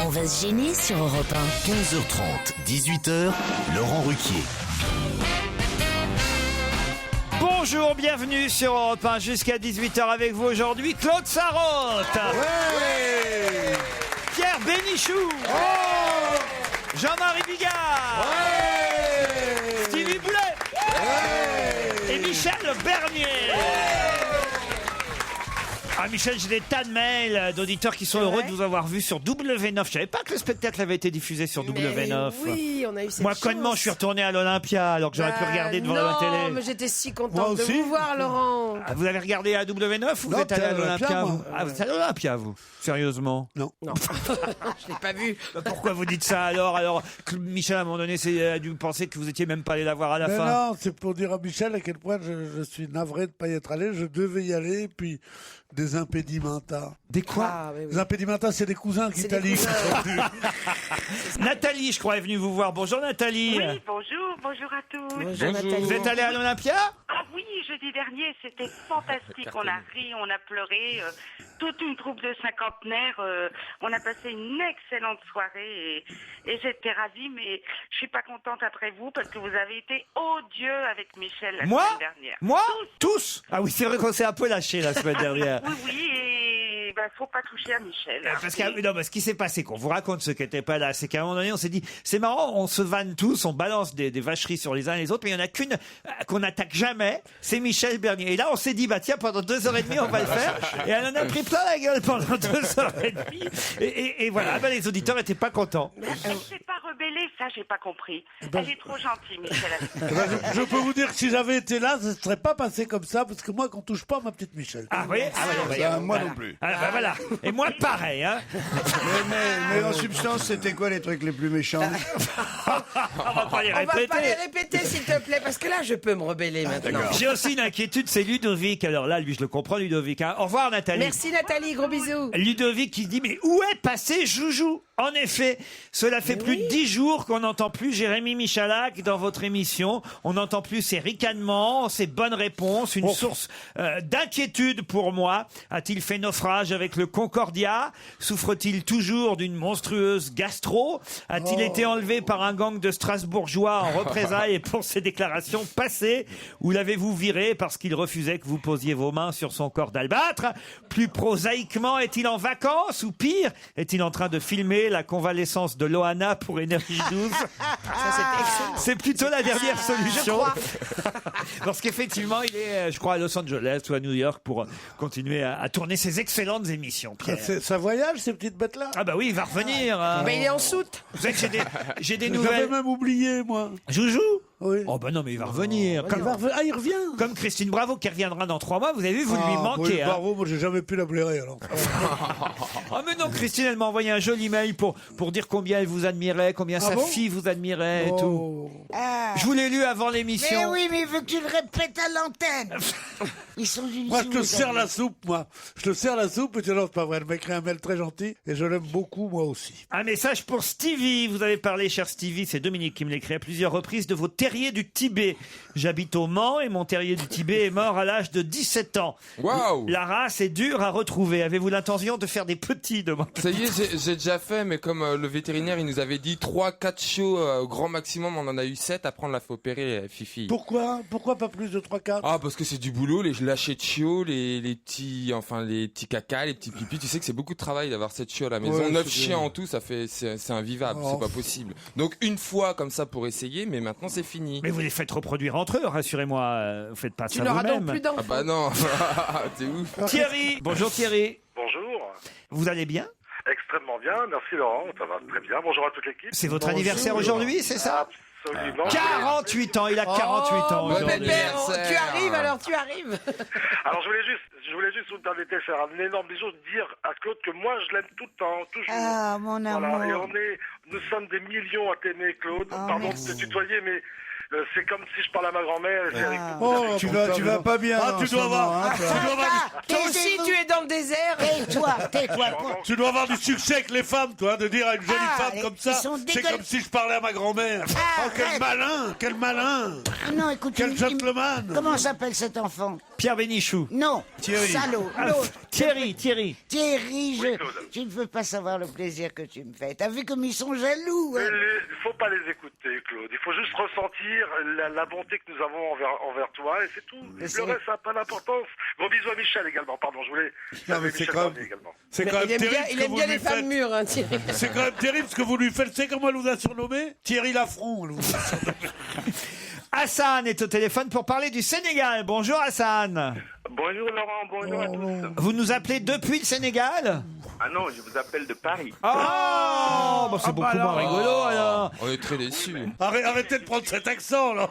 On va se gêner sur Europe 1. 15h30, 18h, Laurent Ruquier. Bonjour, bienvenue sur Europe 1 jusqu'à 18h avec vous aujourd'hui, Claude Sarraute, Pierre Bénichou, Jean-Marie Bigard, Stevie Boulet et Michel Bernier. Ah Michel, j'ai des tas de mails d'auditeurs qui sont heureux de vous avoir vu sur W9. Je savais pas que le spectacle avait été diffusé sur W9. Oui, on a eu cette Moi, chance. connement, je suis retourné à l'Olympia alors que j'aurais pu regarder devant la télé. Non, mais j'étais si contente de vous voir, Laurent. Ah, vous avez regardé à W9 ou vous êtes allé à l'Olympia vous Ah, vous êtes à l'Olympia, vous Sérieusement Non, je l'ai pas vu. Pourquoi vous dites ça alors Michel, à un moment donné, a dû penser que vous étiez même pas allé la voir à la fin. Non, c'est pour dire à Michel à quel point je suis navré de ne pas y être allé. Je devais y aller, puis des impedimenta. Des quoi Oui. Les impedimenta, c'est des cousins d'Italie. Nathalie, je crois, est venue vous voir. Bonjour Nathalie. Oui, bonjour à tous. Bonjour, Nathalie. Vous êtes allé à l'Olympia Ah oui, jeudi dernier, c'était fantastique. On a ri, on a pleuré. Toute une troupe de cinquantenaires. On a passé une excellente soirée et j'étais ravie, mais je suis pas contente après vous parce que vous avez été odieux avec Michel la semaine dernière. Moi Tous Ah oui, c'est vrai qu'on s'est un peu lâché la semaine dernière. Oui, et faut pas toucher à Michel. Parce ce qui s'est passé, qu'on vous raconte ceux qui n'étaient pas là, c'est qu'à un moment donné, on s'est dit, c'est marrant, on se vanne tous, on balance des vacheries sur les uns et les autres, mais il y en a qu'une qu'on n'attaque jamais, c'est Michel Bernier. Et là, on s'est dit, bah tiens, pendant 2h30, on va le faire. Et elle en a pris plein la gueule pendant 2h30. Et voilà, les auditeurs n'étaient pas contents. Elle s'est pas rebellée, ça j'ai pas compris. Elle est trop gentille, Michel. Je peux vous dire que si j'avais été là, ça ne serait pas passé comme ça, parce que moi, qu'on touche pas ma petite Michel. Ah oui, Moi non plus. voilà. Et moi, pareil, hein. Mais en substance, c'était quoi les trucs les plus méchants? On va pas les On va répéter. pas les répéter, s'il te plaît, parce que là, je peux me rebeller maintenant. J'ai aussi une inquiétude, c'est Ludovic. Alors là, lui, je le comprends, Ludovic. Hein. Au revoir, Nathalie. Merci, Nathalie, gros bisous. Ludovic qui dit, mais où est passé Joujou? En effet, cela fait plus de 10 jours qu'on n'entend plus Jérémy Michalak dans votre émission. On n'entend plus ses ricanements, ses bonnes réponses, une source d'inquiétude pour moi. A-t-il fait naufrage avec le Concordia? Souffre-t-il toujours d'une monstrueuse gastro? A-t-il été enlevé par un gang de Strasbourgeois en représailles pour ses déclarations passées? Ou l'avez-vous viré parce qu'il refusait que vous posiez vos mains sur son corps d'albâtre? Plus prosaïquement, est-il en vacances? Ou pire, est-il en train de filmer la convalescence de Loana pour Énergie 12? C'est plutôt la dernière solution. Parce qu'effectivement, il est, je crois, à Los Angeles ou à New York pour continuer à tourner ses excellentes émissions, Pierre. Ça voyage, ces petites bêtes-là? Ah bah oui, il va revenir. Hein. Mais il est en soute. Vous savez que j'ai des J'avais nouvelles. même oublié, moi. Joujou? Oui. Oh bah non, mais il va revenir. Il revient. Comme Christine Bravo qui reviendra dans 3 mois. Vous avez vu, vous lui manquez. Oui, Hein. bravo, moi j'ai jamais pu la blairer alors. Ah mais non, Christine, elle m'a envoyé un joli mail pour dire combien elle vous admirait, combien sa fille vous admirait et tout. Je vous l'ai lu avant l'émission. Mais oui, mais il veut que tu le répètes à l'antenne. Ils sont une Moi, je te sers la soupe, moi. Je te sers la soupe et tu dis non, c'est pas vrai. Elle m'a écrit un mail très gentil et je l'aime beaucoup, moi aussi. Un message pour Stevie. Vous avez parlé, cher Stevie, c'est Dominique qui me l'écrit à plusieurs reprises, de vos terriers du Tibet. J'habite au Mans et mon terrier du Tibet est mort à l'âge de 17 ans. Waouh! La race est dure à retrouver. Avez-vous l'intention de faire des petits de moi? Ça y est, j'ai déjà fait, mais comme le vétérinaire, il nous avait dit 3-4 chiots au grand maximum, on en a eu 7. Après, on l'a fait opérer, Fifi. Pourquoi pas plus de 3-4? Ah, parce que c'est du boulot, les lâchers de chiots, les petits cacas, les petits pipis. Tu sais que c'est beaucoup de travail d'avoir 7 chiots à la maison. Ouais, 9 c'est chiens bien. en tout, c'est invivable, Oh. c'est pas possible. Donc, une fois comme ça pour essayer, mais maintenant c'est fini. Mais vous les faites reproduire entre eux, rassurez-moi. Vous faites pas Tu ça n'auras donc vous-même. plus d'enfants. Ah bah non, t'es ouf. Thierry. Bonjour Thierry. Bonjour. Vous allez bien? Extrêmement bien. Merci Laurent. Ça va très bien. Bonjour à toute l'équipe. C'est votre anniversaire aujourd'hui, c'est ça? Absolument. 48 ans, il a 48 ans Bon aujourd'hui. pépère, anniversaire. tu arrives alors, tu arrives. Alors je voulais juste vous permettre de faire un énorme bisou, dire à Claude que moi je l'aime tout le temps, toujours. Ah, mon amour. Voilà. Et nous sommes des millions à t'aimer, Claude. Oh, Pardon merci. de te tutoyer, mais c'est comme si je parlais à ma grand-mère. Tu vas pas bien. Ah, en tu ce dois moment, avoir. hein, toi. Toi aussi, tu es dans le désert. Tais-toi. Tu dois avoir du succès avec les femmes, toi, de dire à une jolie femme comme ça, ils sont c'est comme si je parlais à ma grand-mère. Oh, quel malin. Ah non, écoute, Quel gentleman. comment s'appelle cet enfant? Pierre Bénichou. Non, Thierry. salaud. Ah, L'autre. Thierry. Thierry, Claude. tu ne veux pas savoir le plaisir que tu me fais. T'as vu comme ils sont jaloux, hein? Il faut pas les écouter, Claude. Il faut juste ressentir la bonté que nous avons envers toi et c'est tout. Le reste, ça n'a pas d'importance. Gros bisous à Michel également. Pardon, je voulais. Non, mais c'est Michel quand même- Barnier également. C'est Mais quand même il aime terrible bien, ce il que aime vous bien lui les femmes faites. mûres, hein, Thierry. C'est quand même terrible ce que vous lui faites. C'est comment elle vous a surnommé Thierry Lafron. elle vous a surnommé. Hassan est au téléphone pour parler du Sénégal. Bonjour Hassan. Bonjour Laurent, bonjour à tous. Vous nous appelez depuis le Sénégal? Ah non, je vous appelle de Paris. Oh, bon, c'est beaucoup moins rigolo alors. On est très déçus. Arrêtez de prendre cet accent, là.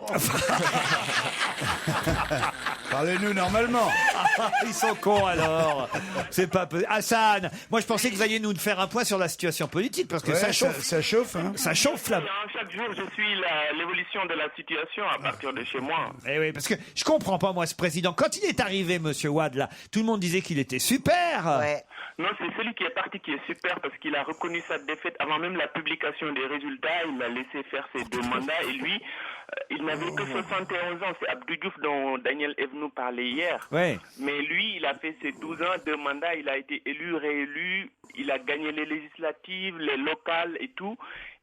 Parlez-nous normalement. Ils sont cons alors. C'est pas peu. Hassan, moi je pensais que vous alliez nous faire un point sur la situation politique parce que Ouais, ça chauffe. Ça chauffe, hein. Ça chauffe là. Chaque jour, je suis l'évolution de la situation à partir de chez moi. Eh oui, parce que je comprends pas moi ce président. Quand il est arrivé, Monsieur Wade, là, tout le monde disait qu'il était super. Ouais. Non, c'est celui qui est parti qui est super parce qu'il a reconnu sa défaite avant même la publication des résultats. Il a laissé faire ses 2 mandats et lui, il n'avait que 71 ans. C'est Abdou Diouf dont Daniel Evenou parlait hier. Ouais. Mais lui, il a fait ses 12 ans, 2 mandats. Il a été élu, réélu. Il a gagné les législatives, les locales et tout.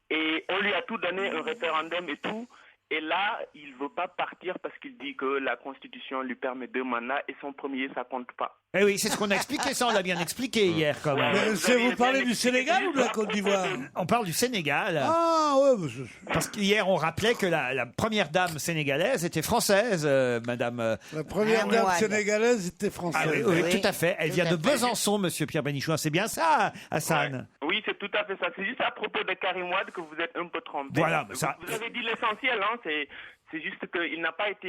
Et on lui a tout donné, un référendum et tout. Et là, il veut pas partir parce qu'il dit que la Constitution lui permet 2 mandats et son premier, ça compte pas. Eh oui, c'est ce qu'on a expliqué, ça on l'a bien expliqué hier quand même. Mais vous parlez du Sénégal ou de la Côte d'Ivoire? On parle du Sénégal. Ah ouais, Parce qu'hier on rappelait que la première dame sénégalaise était française, Madame. la première dame Moine. sénégalaise était française. Ah oui, Oui, tout à fait. Elle tout vient à de fait. Besançon, Monsieur Pierre Bénichou. C'est bien ça, Hassan. Oui, c'est tout à fait ça. C'est juste à propos de Karim Wade que vous êtes un peu trompé. Voilà, ça- Vous avez dit l'essentiel, hein. C'est juste qu'il n'a pas été,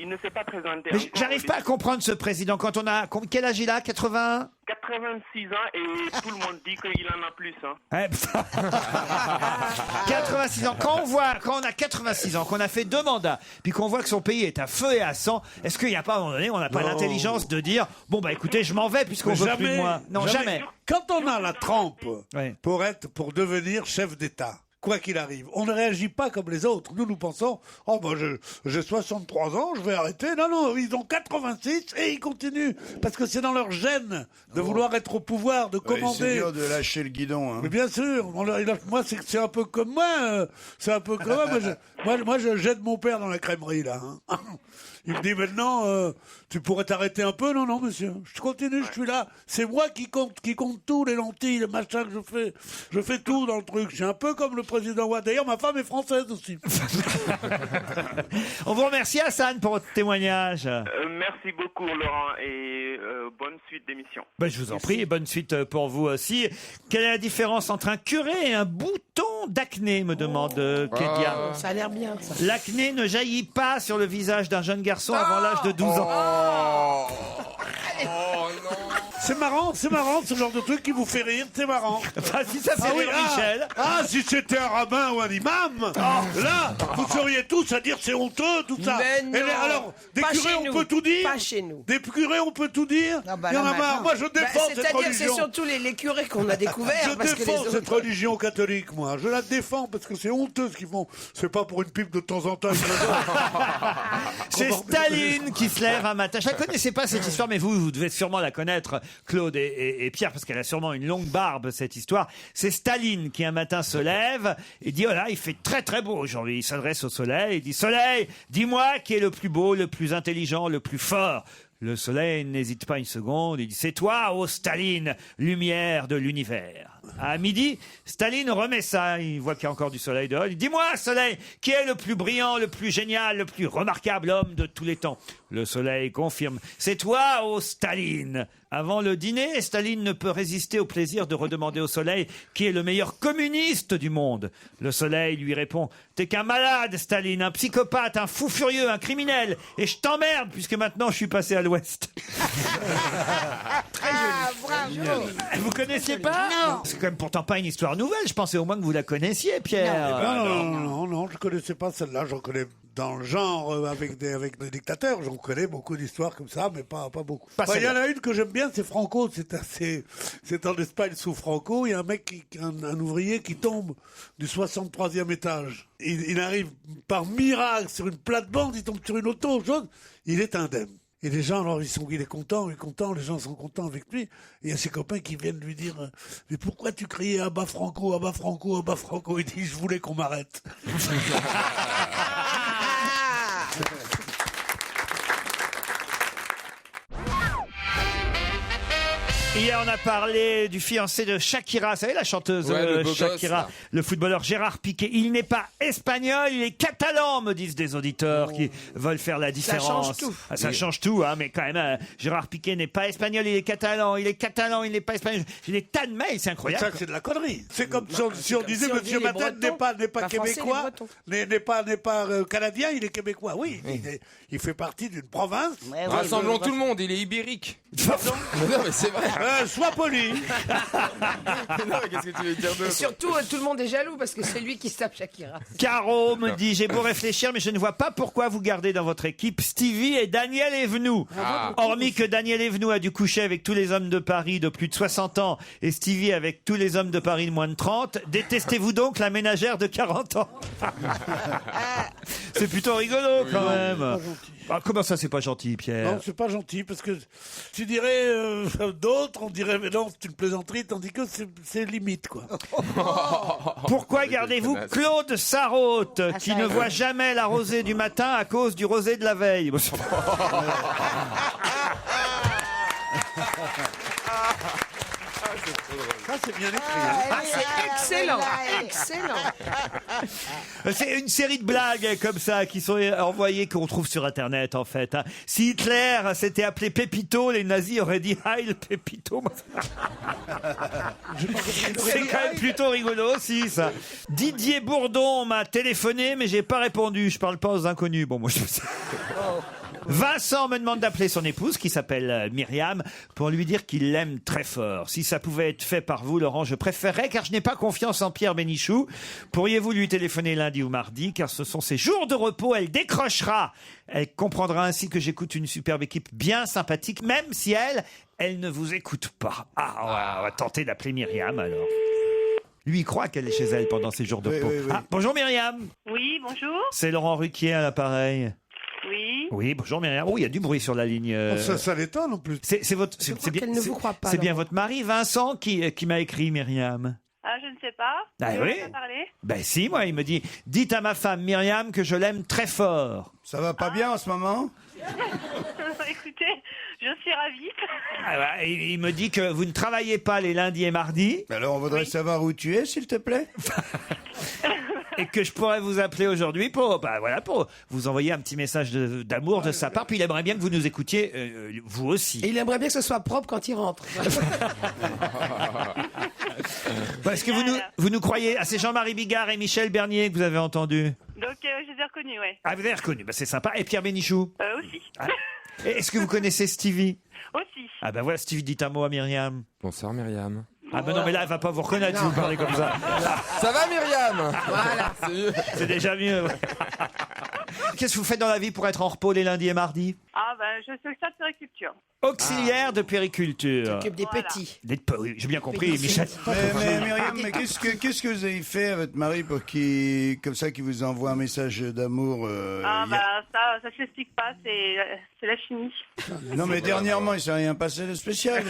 il ne s'est pas présenté. Mais encore. j'arrive pas à comprendre ce président. Quand on a quel âge il a? 80? 86 ans et tout le monde dit qu'il en a plus, hein. Ouais, 86 ans. Quand on a 86 ans, qu'on a fait 2 mandats, puis qu'on voit que son pays est à feu et à sang, est-ce qu'il n'y a pas, à un moment donné, on n'a pas Non. l'intelligence de dire, bon bah écoutez, je m'en vais puisqu'on Mais veut plus de moi? Non, jamais. Quand on a la trempe Ouais. pour devenir chef d'État, quoi qu'il arrive, on ne réagit pas comme les autres. Nous pensons, oh ben j'ai 63 ans, je vais arrêter. Non, ils ont 86 et ils continuent. Parce que c'est dans leur gène de vouloir être au pouvoir, de Ouais, commander. c'est dur de lâcher le guidon, hein. Mais bien sûr, moi c'est un peu comme moi. C'est un peu comme moi. Je jette mon père dans la crèmerie là. hein. Il me dit maintenant, tu pourrais t'arrêter un peu. Non, monsieur. Je continue, je suis là. C'est moi qui compte tout, les lentilles, les machins que je fais. Je fais tout dans le truc. Je suis un peu comme le président Ouad. D'ailleurs, ma femme est française aussi. On vous remercie, Hassan, pour votre témoignage. Merci beaucoup, Laurent, et bonne suite d'émission. Ben, je vous en prie, et bonne suite pour vous aussi. Quelle est la différence entre un curé et un bouton d'acné, me demande Kédia. Ça a l'air bien, ça. L'acné ne jaillit pas sur le visage d'un jeune garçon avant l'âge de 12 ans. C'est marrant, ce genre de truc qui vous fait rire, c'est marrant. Enfin, si ça fait rire Michel. Si c'était un rabbin ou un imam, là, vous seriez tous à dire c'est honteux, tout ça. Mais non. Alors, des Pas curés, chez on nous. peut tout dire. Pas chez nous. Des curés, on peut tout dire. Non, bah Il y en non, a marre. maintenant. Moi, je défends cette C'est-à-dire, c'est religion. surtout les curés qu'on a découverts. Je parce que les défends cette autres... religion catholique, moi. Je la défends parce que c'est honteux ce qu'ils font. C'est pas pour une pipe de temps en temps. C'est Staline qui se lève un matin. Je ne connaissais pas cette histoire, mais vous devez sûrement la connaître, Claude et Pierre, parce qu'elle a sûrement une longue barbe, cette histoire. C'est Staline qui un matin se lève et dit, oh là, il fait très très beau aujourd'hui. Il s'adresse au soleil, il dit, soleil, dis-moi qui est le plus beau, le plus intelligent, le plus fort. Le soleil n'hésite pas une seconde, il dit, c'est toi, ô Staline, lumière de l'univers. À midi, Staline remet ça, il voit qu'il y a encore du soleil dehors, il dit, dis-moi, soleil, qui est le plus brillant, le plus génial, le plus remarquable homme de tous les temps? Le soleil confirme, c'est toi, ô Staline. Avant le dîner, Staline ne peut résister au plaisir de redemander au soleil qui est le meilleur communiste du monde. Le soleil lui répond, t'es qu'un malade, Staline, un psychopathe, un fou furieux, un criminel, et je t'emmerde puisque maintenant je suis passé à l'ouest. Ah, bravo. Vous connaissiez pas? Non. C'est quand même pourtant pas une histoire nouvelle. Je pensais au moins que vous la connaissiez, Pierre. Non, je connaissais pas celle-là. J'en connais dans le genre avec des dictateurs. J'en connais beaucoup d'histoires comme ça, mais pas beaucoup. Il y en a une que j'aime bien, c'est Franco. C'est en Espagne sous Franco. Il y a un mec, un ouvrier qui tombe du 63e étage. Il arrive par miracle sur une plate-bande, il tombe sur une auto, il est indemne. Et les gens, alors, il est content, les gens sont contents avec lui. Et il y a ses copains qui viennent lui dire, mais pourquoi tu criais à bas Franco, à bas Franco, à bas Franco? Il dit, je voulais qu'on m'arrête. Hier, on a parlé du fiancé de Shakira. Vous savez, la chanteuse le beau Shakira, gosse, le footballeur Gérard Piqué. Il n'est pas espagnol, il est catalan, me disent des auditeurs qui veulent faire la différence. Ça change tout. Ça change tout, hein, mais quand même, Gérard Piqué n'est pas espagnol, il est catalan, il n'est pas espagnol. J'ai des tas de mails, c'est incroyable. Ça, c'est de la connerie. C'est comme si on disait, si on Monsieur dit les Maten Bretons, n'est pas pas français, québécois, les n'est pas canadien, il est québécois. Oui, il fait partie d'une province. Rassemblons tout le monde, il est ibérique. Non, mais c'est vrai. Sois poli. Non, mais qu'est-ce que tu veux dire Et surtout, tout le monde est jaloux parce que c'est lui qui se tape Shakira. Caro me dit, j'ai beau réfléchir, mais je ne vois pas pourquoi vous gardez dans votre équipe Stevie et Daniel Evenou. Hormis que Daniel Evenou a dû coucher avec tous les hommes de Paris de plus de 60 ans et Stevie avec tous les hommes de Paris de moins de 30, détestez-vous donc la ménagère de 40 ans? C'est plutôt rigolo quand même. Comment ça, c'est pas gentil, Pierre? Non, c'est pas gentil, parce que tu dirais d'autres, on dirait, mais non, c'est une plaisanterie, tandis que c'est limite, quoi. Pourquoi gardez-vous Claude Sarraute, qui ne voit jamais la rosée du matin à cause du rosé de la veille? Ça, c'est bien écrit. C'est excellent, excellent. C'est une série de blagues comme ça qui sont envoyées, qu'on trouve sur Internet en fait. Si Hitler s'était appelé Pépito, les nazis auraient dit Heil Pépito. C'est quand même plutôt rigolo aussi ça. Didier Bourdon m'a téléphoné mais j'ai pas répondu. Je parle pas aux inconnus. Bon, moi je sais. Vincent me demande d'appeler son épouse, qui s'appelle Myriam, pour lui dire qu'il l'aime très fort. Si ça pouvait être fait par vous, Laurent, je préférerais, car je n'ai pas confiance en Pierre Bénichou. Pourriez-vous lui téléphoner lundi ou mardi, car ce sont ses jours de repos, elle décrochera. Elle comprendra ainsi que j'écoute une superbe équipe bien sympathique, même si elle ne vous écoute pas. On va tenter d'appeler Myriam, alors. Lui, il croit qu'elle est chez elle pendant ses jours de repos. Oui. Bonjour Myriam. Oui, bonjour. C'est Laurent Ruquier à l'appareil. Oui. Oui, bonjour Myriam. Oh, il y a du bruit sur la ligne. Ça l'étonne en plus. C'est votre. C'est bien. qu'elle ne vous croit pas, C'est bien Laurent. votre mari Vincent qui m'a écrit, Myriam. Ah, je ne sais pas. Ah Vous oui. en avez parlé Ben si, moi, il me dit, dites à ma femme Myriam que je l'aime très fort. Ça va pas bien en ce moment? Écoutez, je suis ravie. Ah bah, il me dit que vous ne travaillez pas les lundis et mardis Alors on voudrait savoir où tu es, s'il te plaît. et que je pourrais vous appeler aujourd'hui pour vous envoyer un petit message d'amour de sa part. Puis il aimerait bien que vous nous écoutiez, vous aussi. Et il aimerait bien que ce soit propre quand il rentre. Parce que vous nous croyez. Ah, c'est Jean-Marie Bigard et Michel Bernier que vous avez entendu. Donc, je les ai reconnus, ouais. Ah, vous avez reconnu, c'est sympa. Et Pierre Bénichou. Aussi. Et est-ce que vous connaissez Stevie? Aussi. Ah ben voilà, Stevie, dites un mot à Myriam. Bonsoir Myriam. Ah ben non, mais là, elle va pas vous reconnaître si vous parlez comme ça. Ça va Myriam? Voilà. C'est mieux. C'est déjà mieux. Qu'est-ce que vous faites dans la vie pour être en repos les lundis et mardis? Ah, ben, je suis ça de périculture. Auxiliaire de périculture. S'occupe des petits. Oui, j'ai bien compris, Michel. Mais Myriam, mais qu'est-ce que vous avez fait à votre mari pour qu'il vous envoie un message d'amour Ça s'explique pas, c'est la chimie. Non mais dernièrement, il s'est rien passé de spécial.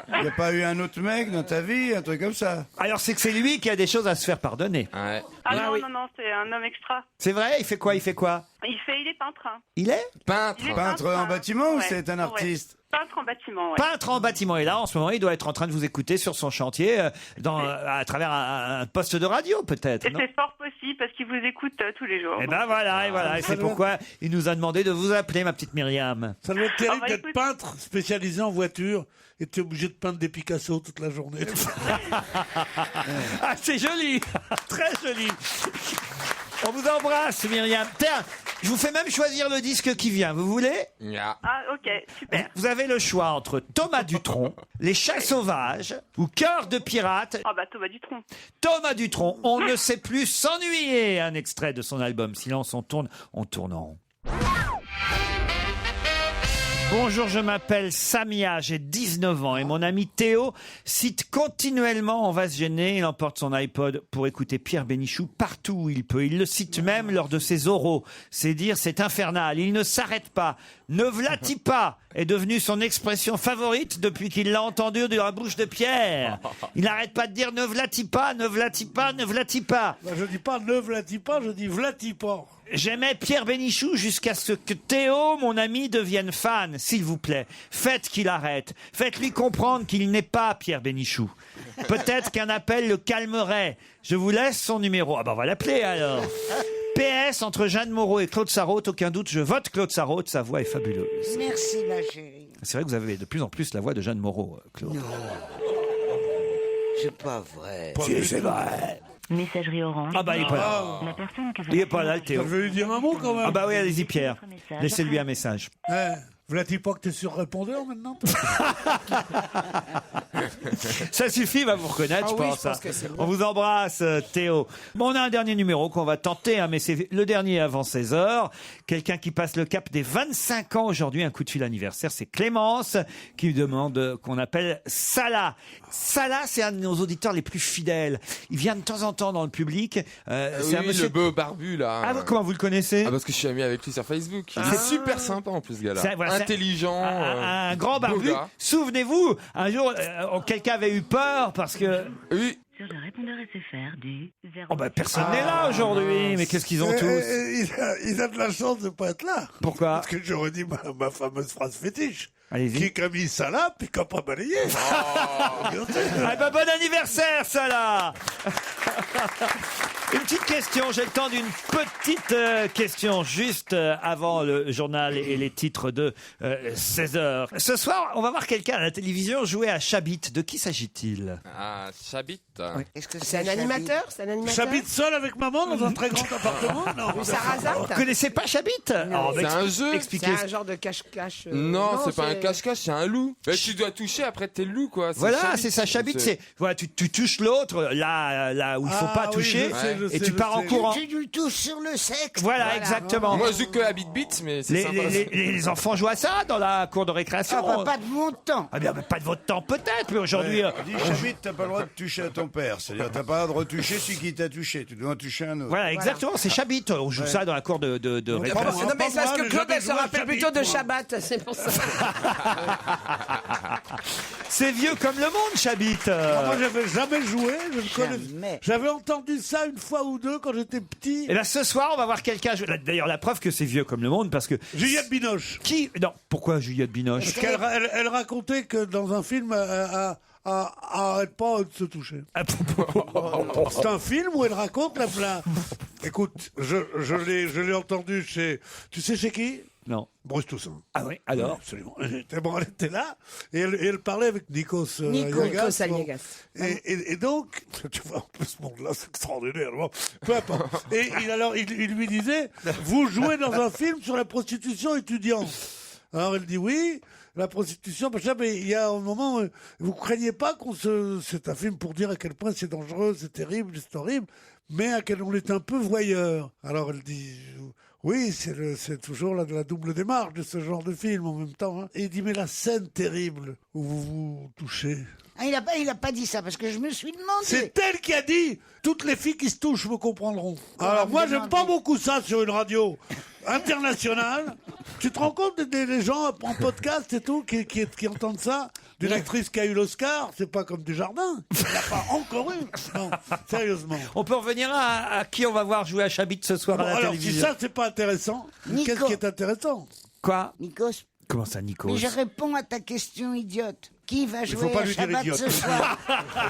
Il n'y a pas eu un autre mec dans ta vie, un truc comme ça? Alors c'est que c'est lui qui a des choses à se faire pardonner. Ouais. Non, c'est un homme extra. C'est vrai? Il fait quoi? Il est peintre. Hein. Il est Peintre. Il est Peintre en bâtiment ou ouais. c'est un artiste? Peintre en bâtiment, ouais. Peintre en bâtiment. Et là, en ce moment, il doit être en train de vous écouter sur son chantier, à travers un poste de radio, peut-être. Et Non c'est fort possible parce qu'il vous écoute tous les jours. Et ben voilà, et voilà. Et c'est pourquoi il nous a demandé de vous appeler, ma petite Myriam. Ça doit être terrible d'être écoute. peintre spécialisé en voiture et tu es obligé de peindre des Picasso toute la journée. Ah, c'est joli. Très joli. On vous embrasse, Myriam. Tiens, Je vous fais même choisir le disque qui vient, vous voulez? Ah, ok, super. Vous avez le choix entre Thomas Dutronc, Les Chats Sauvages ou Cœur de Pirate. Ah bah Thomas Dutronc. Thomas Dutronc, on ne sait plus s'ennuyer. Un extrait de son album Silence, on tourne en rond. Bonjour, je m'appelle Samia, j'ai 19 ans et mon ami Théo cite continuellement On va se gêner. Il emporte son iPod pour écouter Pierre Bénichou partout où il peut. Il le cite même lors de ses oraux. C'est dire, c'est infernal. Il ne s'arrête pas. Ne vlati pas est devenu son expression favorite depuis qu'il l'a entendu de la bouche de Pierre. Il n'arrête pas de dire ne vlati pas, ne vlati pas, ne vlati pas. Je dis pas ne vlati pas, je dis vlati pas. J'aimais Pierre Bénichou jusqu'à ce que Théo, mon ami, devienne fan. S'il vous plaît, faites qu'il arrête. Faites-lui comprendre qu'il n'est pas Pierre Bénichou. Peut-être qu'un appel le calmerait. Je vous laisse son numéro. Ah ben on va l'appeler alors. PS, entre Jeanne Moreau et Claude Sarraute, aucun doute, je vote Claude Sarraute. Sa voix est fabuleuse. Merci, ma chérie. C'est vrai que vous avez de plus en plus la voix de Jeanne Moreau, Claude. Non. C'est pas vrai. Si, c'est vrai. Messagerie Orange. Ah bah il est pas là. La personne que vous Il est pas là, le Théo. Je vais lui dire un mot quand même. Ah bah oui, allez-y Pierre. Laissez-lui un message. Vlati pas que t'es sur répondeur maintenant? Ça suffit, va vous reconnaître, Ah je oui, pense. je pense que c'est bon. On vous embrasse, Théo. Bon, on a un dernier numéro qu'on va tenter, hein, mais c'est le dernier avant 16h. Quelqu'un qui passe le cap des 25 ans aujourd'hui, un coup de fil anniversaire, c'est Clémence, qui demande qu'on appelle Salah. Salah, c'est un de nos auditeurs les plus fidèles. Il vient de temps en temps dans le public. C'est un Oui, monsieur... le beau barbu, là. Ah, comment vous le connaissez? Ah, parce que je suis ami avec lui sur Facebook. Il Ah. est super sympa, en plus, ce gars-là. Voilà, Intelligent. un grand beau barbu. gars. Souvenez-vous, un jour, quelqu'un avait eu peur parce que... Oui. Sur le répondeur SFR du 0. Oh bah personne n'est là aujourd'hui, mais qu'est-ce qu'ils ont tous? Il a de la chance de pas être là. Pourquoi? Parce que j'aurais dit ma fameuse phrase fétiche. Allez-y. Qui a mis ça là, puis qui a pas balayé. Ah bah bon anniversaire, Salah. Une petite question, j'ai le temps d'une petite question juste avant le journal et les titres de 16h. Ce soir, on va voir quelqu'un à la télévision jouer à Chabit. De qui s'agit-il? Ah, Chabit. Est-ce que C'est un animateur? C'est un animateur? J'habite seul avec maman dans un très grand appartement. Non. Ou Sarrazate? Vous connaissez pas Chabit? Oh, C'est un jeu. Expliquez. C'est un genre de cache-cache. Non, c'est pas un cache-cache, c'est un loup. Mais tu dois toucher, après t'es le loup, quoi. Voilà, Chabit. c'est ça, Chabit, c'est voilà, tu touches l'autre là où il faut pas oui, toucher, je sais, et tu pars en courant. Tu le touches sur le sexe. Voilà, exactement. Moi, je joue que à Bit, mais c'est sympa. Les enfants jouent à ça dans la cour de récréation. Ah bah, pas de mon temps. Ah bien, pas de votre temps peut-être, mais aujourd'hui... Dis, Chabit, t'as pas le droit de toucher à ton père. C'est-à-dire, t'as pas le droit de retoucher celui qui t'a touché. Tu dois en toucher un autre. Voilà, exactement, c'est Chabit. On joue ça dans la cour de récréation. Non, mais c'est parce que Claude, elle se rappelle Chabit, plutôt de moi. Shabbat, c'est pour ça. C'est vieux comme le monde, Chabit. Moi, j'avais jamais joué. Je ne connais... Jamais. J'avais entendu ça une fois ou deux quand j'étais petit. Et bien ce soir, on va voir quelqu'un jouer. D'ailleurs, la preuve que c'est vieux comme le monde, parce que... Juliette Binoche. Qui... Non, pourquoi Juliette Binoche? Parce qu'elle racontait que dans un film, arrête pas de se toucher. C'est un film où elle raconte la... Écoute, je l'ai entendu chez... Tu sais chez qui? Non. Bruce Toussaint. Ah oui, alors? Absolument. Elle était là et elle parlait avec Nikos Nikos Aliagas. Aliagas. Et donc, tu vois, en plus, ce monde-là, c'est extraordinaire. Bon, peu importe. Et il lui disait, vous jouez dans un film sur la prostitution étudiante. Alors elle dit oui, la prostitution, mais il y a un moment, vous craignez pas c'est un film pour dire à quel point c'est dangereux, c'est terrible, c'est horrible, mais à quel on est un peu voyeur. Alors elle dit... Oui, c'est toujours la double démarche de ce genre de film en même temps. Hein. Et il dit, mais la scène terrible où vous vous touchez. Ah, il a pas dit ça parce que je me suis demandé. C'est elle qui a dit, toutes les filles qui se touchent me comprendront. Comment Alors vous moi, j'aime demandez pas beaucoup ça sur une radio internationale. Tu te rends compte des gens en podcast et tout qui entendent ça? D'une actrice qui a eu l'Oscar, c'est pas comme Desjardins. Il n'a pas encore eu. Non, sérieusement. On peut revenir à qui on va voir jouer à Chabit ce soir à la Alors, si télévision. ça, c'est pas intéressant, Nico. qu'est-ce qui est intéressant? Quoi? Nikos, Comment ça, Nikos? mais je réponds à ta question idiote. Qui va Il faut jouer pas à lui dire Shabbat idiote. ce soir?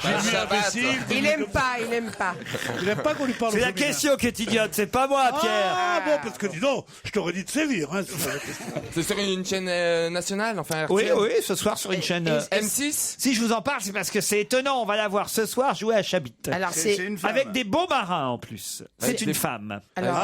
J'ai dit imbécile. Il aime pas, il aime pas. Il aime pas qu'on lui parle C'est au la féminin. question qui est idiote, c'est pas moi, Pierre. Ah bon, parce que dis donc, je t'aurais dit de sévir. Hein, c'est ça la question. C'est sur une chaîne nationale, enfin RTL. Oui, oui, ce soir sur une chaîne M6. Si je vous en parle, c'est parce que c'est étonnant. On va la voir ce soir jouer à Chabit. Alors C'est c'est. une femme. Avec des beaux marins en plus. C'est Avec une des- femme. Alors,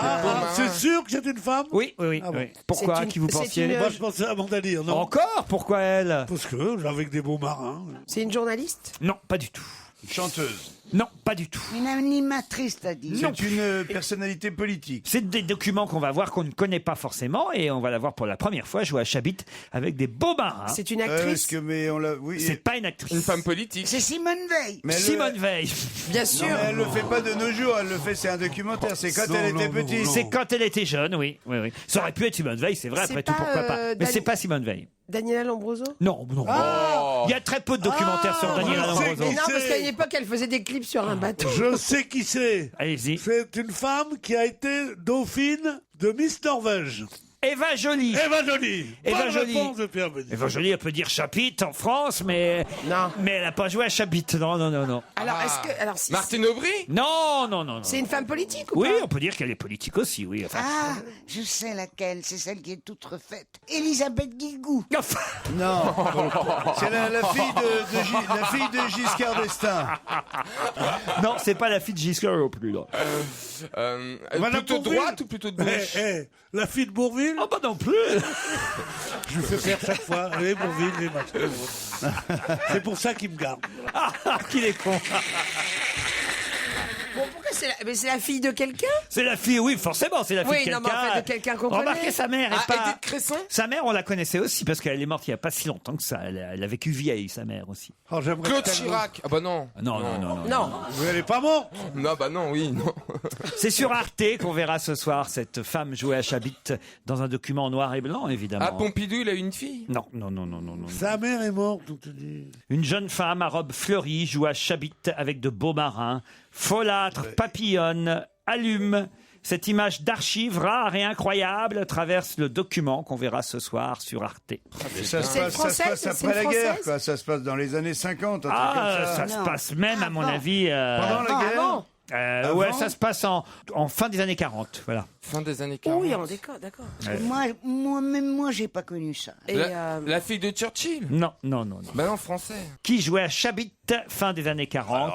C'est sûr que c'est une femme? Oui, oui, oui. Ah bon. oui. Pourquoi C'est une- qui vous c'est pensiez une- Moi, je pensais à Mandalire, non? Encore Pourquoi elle Parce que, avec des beaux marins. c'est une journaliste. Non, pas du tout. Chanteuse. Non, pas du tout. Une animatrice, t'as dit. C'est une personnalité politique. C'est des documents qu'on va voir qu'on ne connaît pas forcément et on va la voir pour la première fois jouer à Chabit avec des beaux marins. C'est une Est-ce actrice. que mais on l'a oui. C'est pas une actrice. Une femme politique. C'est Simone Veil. Mais elle Simone Veil. Bien Non, sûr. mais elle le fait pas de nos jours, elle le fait, c'est un documentaire, c'est quand Non, elle était non, petite. non. C'est quand elle était jeune, oui. oui, oui. Ça aurait pu être Simone Veil, c'est vrai, C'est après tout, pas, pourquoi pas. Mais Dani- c'est pas Simone Veil. Daniela Lombroso. Non, non. Oh. Il y a très peu de documentaires sur Daniela je sais Lombroso. Mais qui non, parce c'est. qu'à une époque, elle faisait des clips sur un bateau. Je sais qui c'est. Allez-y. C'est une femme qui a été dauphine de Miss Norvège. Eva Joly. Eva Joly. Eva Bonne Joly. réponse de Pierre Bénichou. Eva Joly, elle peut dire Chabit en France, mais Non. mais elle n'a pas joué à Chabit. Non, non, non, non. Alors, est-ce que. Alors, si. Martine Aubry. Non, non, non. non. C'est une femme politique ou Oui, pas on peut dire qu'elle est politique aussi, oui. Enfin, Ah, je sais laquelle. C'est celle qui est toute refaite. Elisabeth Guigou. enfin, Non, c'est la fille de Giscard d'Estaing. non, c'est pas la fille de Giscard non plus. Non. Madame Plutôt de Bourvil. droite ou plutôt de gauche? La fille de Bourville, Oh, bah non plus. je lui fais faire chaque fois. Et Bourville, et machin. C'est pour ça qu'il me garde. Ah, qu'il est con. Bon, pourquoi c'est la... Mais c'est la fille de quelqu'un? C'est la fille, oui, forcément, c'est la fille Oui, de non, quelqu'un. mais en fait, de quelqu'un qu'on Remarquez, connaît. sa mère est Ah, pas... Edith Cresson. Sa mère, on la connaissait aussi parce qu'elle est morte il y a pas si longtemps que ça. Elle a vécu vieille, sa mère aussi. Oh, j'aimerais Claude tellement- Chirac. Ah bah non. Non, non, non, non. Non. Mais elle est pas morte. Non, bah non, oui, non. C'est sur Arte qu'on verra ce soir cette femme jouer à Chabit dans un document en noir et blanc, évidemment. Ah, Pompidou, il a eu une fille. Non, non, non, non, non, non. Sa mère est morte, on te dit. Une jeune femme à robe fleurie joue à Chabit avec de beaux marins, folâtre, papillonne, allume. Cette image d'archive rare et incroyable traverse le document qu'on verra ce soir sur Arte. Ça se passe française, c'est après une la guerre, française quoi. Ça se passe dans les années 50, un truc Ah, comme ça. ça se passe même, à mon avis... Pendant la guerre. Avant. ouais, Avant ça se passe en fin des années 40, voilà. Fin des années 40. Oui, on déconne, d'accord. Même moi, j'ai pas connu ça. Et La fille de Churchill. Non, non, non, non. Bah non, français. Qui jouait à Chabit, fin des années 40.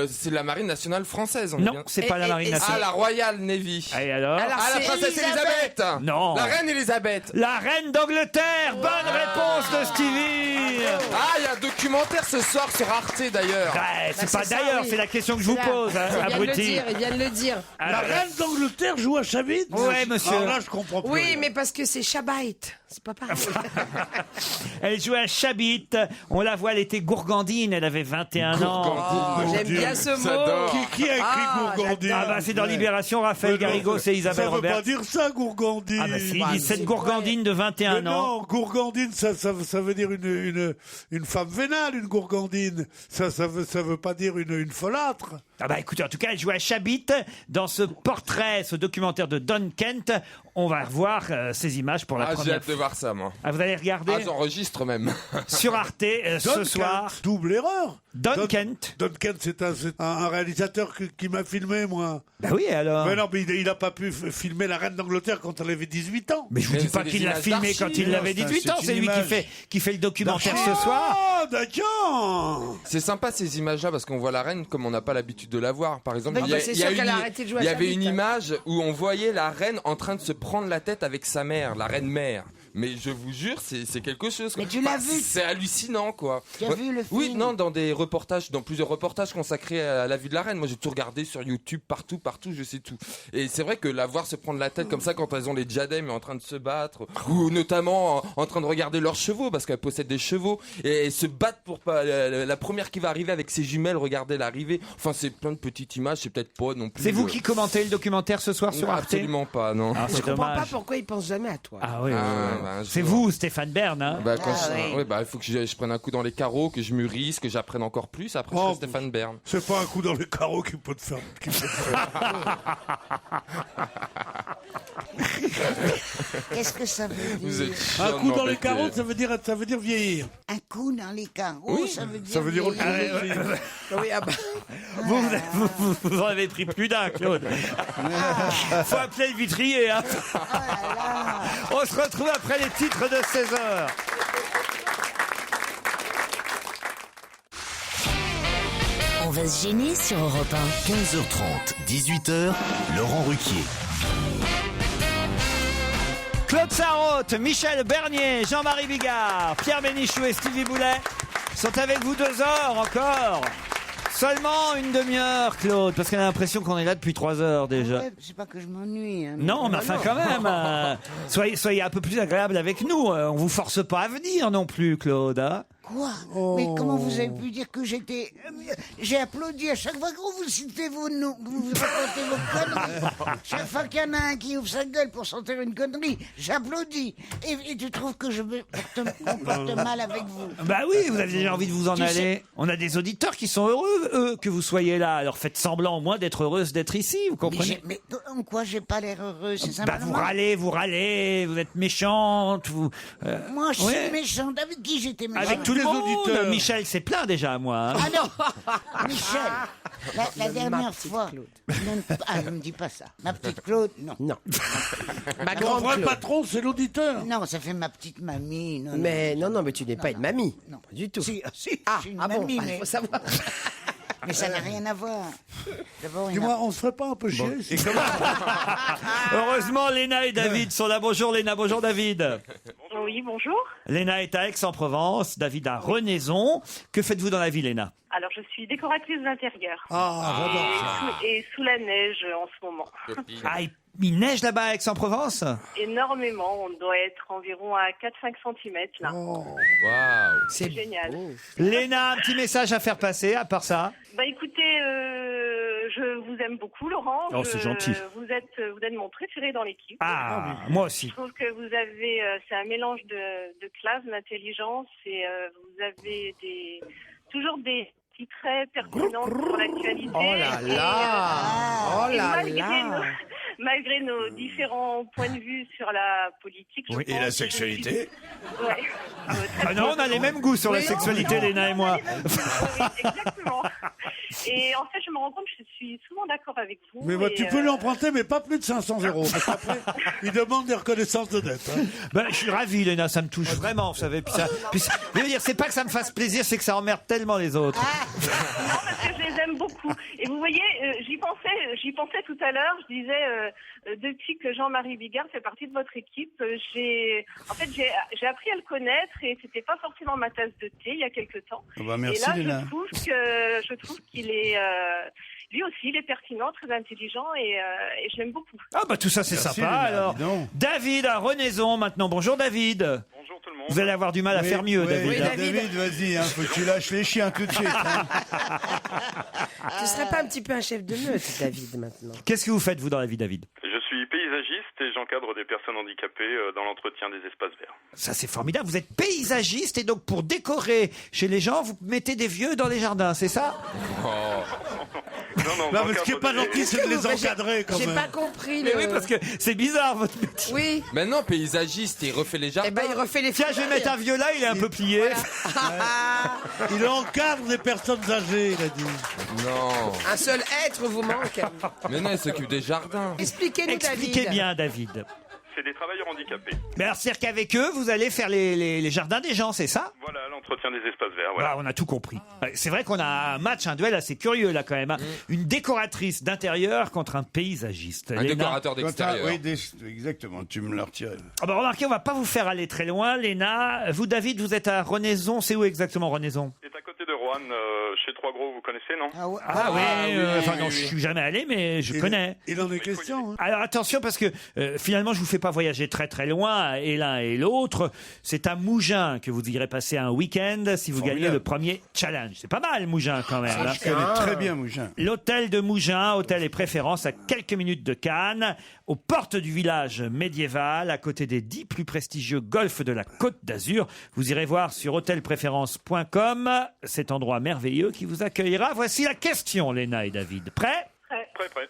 C'est la marine nationale française. On est Non, bien- c'est pas la marine Ah, nationale. la Royal Navy. Et alors, Alors, Ah, la c'est princesse Elisabeth. Non. La reine Elisabeth. La reine d'Angleterre. Bonne réponse de Stevie. Ah, il y a un documentaire ce soir sur Arte d'ailleurs. Ouais, c'est Bah, pas c'est ça, d'ailleurs, oui. c'est la question que je vous C'est là. pose, hein, Il vient de le abruti. dire, il vient de le dire. La reine d'Angleterre joue à Chabit. Ouais, monsieur. Alors là, je comprends plus. Oui, mais parce que c'est Shabbat. C'est pas pareil. Elle jouait à Chabit. On la voit, elle était gourgandine. Elle avait 21 ans. Oh, Mon j'aime Dieu. bien ce mot. J'adore. Qui a écrit Ah, Gourgandine? Ah bah c'est dans Libération, Raphaël Mais non, Garrigos et Isabelle Ça veut Robert. pas dire ça, Gourgandine. Ah bah si, Bah, il dit cette c'est gourgandine de 21 Mais ans. non, gourgandine, ça veut dire une femme vénale, une gourgandine. Ça veut pas dire une folâtre. Ah bah écoutez, en tout cas, elle jouait à Chabit dans ce portrait, ce documentaire de Don Kent. On va revoir ces images pour la Ah, j'ai première hâte de fois. voir ça, moi. Ah, vous allez regarder Ah, j'enregistre même. sur Arte ce Don soir. Kent, double erreur. Don Kent. Don Kent, c'est un réalisateur qui m'a filmé, moi. Bah oui, alors. Mais non, mais il a pas pu filmer la reine d'Angleterre quand elle avait 18 ans. Mais je vous Mais dis c'est pas des qu'il l'a images filmé d'archives, quand il non, avait c'est 18 ans. une C'est lui image. qui fait le documentaire ce soir. Oh, d'accord. C'est sympa ces images-là parce qu'on voit la reine comme on n'a pas l'habitude de la voir. Par exemple, Bah, il y a, c'est il y a sûr qu'elle a une- arrêté de jouer à il y avait Chabit, une hein. image où on voyait la reine en train de se prendre la tête avec sa mère, la reine mère. Mais je vous jure, c'est quelque chose. quoi. Mais tu l'as vu C'est hallucinant, quoi. Tu as vu le film? Oui, non, dans des reportages, dans plusieurs reportages consacrés à la vie de la reine. Moi, j'ai tout regardé sur YouTube, partout, je sais tout. Et c'est vrai que la voir se prendre la tête comme ça quand elles ont les diadèmes et en train de se battre, ou notamment en train de regarder leurs chevaux parce qu'elles possèdent des chevaux et se battre pour pas la première qui va arriver avec ses jumelles, regarder l'arrivée. Enfin, c'est plein de petites images. C'est peut-être pas non plus. C'est vous qui commentez le documentaire ce soir sur Non, Arte? absolument pas, non. Ah, Je c'est comprends pas dommage. pourquoi il pense jamais à toi. Ah oui, Ah, oui, oui. bah, je C'est vois. vous, Stéphane Bern, hein? Bah, quand Ah, oui. ouais, bah, il faut que je prenne un coup dans les carreaux, que je mûrisse, que j'apprenne encore plus. Après, je Oh, serai Stéphane Bern. C'est pas un coup dans les carreaux qui peut te faire. Qu'est-ce que ça veut Vous êtes dire? Un chiant de coup dans les m'embêter. carottes, ça veut dire vieillir. Un coup dans les carreaux, Oui, ça veut dire... Ça veut dire autre vieillir. chose aussi. Oui, ah bah. Vous en avez pris plus d'un, Claude. Faut appeler le vitrier. Hein. On se retrouve après les titres de 16h. On va se gêner sur Europe 1. 15h30, 18h, Laurent Ruquier. Claude Sarraute, Michel Bernier, Jean-Marie Bigard, Pierre Bénichou et Stevie Boulet sont avec vous 2 heures encore. Seulement une demi-heure, Claude, parce qu'on a l'impression qu'on est là depuis 3 heures déjà. Ouais, c'est pas que je m'ennuie. Hein, Non, mais enfin quand même, soyez un peu plus agréable avec nous. On vous force pas à venir non plus, Claude. Hein. Quoi? Mais comment vous avez pu dire que j'étais... J'ai applaudi à chaque fois que vous citez vos noms, que vous racontez vos conneries. Chaque fois qu'il y en a un qui ouvre sa gueule pour sentir une connerie, j'applaudis. Et tu trouves que je me comporte mal avec vous? Bah oui, vous avez déjà envie de vous en aller. On a des auditeurs qui sont heureux, eux, que vous soyez là. Alors faites semblant au moins d'être heureuse d'être ici, vous comprenez? Mais en quoi j'ai pas l'air heureuse? C'est Bah simplement... vous râlez, vous êtes méchante, vous... Moi, je suis ouais. méchante. Avec qui j'étais méchante? Avec tous les auditeurs. Michel, c'est plein déjà à moi. Hein. Ah non, Michel, la dernière fois... ne me dis pas ça. Ma petite Claude, non. Non. Ma Le grande vrai Claude. patron, c'est l'auditeur. Non, ça fait ma petite mamie. Non, Mais non, mais tu n'es pas une mamie. Non. Pas du tout. Si, Ah, je suis une bon, mamie, bah, mais... faut savoir. Mais ça n'a rien à voir. D'abord, Dis-moi, on se ferait pas un peu chier si- Heureusement, Léna et David sont là. Bonjour Léna, bonjour David. Oui, bonjour. Léna est à Aix-en-Provence, David à Renaison. Que faites-vous dans la vie, Léna? Alors, je suis décoratrice d'intérieur. Ah, j'adore ça. Et sous la neige en ce moment. Ah, il neige là-bas à Aix-en-Provence? Énormément. On doit être environ à 4-5 cm là. Waouh. C'est génial. Léna, un petit message à faire passer, à part ça? Bah écoutez, je vous aime beaucoup, Laurent. Oh, c'est gentil. Vous êtes mon préféré dans l'équipe. Ah, moi aussi. Je trouve que vous avez, c'est un mélange de classe, d'intelligence, et vous avez toujours des petits traits pertinents sur l'actualité. Oh là Et, là. Oh et là là. malgré nos différents points de vue sur la politique, je Oui, et pense la que sexualité? Ouais. Ah non, on a les mêmes goûts sur la sexualité, Léna et moi. Oui, exactement. Et en fait, je me rends compte que je suis souvent d'accord avec vous. Mais bah, et, tu peux l'emprunter, mais pas plus de 500 €. Parce qu'après, il demande des reconnaissances de dette. Hein. Ben, je suis ravi, Léna, ça me touche vraiment, vous savez. Je veux dire, c'est pas que ça me fasse plaisir, c'est que ça emmerde tellement les autres. Non, parce que je les aime beaucoup. Et vous voyez, j'y pensais tout à l'heure. Je disais, depuis que Jean-Marie Bigard fait partie de votre équipe, j'ai appris à le connaître et c'était pas forcément ma tasse de thé il y a quelque temps. Ah bah, merci, et là, Léna. je trouve qu'il est, lui aussi, il est pertinent, très intelligent et je l'aime beaucoup. Ah bah tout ça c'est Merci, sympa. Léna, Alors, dis donc. David à Renaison maintenant. Bonjour David. Bonjour tout le monde. Vous allez avoir du mal à faire mieux, David. Oui, hein. David, vas-y, hein, faut que tu lâches les chiens tout de suite. Hein. Tu serais pas un petit peu un chef de meute, David, maintenant? Qu'est-ce que vous faites vous dans la vie, David? Je suis paysagiste et j'encadre des personnes handicapées dans l'entretien des espaces verts. Ça c'est formidable. Vous êtes paysagiste et donc pour décorer chez les gens, vous mettez des vieux dans les jardins, c'est ça? Non, mais ce qui est pas gentil, c'est de les encadrer quand même. J'ai pas compris. Mais oui, parce que c'est bizarre votre métier. Oui. Mais non, paysagiste, il refait les jardins. Eh ben, il refait les Tiens, je vais mettre un vieux là, il est un peu plié. Il encadre des personnes âgées, il a dit. Non. Un seul être vous manque. Mais non, il s'occupe des jardins. Expliquez-nous, David. Expliquez bien, David. C'est des travailleurs handicapés. Mais alors, c'est-à-dire qu'avec eux, vous allez faire les jardins des gens, c'est ça? Voilà, l'entretien des espaces verts. Voilà. Ah, on a tout compris. C'est vrai qu'on a un match, un duel assez curieux là quand même. Hein. Une décoratrice d'intérieur contre un paysagiste. Un Léna. décorateur d'extérieur. Oui, exactement, tu me l'as retiré. Ah bah remarquez, on va pas vous faire aller très loin, Léna. Vous, David, vous êtes à Renaison. C'est où exactement Renaison? C'est à côté de Roanne, chez Trois-Gros, vous connaissez, non? Ah oui, enfin non, je suis jamais allé, mais je connais. Il en est question. Hein. Alors attention parce que finalement je vous fais pas voyager très très loin et l'un et l'autre. C'est à Mougins que vous irez passer un week-end si vous gagnez le premier challenge. C'est pas mal Mougins quand même. Ah, hein. je connais très bien Mougins. L'hôtel de Mougins, hôtel et préférence à quelques minutes de Cannes, aux portes du village médiéval, à côté des 10 plus prestigieux golfs de la Côte d'Azur. Vous irez voir sur hôtelpréférence.com cet endroit merveilleux qui vous accueillera. Voici la question, Léna et David. Prêts? Prêt.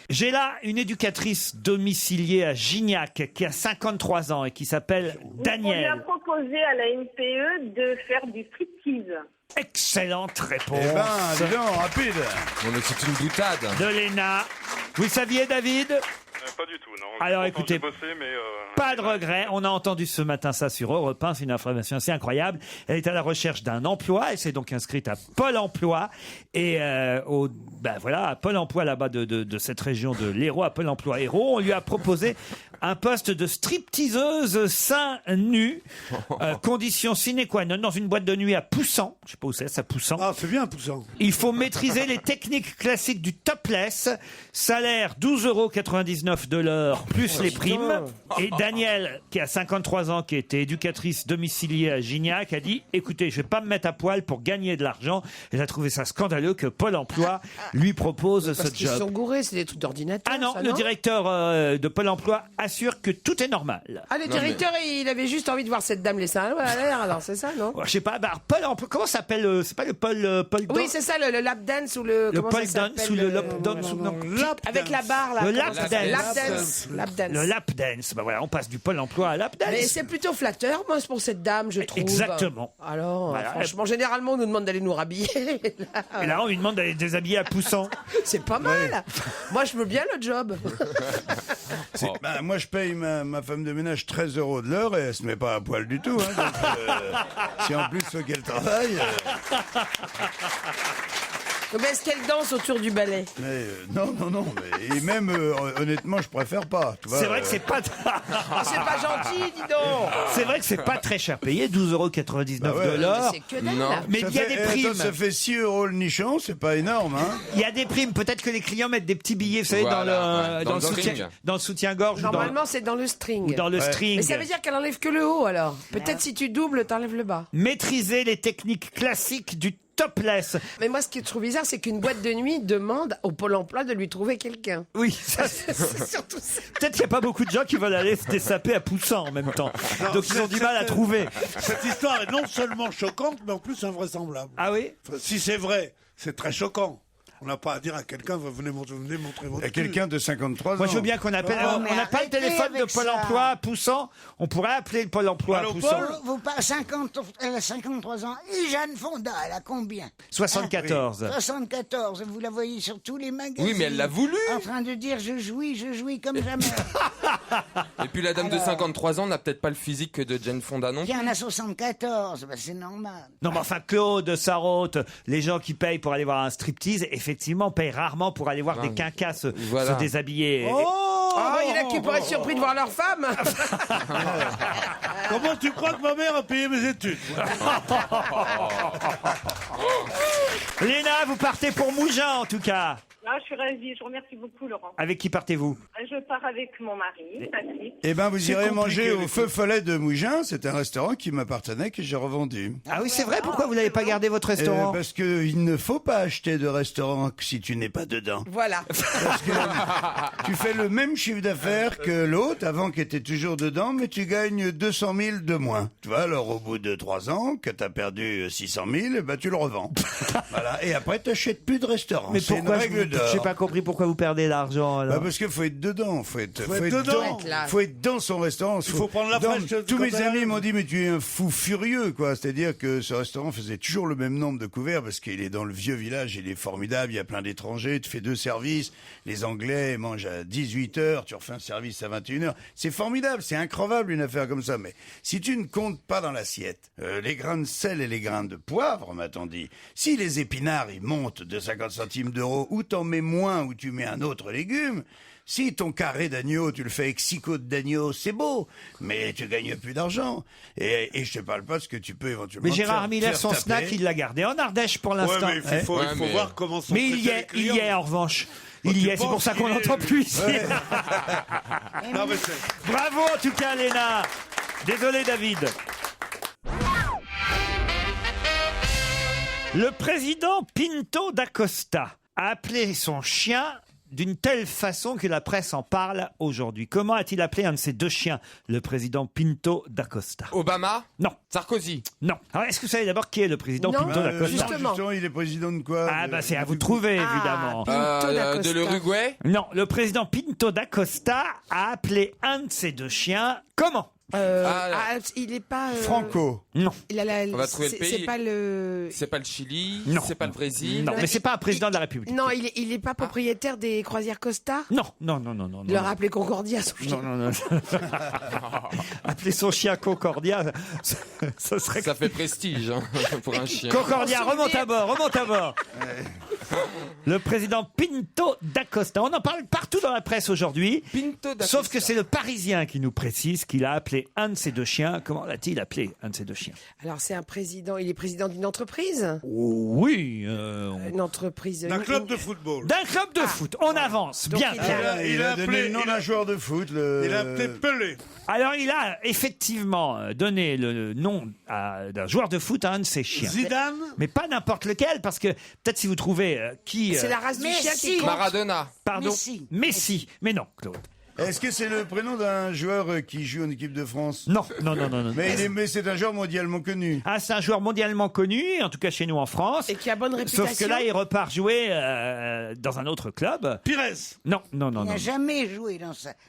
J'ai là une éducatrice domiciliée à Gignac qui a 53 ans et qui s'appelle On lui a Danielle. proposé à la NPE de faire du striptease. Excellente réponse. Eh ben, dis donc, rapide. Non, mais c'est une boutade. De Léna. Vous saviez, David? Pas du tout, non. Alors, Pourtant, écoutez, j'ai bossé, mais pas de regret. On a entendu ce matin ça sur Europe 1. C'est une information assez incroyable. Elle est à la recherche d'un emploi. Elle s'est donc inscrite à Pôle emploi. Et à Pôle emploi là-bas de cette région de l'Hérault, à Pôle emploi Hérault, on lui a proposé un poste de stripteaseuse seins nus. Condition sine qua non dans une boîte de nuit à Poussan. Je sais pas où c'est, ça Poussan. Ah, c'est bien, Poussan. Il faut maîtriser les techniques classiques du topless. Salaire 12,99 € de l'heure, plus les primes. Et Danielle, qui a 53 ans, qui était éducatrice domiciliée à Gignac, a dit, écoutez, je vais pas me mettre à poil pour gagner de l'argent. Elle a trouvé ça scandaleux que Pôle emploi lui propose ce Parce qu'ils job. sont gourés, c'est des trucs d'ordinateur. Ah non, ça, le directeur de Pôle emploi assure que tout est normal. Ah, le directeur, il avait juste envie de voir cette dame les seins. Ouais, alors c'est ça, non? Je sais pas, Pôle emploi, comment ça s'appelle c'est pas le Pôle Oui, c'est ça, le lap dance ou le. Le comment pole ça dance s'appelle, ou le lap dance ou non. Avec la barre là. Le comment lap ça s'appelle? dance. Lap dance. Lap dance. Le lap dance. Ben voilà, on passe du Pôle emploi à lap dance. Mais c'est plutôt flatteur, moi, c'est pour cette dame, je trouve. Exactement. Alors, Voilà. franchement, généralement, on nous demande d'aller nous rhabiller. Et là, on lui demande d'aller déshabiller à Poussan. C'est pas mal. Moi, je veux bien le job. Moi, je paye ma femme de ménage 13 € de l'heure et elle se met pas à poil du tout. Hein, donc, si en plus faut qu'elle travaille. Mais est-ce qu'elle danse autour du balai? Mais non. Mais, et même, honnêtement, je préfère pas. Tu vois, C'est vrai que c'est pas. Oh, c'est pas gentil, dis donc. C'est vrai que c'est pas très cher payé, 12,99 Bah ouais. de l'heure. Mais c'est que dalle. Non. Mais ça il y a fait- des primes. attends, ça fait 6 € le nichon, c'est pas énorme. Hein. Il y a des primes. Peut-être que les clients mettent des petits billets, vous savez, Voilà, dans dans le le soutien, string. dans le soutien-gorge Normalement, c'est dans le string. ou dans le string. Mais ça veut dire qu'elle enlève que le haut, alors. Peut-être si tu doubles, t'enlèves le bas. Maîtriser les techniques classiques du topless. Mais moi, ce qui est trop bizarre, c'est qu'une boîte de nuit demande au Pôle emploi de lui trouver quelqu'un. Oui, ça, C'est surtout ça. peut-être qu'il n'y a pas beaucoup de gens qui veulent aller se dessaper à Poussan en même temps. Donc ils ont du mal à trouver. Cette histoire est non seulement choquante, mais en plus invraisemblable. Ah oui? Enfin, si c'est vrai, c'est très choquant. On n'a pas à dire à quelqu'un, venez montrer votre Il y a quelqu'un de 53 ans. Moi, je veux bien qu'on appelle. Oh, on mais n'a pas le arrêtez téléphone de avec Pôle ça. emploi à Poussan. On pourrait appeler le Pôle emploi à Allô, Poussan. Paul Vous pas 50, elle a 53 ans. Et Jeanne Fonda, elle a combien? 74. 74. Vous la voyez sur tous les magazines. Oui, mais elle l'a voulu. En train de dire je jouis comme jamais. Et puis la dame de 53 ans n'a peut-être pas le physique que de Jane Fonda non Il y plus. en a 74, bah, c'est normal. Non, mais enfin, Claude Sarraute, les gens qui payent pour aller voir un striptease, effectivement, payent rarement pour aller voir des quinquas se déshabiller. Il y en a qui pourraient être surpris de voir leur femme. Comment tu crois que ma mère a payé mes études? Léna, vous partez pour Mougins, en tout cas. Ah, je suis ravie, je vous remercie beaucoup, Laurent. Avec qui partez-vous? Je pars avec mon mari, Patrick. Eh ben, vous C'est irez compliqué, manger au les Feu Follet de Mougins. C'est un restaurant qui m'appartenait, que j'ai revendu. Ah oui, c'est vrai, pourquoi vous n'avez pas gardé votre restaurant? Parce qu'il ne faut pas acheter de restaurant si tu n'es pas dedans. Voilà. Parce que tu fais le même chiffre d'affaires que l'autre, avant qui était toujours dedans, mais tu gagnes 200 000 de moins. Tu vois, alors au bout de 3 ans, que tu as perdu 600 000, ben, tu le revends. Voilà. Et après, tu n'achètes plus de restaurant. Mais C'est une pourquoi règle d'or. j'ai pas compris pourquoi vous perdez l'argent alors. Bah parce qu'il faut être dedans, faut être dedans. faut être dans son restaurant. Il faut prendre la fraîche Tous quand mes elle amis arrive. m'ont dit mais tu es un fou furieux quoi. C'est-à-dire que ce restaurant faisait toujours le même nombre de couverts parce qu'il est dans le vieux village, il est formidable, il y a plein d'étrangers, tu fais 2 services, les Anglais mangent à 18h, tu refais un service à 21h. C'est formidable, c'est incroyable une affaire comme ça. Mais si tu ne comptes pas dans l'assiette les grains de sel et les grains de poivre, m'a-t-on dit, si les épinards ils montent de 50 centimes d'euros, ou t'en mets moins ou tu mets un autre légume, si ton carré d'agneau, tu le fais avec 6 côtes d'agneau, c'est beau, mais tu gagnes plus d'argent. Et je te parle pas de ce que tu peux éventuellement Mais Gérard faire- Miller, faire son taper. snack, il l'a gardé en Ardèche pour l'instant. Ouais, mais il faut voir comment sont Mais il y traités est, les clients. il y est en revanche. Bah, Il y tu est, c'est pour penses ça qu'on qu'il n'entend est- plus ici. Ouais. Non, mais c'est- Bravo en tout cas, Léna. Désolé, David. Le président Pinto da Costa a appelé son chien d'une telle façon que la presse en parle aujourd'hui. Comment a-t-il appelé un de ses 2 chiens, le président Pinto da Costa? Obama? Non. Sarkozy? Non. Alors, est-ce que vous savez d'abord qui est le président Pinto da Costa? Justement, il est président de quoi? Ah, bah, c'est à vous de trouver, évidemment. De l'Uruguay? Non, le président Pinto da Costa a appelé un de ses 2 chiens comment? Il est pas. Franco. Non. On va trouver le pays. C'est pas le. C'est pas le Chili? Non. C'est pas le Brésil? Non, mais c'est pas un président de la République. Non, il est pas propriétaire des croisières Costa? Non. Il leur a appelé Concordia son chien. Non. Appeler son chien Concordia, ça serait... Ça fait prestige hein, pour un chien. Concordia, remonte à bord. Le président Pinto da Costa. On en parle partout dans la presse aujourd'hui. Sauf que c'est le Parisien qui nous précise qu'il a appelé un de ses 2 chiens. Comment l'a-t-il appelé, un de ses 2 chiens? Alors, c'est un président. Il est président d'une entreprise? Oui. Une entreprise. D'un club de football. D'un club de foot. On avance. Donc Bien. Il a donné le nom d'un joueur de foot. Il a appelé Pelé. Alors, il a effectivement donné le nom d'un joueur de foot à un de ses chiens. Zidane? Mais pas n'importe lequel, parce que peut-être si vous trouvez qui... C'est la race du chien qui compte. Maradona. Pardon. Messi. Mais non, Claude. Est-ce que c'est le prénom d'un joueur qui joue en équipe de France? Non. Mais c'est un joueur mondialement connu. Ah, c'est un joueur mondialement connu, en tout cas chez nous en France. Et qui a bonne réputation. Sauf que là, il repart jouer dans un autre club. Pires? Non. Il n'a jamais joué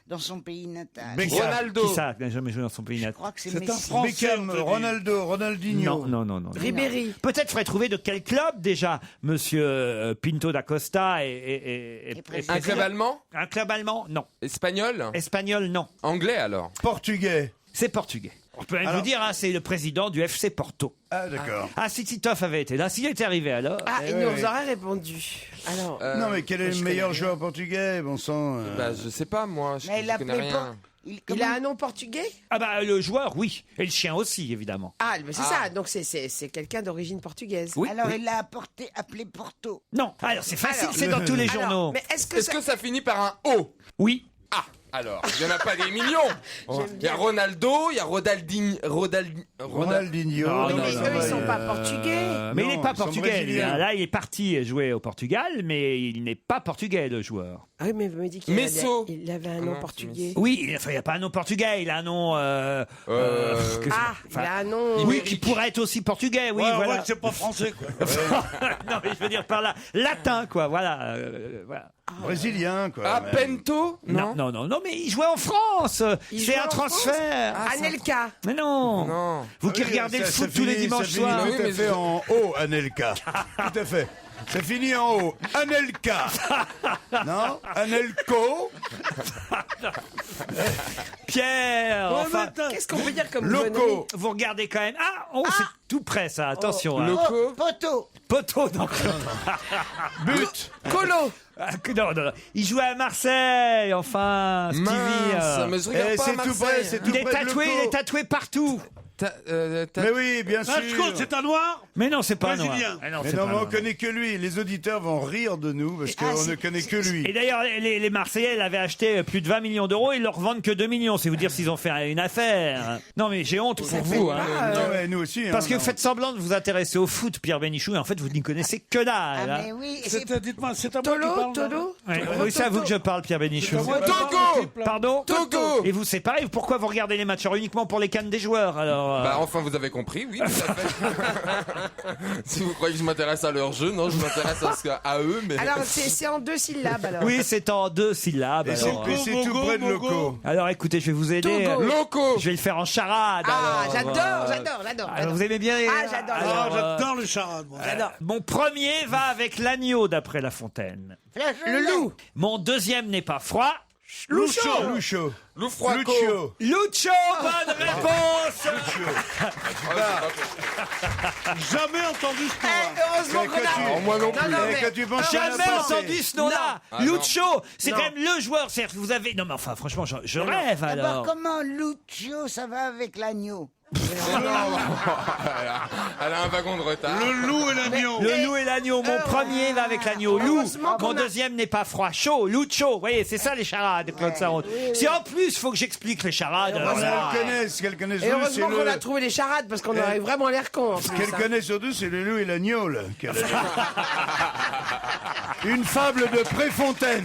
dans son pays natal. Ronaldo. Qui ça n'a jamais joué dans son pays Je natal? crois que c'est C'est un Messi. Français. Beckham, Ronaldinho. Non. Ribéry. Peut-être faudrait trouver de quel club déjà, monsieur Pinto da Costa est Un club allemand? Un club allemand? Non. Espagnol? Espagnol? Non. Anglais alors? Portugais. C'est portugais. On peut même vous dire, c'est le président du FC Porto. Ah, d'accord. Ah, si Titoff avait été là, s'il était arrivé alors. Ah, il nous aurait répondu. Alors. Non, mais quel est le meilleur joueur portugais, bon sang? Je sais pas, moi. Mais il Je connais l'appelait rien. pas. Il a un nom portugais? Ah bah le joueur, oui. Et le chien aussi, évidemment. Ah, mais c'est ça. Donc c'est quelqu'un d'origine portugaise. Oui. Alors il l'a appelé Porto. Non. Alors c'est facile, c'est dans tous les journaux. Mais est-ce que ça finit par un O? Oui. Ah, alors, il n'y en a pas des millions. Il y a Ronaldo, il y a Ronaldinho. Ronaldinho. Mais eux, ils sont pas portugais. Mais il n'est pas ils sont portugais. lui, brésiliens. hein. Là, il est parti jouer au Portugal, mais il n'est pas portugais, le joueur. Ah oui, mais vous me dites qu'il Messo. il avait un nom portugais. Oui, enfin, il n'y a pas un nom portugais, il a un nom... il a un nom... Oui, qui pourrait être aussi portugais, oui, Ouais, voilà. ouais, c'est pas français, quoi. Non, mais je veux dire par là, latin, quoi, voilà. Voilà. Brésilien, quoi. Ah, même. Pento? Non, mais il jouait en France. C'est un transfert. Anelka. Mais non. Non. Vous Ah qui oui, regardez le ça foot tous les finit- dimanches ça finit soirs. tout à fait en haut, Anelka. Tout à fait. Ça finit en haut. Anelka. Non? Anelko. Pierre, enfin, Qu'est-ce qu'on peut dire comme Loco. vous regardez quand même. Ah, c'est tout près ça, attention. hein. Loco? Poto. Poteau, non. But. Colo. Ah, non. Il jouait à Marseille, enfin, Stevie. Mince, mais je regarde pas c'est tout Marseille. près, c'est tout Il est près de tatoué, Loco. il est tatoué partout. Mais oui, bien sûr. Natchko, c'est un noir? Mais non, c'est pas Brésilien. noir. Ah non, Mais c'est non, pas mais on noir. connaît que lui. Les auditeurs vont rire de nous parce qu'on ne connaît que lui. Et d'ailleurs, les Marseillais l'avaient acheté plus de 20 millions d'euros, ils leur revendent que 2 millions. C'est vous dire s'ils ont fait une affaire. Non, mais j'ai honte pour vous. Hein. Non, mais nous aussi. Parce hein, que non. vous faites semblant de vous intéresser au foot, Pierre Bénichou, et en fait, vous n'y connaissez que dalle. Ah hein. mais oui. Dites-moi, c'est à moi qui parle. Tolo. Ouais, oui, c'est à vous que je parle, Pierre Bénichou. Togo! Pardon Togo! Et vous, c'est pareil, pourquoi vous regardez les matchs uniquement pour les cannes des joueurs alors Bah enfin vous avez compris, oui, tout à fait. Si vous croyez que je m'intéresse à leur jeu, non, je m'intéresse à eux, mais... Alors c'est en 2 syllabes alors. Oui, c'est en 2 syllabes. Et Alors, c'est tout près de Loco. alors écoutez, je vais vous aider. Togo. Loco! Je vais le faire en charade. Ah, alors. j'adore. Alors, vous aimez bien les... Ah, j'adore. Ah, j'adore les charades, moi. Mon premier va avec l'agneau, d'après La Fontaine. Le loup. Mon deuxième n'est pas froid. Lucho. Loufraco! Lucho, bonne réponse. Jamais entendu ce nom. Heureusement qu'on a... Moi non plus. Non, Et quand tu penses à la Jamais pensée. entendu ce nom-là. Ah, Lucho, c'est Non. quand même le joueur. C'est-à-dire que vous avez... Non, mais enfin, franchement, je rêve D'abord, alors. comment Lucio, ça va avec l'agneau? Elle a un wagon de retard. Le loup et l'agneau. Le loup et l'agneau. Mon premier va avec l'agneau. Loup. Heureusement qu'on Mon a- deuxième n'est pas froid. Chaud. Lucho. Vous voyez, c'est ça les charades, Claude Sarraute. Si en plus, il faut que j'explique les charades. alors là- Qu'elle connaît Et surtout, c'est heureusement qu'on a le... trouvé les charades parce qu'on aurait vraiment l'air con. en Ce plus, qu'elle hein. connaît surtout, c'est le loup et l'agneau, là. qu'elle a- Une fable de Préfontaine.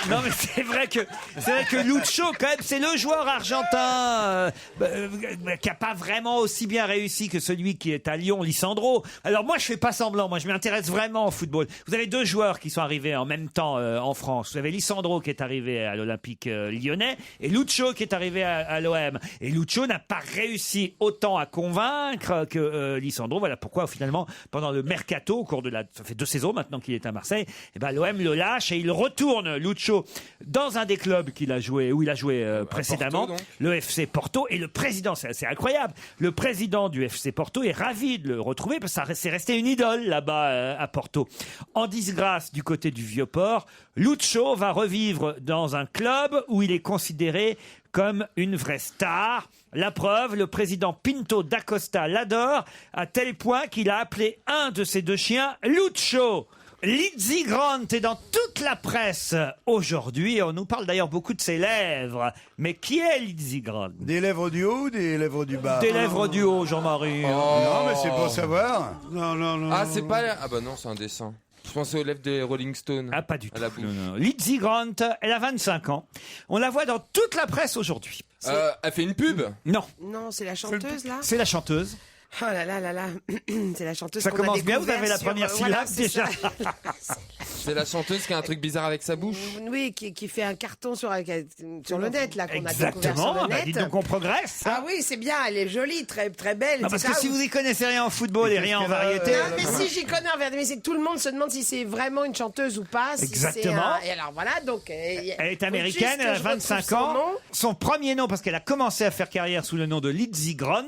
Non mais c'est vrai que Lucho quand même c'est le joueur argentin qui a pas vraiment aussi bien réussi que celui qui est à Lyon, Lisandro. Alors moi je fais pas semblant, moi je m'intéresse vraiment au football. Vous avez deux joueurs qui sont arrivés en même temps en France. Vous avez Lisandro qui est arrivé à l'Olympique lyonnais et Lucho qui est arrivé à l'OM. Et Lucho n'a pas réussi autant à convaincre que Lisandro. Voilà pourquoi finalement pendant le mercato au cours de ça fait 2 saisons maintenant qu'il est à Marseille, et ben l'OM le lâche et il retourne Lucho dans un des clubs où il a joué précédemment, Porto, le FC Porto, et le président, c'est assez incroyable, le président du FC Porto est ravi de le retrouver parce que c'est resté une idole là-bas à Porto. En disgrâce du côté du Vieux-Port, Lucho va revivre dans un club où il est considéré comme une vraie star. La preuve, le président Pinto da Costa l'adore à tel point qu'il a appelé un de ses 2 chiens Lucho. Lizzy Grant est dans toute la presse aujourd'hui. On nous parle d'ailleurs beaucoup de ses lèvres. Mais qui est Lizzy Grant? Des lèvres du haut ou des lèvres du bas? Des lèvres du haut, Jean-Marie. Non, mais c'est pour savoir. Non. Ah, c'est pas... Ah bah non, c'est un dessin. Je pensais aux lèvres des Rolling Stones. Ah, pas du tout. À la bouche. Non. Lizzy Grant, elle a 25 ans. On la voit dans toute la presse aujourd'hui. Elle fait une pub? Non. Non, c'est la chanteuse, là. C'est la chanteuse. Oh là là là là, c'est la chanteuse. Ça qu'on a commence bien, vous découvert avez la sur- première syllabe c'est déjà. ça. C'est la chanteuse qui a un truc bizarre avec sa bouche. Oui, qui fait un carton sur le net, là, qu'on a découvert sur Exactement, le bah, net. dites donc on progresse. Ah oui, c'est bien, elle est jolie, très, très belle. Non, parce c'est que ça, si vous y connaissez rien en football et rien en variété. Non, mais si j'y connais en vérité, mais c'est que tout le monde se demande si c'est vraiment une chanteuse ou pas. Si Exactement. Et alors voilà, donc. Elle est américaine, elle a 25 ans. Son premier nom, parce qu'elle a commencé à faire carrière sous le nom de Lizzy Grant,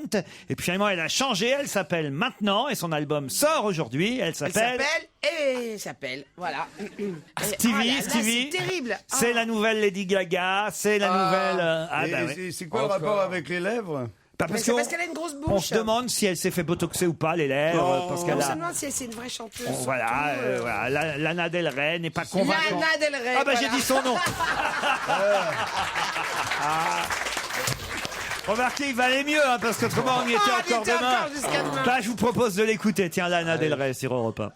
et puis finalement elle a changé, elle s'appelle Maintenant, et son album sort aujourd'hui, elle s'appelle... Voilà. Stevie. C'est terrible. C'est la nouvelle Lady Gaga, c'est la nouvelle... Et ouais. c'est quoi le rapport avec les lèvres? Bah, Mais c'est parce qu'elle a une grosse bouche. On se demande si elle s'est fait botoxer ou pas les lèvres, parce qu'elle On se a... demande si c'est une vraie chanteuse. Voilà, Lana Del Rey n'est pas convaincante. Lana Del Rey. Ah bah voilà. j'ai dit son nom. Remarquez, il valait mieux, hein, parce qu'autrement on y était on encore était demain. encore jusqu'à demain. Là, je vous propose de l'écouter. Tiens, Lana Del Rey sur Europe 1.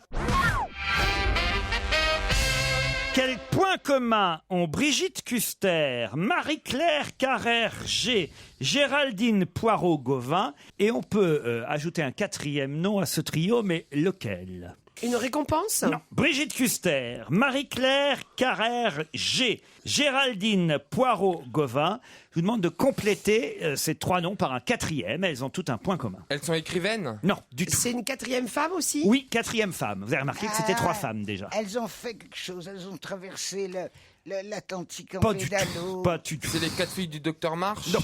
Quel point commun ont Brigitte Custer, Marie-Claire Carrère-G, Géraldine Poirot-Gauvin, et on peut ajouter un 4e nom à ce trio, mais lequel? Une récompense? Non. Brigitte Custer, Marie-Claire Carrère-G, Géraldine Poirot-Gauvin. Je vous demande de compléter ces 3 noms par un 4e. Elles ont toutes un point commun. Elles sont écrivaines? Non, du tout. C'est une 4e femme aussi? Oui, 4e femme. Vous avez remarqué que c'était 3 femmes déjà. Elles ont fait quelque chose, elles ont traversé l'Atlantique en Pas du pédalo. tout. Pas du tout. C'est les 4 filles du docteur March? Non.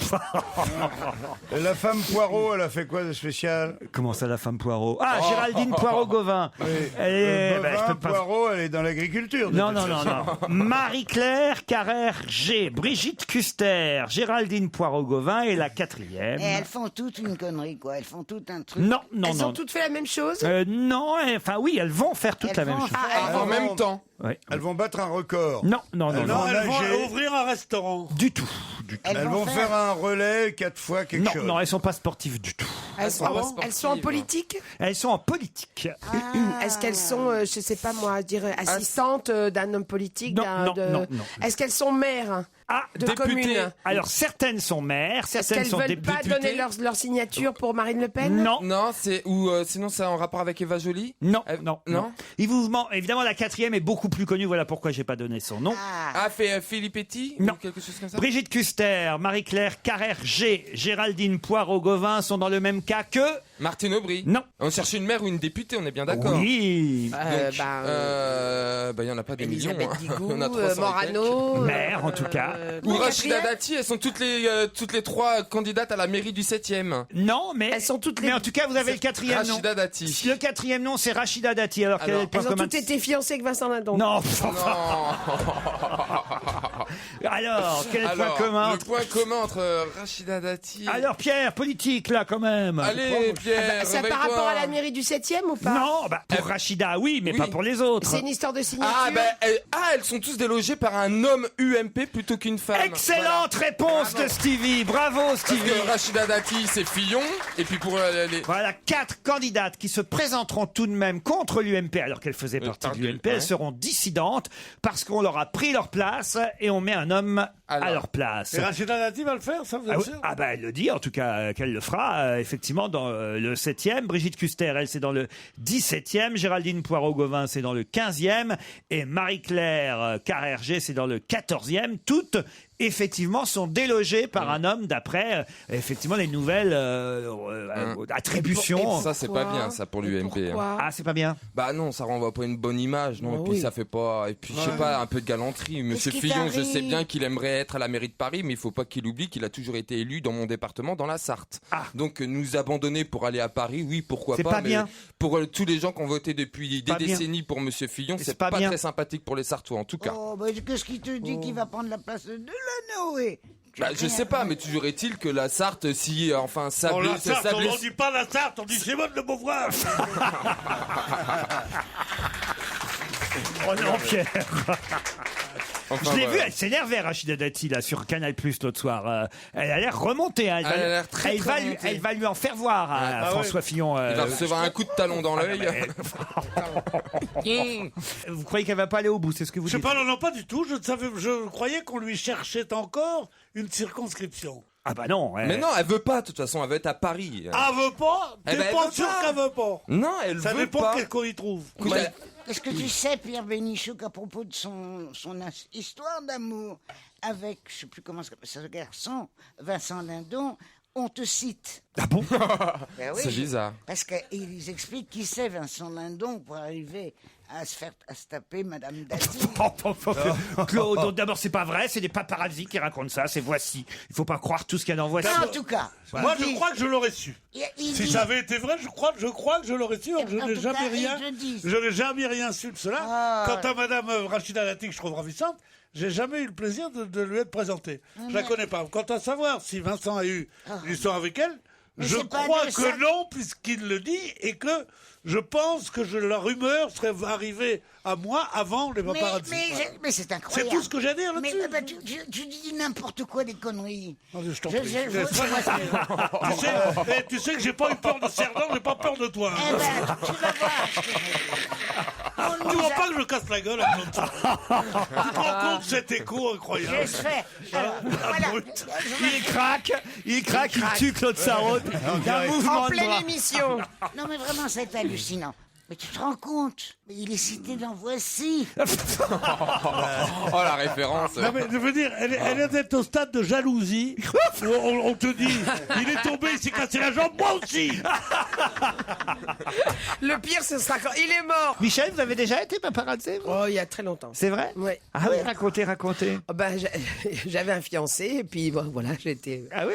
La femme Poirot, elle a fait quoi de spécial? Comment ça, la femme Poirot? Ah, Géraldine Poirot-Gauvin. Elle est... Gauvin, je peux pas... Poirot, elle est dans l'agriculture. de Non, toute non, non, façon. non. Marie-Claire Carrère-G, Brigitte Custer, Géraldine Poirot-Gauvin et la 4e. Et elles font toutes une connerie, quoi. Elles font tout un truc. Non, non, Elles non. ont toutes fait la même chose? Non, enfin oui, elles vont faire toute Elles la même vont chose. faire- En même temps? Ouais. Elles vont battre un record. Non, non, non, Elles non. vont Elles vont nager. ouvrir un restaurant. Du tout. Elles vont faire un relais 4 fois quelque Non, chose. non, elles sont pas sportives du tout. Elles sont en politique? Elles sont en politique. Est-ce qu'elles sont, je sais pas moi, dire assistantes d'un homme politique? Non, non. Est-ce qu'elles sont maires? Ah, de députées. communes? Alors certaines sont maires, Est-ce certaines qu'elles sont veulent députées. pas donner leur signature pour Marine Le Pen? Non. Non, c'est ou sinon c'est en rapport avec Eva Joly? Non, Non. non. Il vous ment. Évidemment, la 4e est beaucoup plus connue. Voilà pourquoi j'ai pas donné son nom. Ah, fait Filippetti? Non. Ou quelque chose comme ça? Brigitte Custer, Marie-Claire Carrère-G, Géraldine Poirot-Gauvin sont dans le même cas que... Martine Aubry? Non. On cherche une mère ou une députée, on est bien d'accord? Oui. Donc, il y en a pas des millions. Elisabeth hein. Digou, On a 300 et Morano. Maire, en tout cas. Ou Rachida Dati, elles sont toutes les 3 candidates à la mairie du 7e. Non, mais... Elles sont toutes les... Mais en tout cas, vous avez le 4e nom. Rachida Dati. Le 4e nom, c'est Rachida Dati. Alors, quel est le point Elles ont commun toutes été fiancées avec Vincent Lindon. Non. Non. Alors, quel est le point Alors, commun le point commun entre Rachida Dati... Alors, Pierre, politique, là, quand même. Allez, Pierre. C'est par rapport à la mairie du 7e ou pas? Non, bah, pour Rachida, oui, mais pas pour les autres. C'est une histoire de signature. Elles sont tous délogées par un homme UMP plutôt qu'une femme. Excellente réponse de Stevie. Bravo, Stevie. Parce que Rachida Dati, c'est Fillon. Et puis pour les... Voilà 4 candidates qui se présenteront tout de même contre l'UMP alors qu'elles faisaient partie de l'UMP. Elles seront dissidentes parce qu'on leur a pris leur place et on met un homme à leur place. Et Rachida Dati va le faire, ça vous êtes sûr? Elle le dit en tout cas qu'elle le fera effectivement dans le 7e. Brigitte Custer, elle c'est dans le 17e. Géraldine Poirot-Gauvin c'est dans le 15e. Et Marie-Claire Carrère-G c'est dans le 14e. Toutes effectivement sont délogées par un homme d'après effectivement les nouvelles attributions. Ça c'est pas bien ça pour l'UMP. Ah c'est pas bien. Bah non, ça renvoie pas une bonne image, non. Et puis ça fait pas. Et puis je sais pas, un peu de galanterie. Monsieur Fillon, je sais bien qu'il aimerait être à la mairie de Paris, mais il faut pas qu'il oublie qu'il a toujours été élu dans mon département, dans la Sarthe. Donc nous abandonner pour aller à Paris, oui, pourquoi pas. Mais bien. Pour tous les gens qui ont voté depuis des décennies pour Monsieur Fillon, c'est pas très sympathique pour les Sartois en tout cas. Oh, bah, qu'est-ce qui te dit qu'il va prendre la place de Delanoë? Bah, je sais pas, mais toujours est-il que la Sarthe, si enfin Sablé, la Sarthe, on dit pas la Sarthe, on dit Simone de Beauvoir. Oh non, Pierre. Enfin, je l'ai voilà. vu, elle s'énervait, Rachida Dati, là, sur Canal+, l'autre soir. Elle a l'air remontée. Hein. Elle va lui en faire voir à François Fillon. Il va recevoir un coup de talon dans l'œil. Vous croyez qu'elle va pas aller au bout, c'est ce que vous dites? Je sais pas, non, pas du tout. Je croyais qu'on lui cherchait encore une circonscription. Ah bah non. Mais non, elle veut pas, de toute façon, elle veut être à Paris. Elle veut pas? T'es pas sûr qu'elle veut pas? Non, elle ça veut pas. Ça dépend quel qu'on y trouve. Est-ce que tu sais, Pierre Bénichou, qu'à propos de son histoire d'amour avec, je sais plus comment ce garçon, Vincent Lindon, on te cite. Ah bon? Ben oui, c'est bizarre. Parce qu'ils expliquent qui c'est Vincent Lindon pour arriver à se taper Madame Dati. Claude, d'abord c'est pas vrai, c'est des paparazzis qui racontent ça, c'est Voici. Il faut pas croire tout ce qu'il y a dans Voici. En tout cas. Moi je crois que je l'aurais su. Si ça avait été vrai, je crois que je l'aurais su. Je n'ai jamais rien su de cela. Quant à Madame Rachida Dati, que je trouve ravissante, j'ai jamais eu le plaisir de lui être présenté. Je la connais pas. Quant à savoir si Vincent a eu une histoire avec elle, je crois que non, puisqu'il le dit, et que je pense que la rumeur serait arrivée à moi avant les paparazzis. Mais c'est incroyable. C'est tout ce que j'ai à dire là-dessus. Mais tu dis n'importe quoi, des conneries. Je t'en prie. Tu sais que j'ai pas eu peur de Cerdan, j'ai pas peur de toi. Eh ben, tu vas voir. Tu vois pas que je casse la gueule à tout ça. Tu te rends compte de cet écho incroyable? Je fais. Alors, voilà. Il tue Claude Sarraute. D'un mouvement En de pleine bras. émission. Non mais vraiment, c'est hallucinant. Mais tu te rends compte? Il est cité dans Voici. Oh la référence. Non mais je veux dire, elle est au stade de jalousie où on te dit, il est tombé, il s'est cassé la jambe, moi aussi. Le pire, ce sera quand il est mort. Michel, vous avez déjà été paparazzi? Oh, il y a très longtemps. C'est vrai? Ouais. Ah oui, racontez. Oh, ben, j'avais un fiancé et puis bon, voilà, j'étais. Ah oui.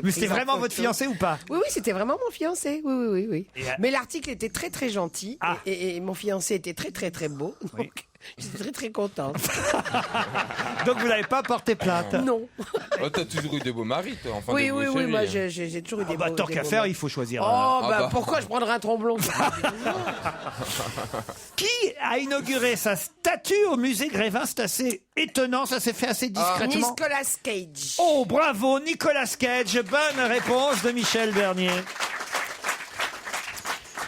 Mais c'était vraiment votre fiancé ou pas? Oui, c'était vraiment mon fiancé. Oui. Et Mais l'article était très très gentil et mon fiancé était très très très beau. Donc j'étais très très contente. Donc vous n'avez pas porté plainte? Non. Oh, t'as toujours eu des beaux maris, toi. Enfin, Oui, des beaux moi chéris. j'ai toujours eu des beaux. Tant des qu'à beaux faire, maris. il faut choisir. Pourquoi je prendrais un tromblon? Qui a inauguré sa statue au musée Grévin? C'est assez étonnant, ça s'est fait assez discrètement. Nicolas Cage. Oh, bravo, Nicolas Cage. Bonne réponse de Michel Bernier.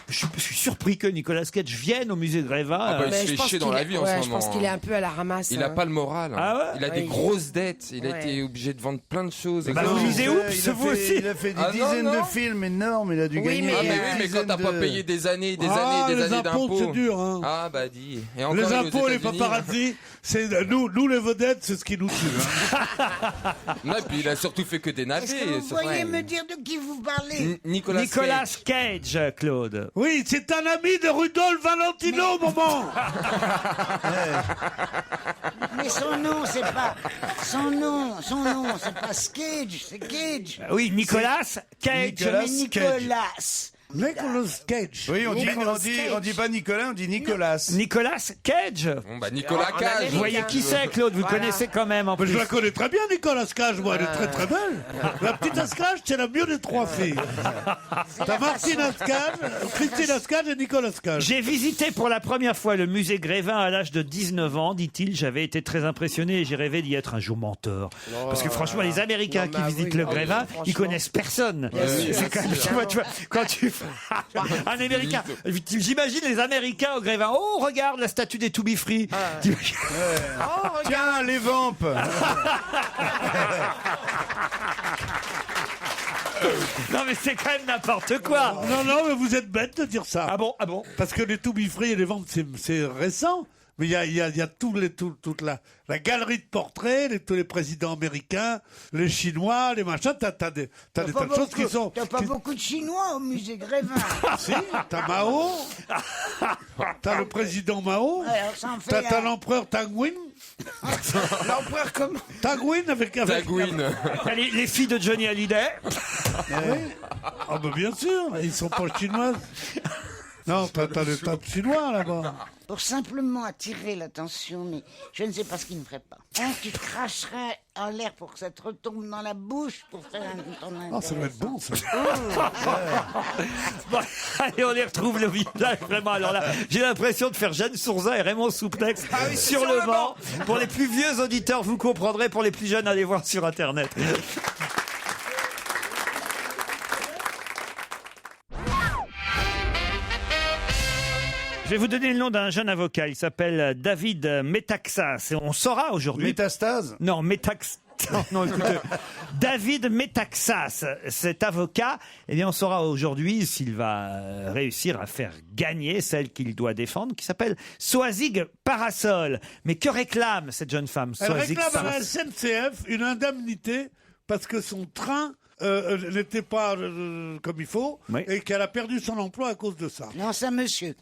Je suis surpris que Nicolas Cage vienne au musée Grévin. Il se fait chier dans la vie en ce moment. Je pense qu'il est un peu à la ramasse. Il n'a pas le moral. Ah ouais? Il a des grosses dettes. Il a été obligé de vendre plein de choses. Vous lisez Oups, vous aussi. Il a fait des dizaines de films énormes, il a dû gagner. Mais quand t'as pas payé des années d'impôts. C'est dur, hein. Ah bah dis. Et encore, les impôts, les États-Unis, paparazzi, c'est nous les vedettes, c'est ce qui nous tue. Non, et puis il a surtout fait que des navets. Est-ce que vous pourriez me dire de qui vous parlez? Nicolas Cage, Claude. Oui, c'est un ami de Rudolf Valentino, maman. Mais son nom, c'est pas... Son nom, c'est pas Cage, c'est Cage. Oui, Nicolas Cage. Mais Nicolas. Nicolas Cage. Oui, on dit pas Nicolas, on dit Nicolas. Nicolas Cage. Bon, bah, Nicolas Cage. Vous voyez qui c'est, Claude? Vous connaissez quand même, en Mais plus. je la connais très bien, Nicolas Cage, moi, elle est très très belle. La petite Ascage, c'est la mieux des trois filles. T'as Martine Ascage, Christine Ascage et Nicolas Cage. J'ai visité pour la première fois le musée Grévin à l'âge de 19 ans, dit-il. J'avais été très impressionné et j'ai rêvé d'y être un jour menteur. Parce que franchement, les Américains qui visitent le Grévin, ils connaissent personne. C'est quand même, tu vois, quand tu un Américain, j'imagine les Américains au Grévin. Oh, regarde la statue des To Be Free. Tiens, les vampes. Non mais c'est quand même n'importe quoi. Non, mais vous êtes bête de dire ça. Ah bon. Parce que les To Be Free et les ventes, c'est récent. Mais il y a toute la galerie de portraits, tous les présidents américains, les Chinois, les machins. T'as des tas de choses qui sont. T'as pas beaucoup de Chinois au musée Grévin. Si, t'as Mao, t'as le président Mao, Alors, ça en fait t'as un. l'empereur Tangwin. L'empereur comment? Tangwin avec. Tagwin. Les filles de Johnny Hallyday. Oui. Ah ben bien sûr, ils sont pas chinoises. Non, t'as des tas de Chinois là-bas. Pour simplement attirer l'attention, mais je ne sais pas ce qu'il ne ferait pas. Tu cracherais en l'air pour que ça te retombe dans la bouche pour faire ton Ah, ça doit être bon, ça. Bon, allez, on les retrouve le village, vraiment. Alors là, j'ai l'impression de faire Jeanne Sourzat et Raymond Souplex sur le banc. Pour les plus vieux auditeurs, vous comprendrez. Pour les plus jeunes, allez voir sur Internet. Je vais vous donner le nom d'un jeune avocat. Il s'appelle David Metaxas. Et on saura aujourd'hui. Métastase? Non, non, écoutez. David Metaxas, cet avocat, eh bien, on saura aujourd'hui s'il va réussir à faire gagner celle qu'il doit défendre, qui s'appelle Soazig Parasol. Mais que réclame cette jeune femme, Elle Soazig réclame à la Parasol? SNCF une indemnité parce que son train n'était pas comme il faut et qu'elle a perdu son emploi à cause de ça. Non, c'est un monsieur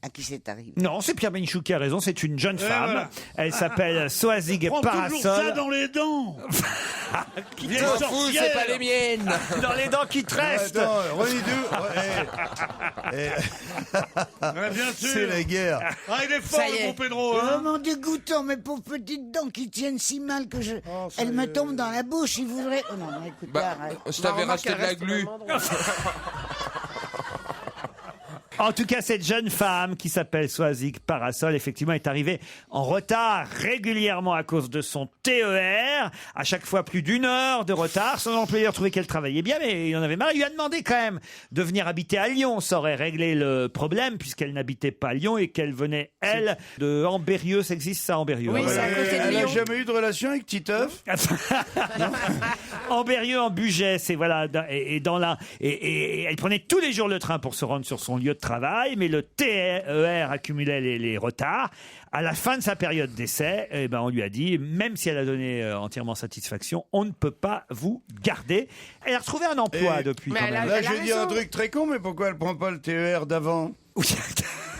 à qui c'est arrivé. Non, c'est Pierre Bénichou qui a raison, c'est une jeune femme. Voilà. Elle s'appelle Soazig Prends Parasol. toujours ça dans les dents. Qui Vieille t'en sorcière. fout, c'est pas les miennes. Dans les dents qui te restent. Attends, René Bien sûr. C'est la guerre. Ah, il est fort, le bon Pedro. Hein. Vraiment dégoûtant, mes pauvres petites dents qui tiennent si mal que elles me tombent dans la bouche. Il voudrait. Oh non, écoute, arrête. Je t'avais racheté de la glu. En tout cas, cette jeune femme qui s'appelle Soazig Parasol, effectivement, est arrivée en retard régulièrement à cause de son TER. À chaque fois, plus d'1 heure de retard. Son employeur trouvait qu'elle travaillait bien, mais il en avait marre. Il lui a demandé quand même de venir habiter à Lyon. Ça aurait réglé le problème puisqu'elle n'habitait pas à Lyon et qu'elle venait, elle, de Ambérieux. Ça existe, ça, Ambérieux? Oui, c'est à côté de Elle n'a Lyon. jamais eu de relation avec Titeuf? Ambérieux en Bugey, c'est voilà, et elle prenait tous les jours le train pour se rendre sur son lieu de travail, mais le TER accumulait les retards. À la fin de sa période d'essai, on lui a dit, même si elle a donné entièrement satisfaction, on ne peut pas vous garder. Elle a retrouvé un emploi depuis. Mais Quand elle même. Là, je vais dire un truc très con, mais pourquoi elle prend pas le TER d'avant?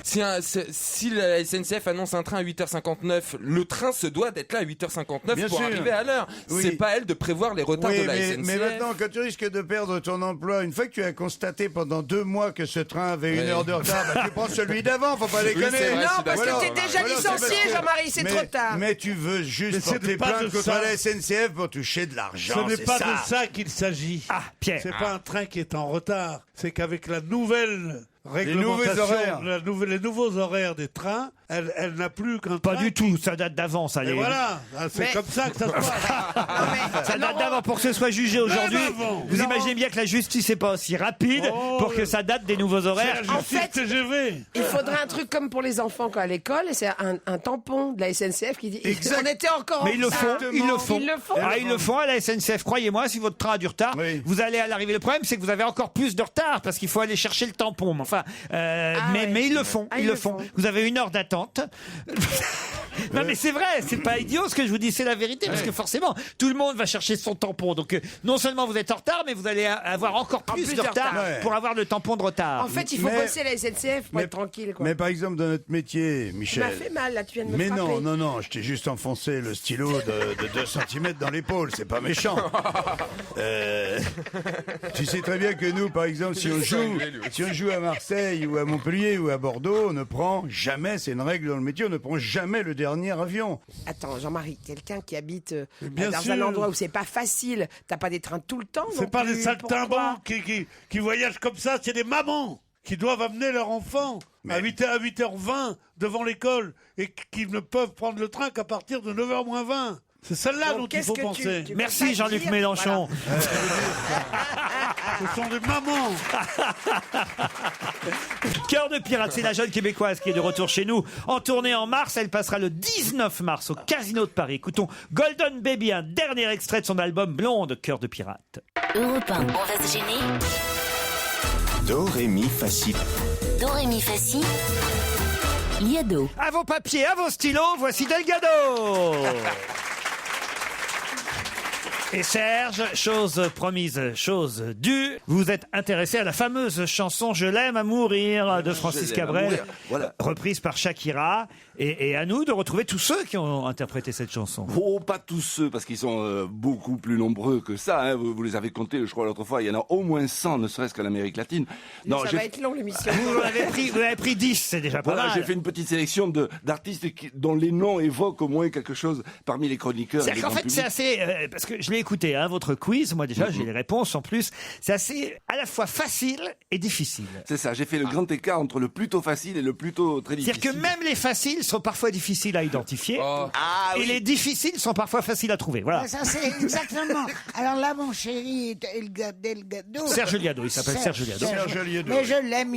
Si la SNCF annonce un train à 8h59, le train se doit d'être là à 8h59 Bien pour sûr. arriver à l'heure. Oui. C'est pas elle de prévoir les retards Oui, de la SNCF. mais maintenant, quand tu risques de perdre ton emploi, une fois que tu as constaté pendant 2 mois que ce train avait 1 heure de retard, tu prends celui d'avant, faut pas déconner. c'est vrai, Non, parce Voilà. que t'es déjà Voilà, licencié, c'est parce que- Jean-Marie, c'est trop tard. Mais tu veux juste Mais ce porter n'est pas plainte de contre ça. la SNCF pour toucher de l'argent. Ce n'est c'est pas ça. de ça qu'il s'agit. Ah, Pierre. C'est pas un train qui est en retard. C'est qu'avec la nouvelle réglementation, horaires. les nouveaux horaires des trains, elle n'a plus qu'un Pas train. du tout, ça date d'avant, ça. Et voilà, c'est Mais- comme ça que ça se passe. Ça date d'avant pour que ce soit jugé aujourd'hui. avant. Vous imaginez bien que la justice n'est pas aussi rapide Oh, pour que ça date des nouveaux horaires. C'est la justice fait- TGV. Il faudrait un truc comme pour les enfants quand à l'école, et c'est un tampon de la SNCF qui dit Exact. on était encore en Mais ils le font, retard. ils le font. Ils le font. Ah, ils le font à la SNCF. Croyez-moi, si votre train a du retard, Oui. vous allez à l'arrivée. Le problème, c'est que vous avez encore plus de retard parce qu'il faut aller chercher le tampon. Mais enfin, mais ils le font, Ah, ils ils le le font. font. Vous avez 1 heure d'attente. Non mais c'est vrai, c'est pas idiot ce que je vous dis, c'est la vérité, parce que forcément, tout le monde va chercher son tampon. Donc non seulement vous êtes en retard, mais vous allez avoir encore plus de retard pour avoir le tampon de retard. En fait, il faut bosser à la SNCF pour être tranquille, quoi. Mais par exemple, dans notre métier, Tu Michel. m'as fait mal, là, tu viens de me Mais frapper. non, je t'ai juste enfoncé le stylo de 2 cm dans l'épaule, c'est pas méchant. Tu sais très bien que nous, par exemple, si on joue à Marseille ou à Montpellier ou à Bordeaux, on ne prend jamais, c'est une règle dans le métier, on ne prend jamais le dernier avion. Attends, Jean-Marie, quelqu'un qui habite bien dans sûr. un endroit où c'est pas facile, t'as pas des trains tout le temps. C'est non pas plus, des saltimbanques qui voyagent comme ça, c'est des mamans qui doivent amener leur enfant à 8h20 devant l'école et qui ne peuvent prendre le train qu'à partir de 9h moins 20. C'est celle-là dont il faut penser. Merci Jean-Luc Mélenchon. Ce sont des mamans. Cœur de pirate, c'est la jeune québécoise qui est de retour chez nous. En tournée en mars, elle passera le 19 mars au Casino de Paris. Écoutons Golden Baby, un dernier extrait de son album Blonde, Cœur de pirate. Europe 1, on va se gêner. Do, ré, mi, fa, si. Do, ré, mi, fa, si. Liado. À vos papiers, à vos stylos, voici Delgado. Et Serge, chose promise, chose due, vous êtes intéressé à la fameuse chanson « Je l'aime à mourir » de Francis Cabrel, reprise par Shakira, et à nous de retrouver tous ceux qui ont interprété cette chanson. Oh, pas tous ceux, parce qu'ils sont beaucoup plus nombreux que ça. Hein. Vous les avez comptés, je crois, l'autre fois. Il y en a au moins 100, ne serait-ce qu'en Amérique latine. Non, ça va être long, l'émission. Vous avez pris 10, c'est déjà pas mal. J'ai fait une petite sélection d'artistes dont les noms évoquent au moins quelque chose parmi les chroniqueurs. C'est qu'en fait, c'est assez... parce que je l'ai écouté, hein, votre quiz. Moi, déjà, j'ai les réponses en plus. C'est assez à la fois facile et difficile. C'est ça, j'ai fait le grand écart entre le plutôt facile et le plutôt très difficile. C'est-à-dire que même les faciles sont parfois difficiles à identifier. Et les difficiles sont parfois faciles à trouver. Voilà. Ça, c'est exactement. Alors là, mon chéri, Delgado. Serge Liado, il s'appelle Serge Liado. Mais je l'aime,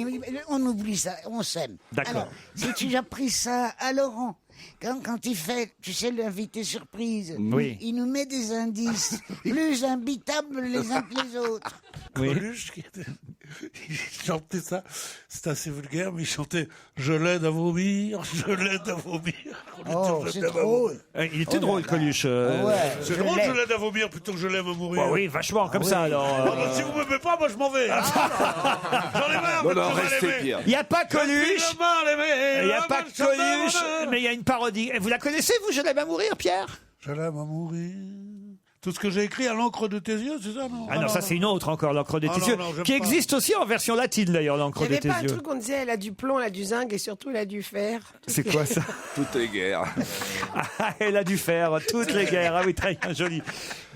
on oublie ça, on s'aime. D'accord. Alors, si tu as pris ça à Laurent, quand il fait, tu sais, l'invité surprise, il nous met des indices plus imbitables les uns que les autres. Coluche, il chantait ça, c'est assez vulgaire, mais il chantait « Je l'aide à vomir, je l'aide à vomir ». Oh, c'est drôle. Il était drôle, Coluche. C'est drôle, je l'aide à vomir plutôt que je l'aime à mourir. Bah oui, vachement, comme ça, alors. Si vous ne m'aimez pas, moi je m'en vais. J'en ai marre. Non, restez, Pierre. Il n'y a pas Coluche. Il n'y a pas Coluche, mais il y a une parodie. Vous la connaissez, vous, Je l'aime à mourir, Pierre? Je l'aime à mourir. Tout ce que j'ai écrit à l'encre de tes yeux, c'est ça, non? Ah non, ça c'est une autre encore, l'encre de tes yeux, non, qui existe aussi en version latine d'ailleurs, l'encre de Il n'y tes avait pas un yeux. truc qu'on disait, elle a du plomb, elle a du zinc et surtout elle a du fer. C'est quoi ça? Toutes les guerres. Elle a dû faire toutes les guerres. Ah oui, très bien, joli.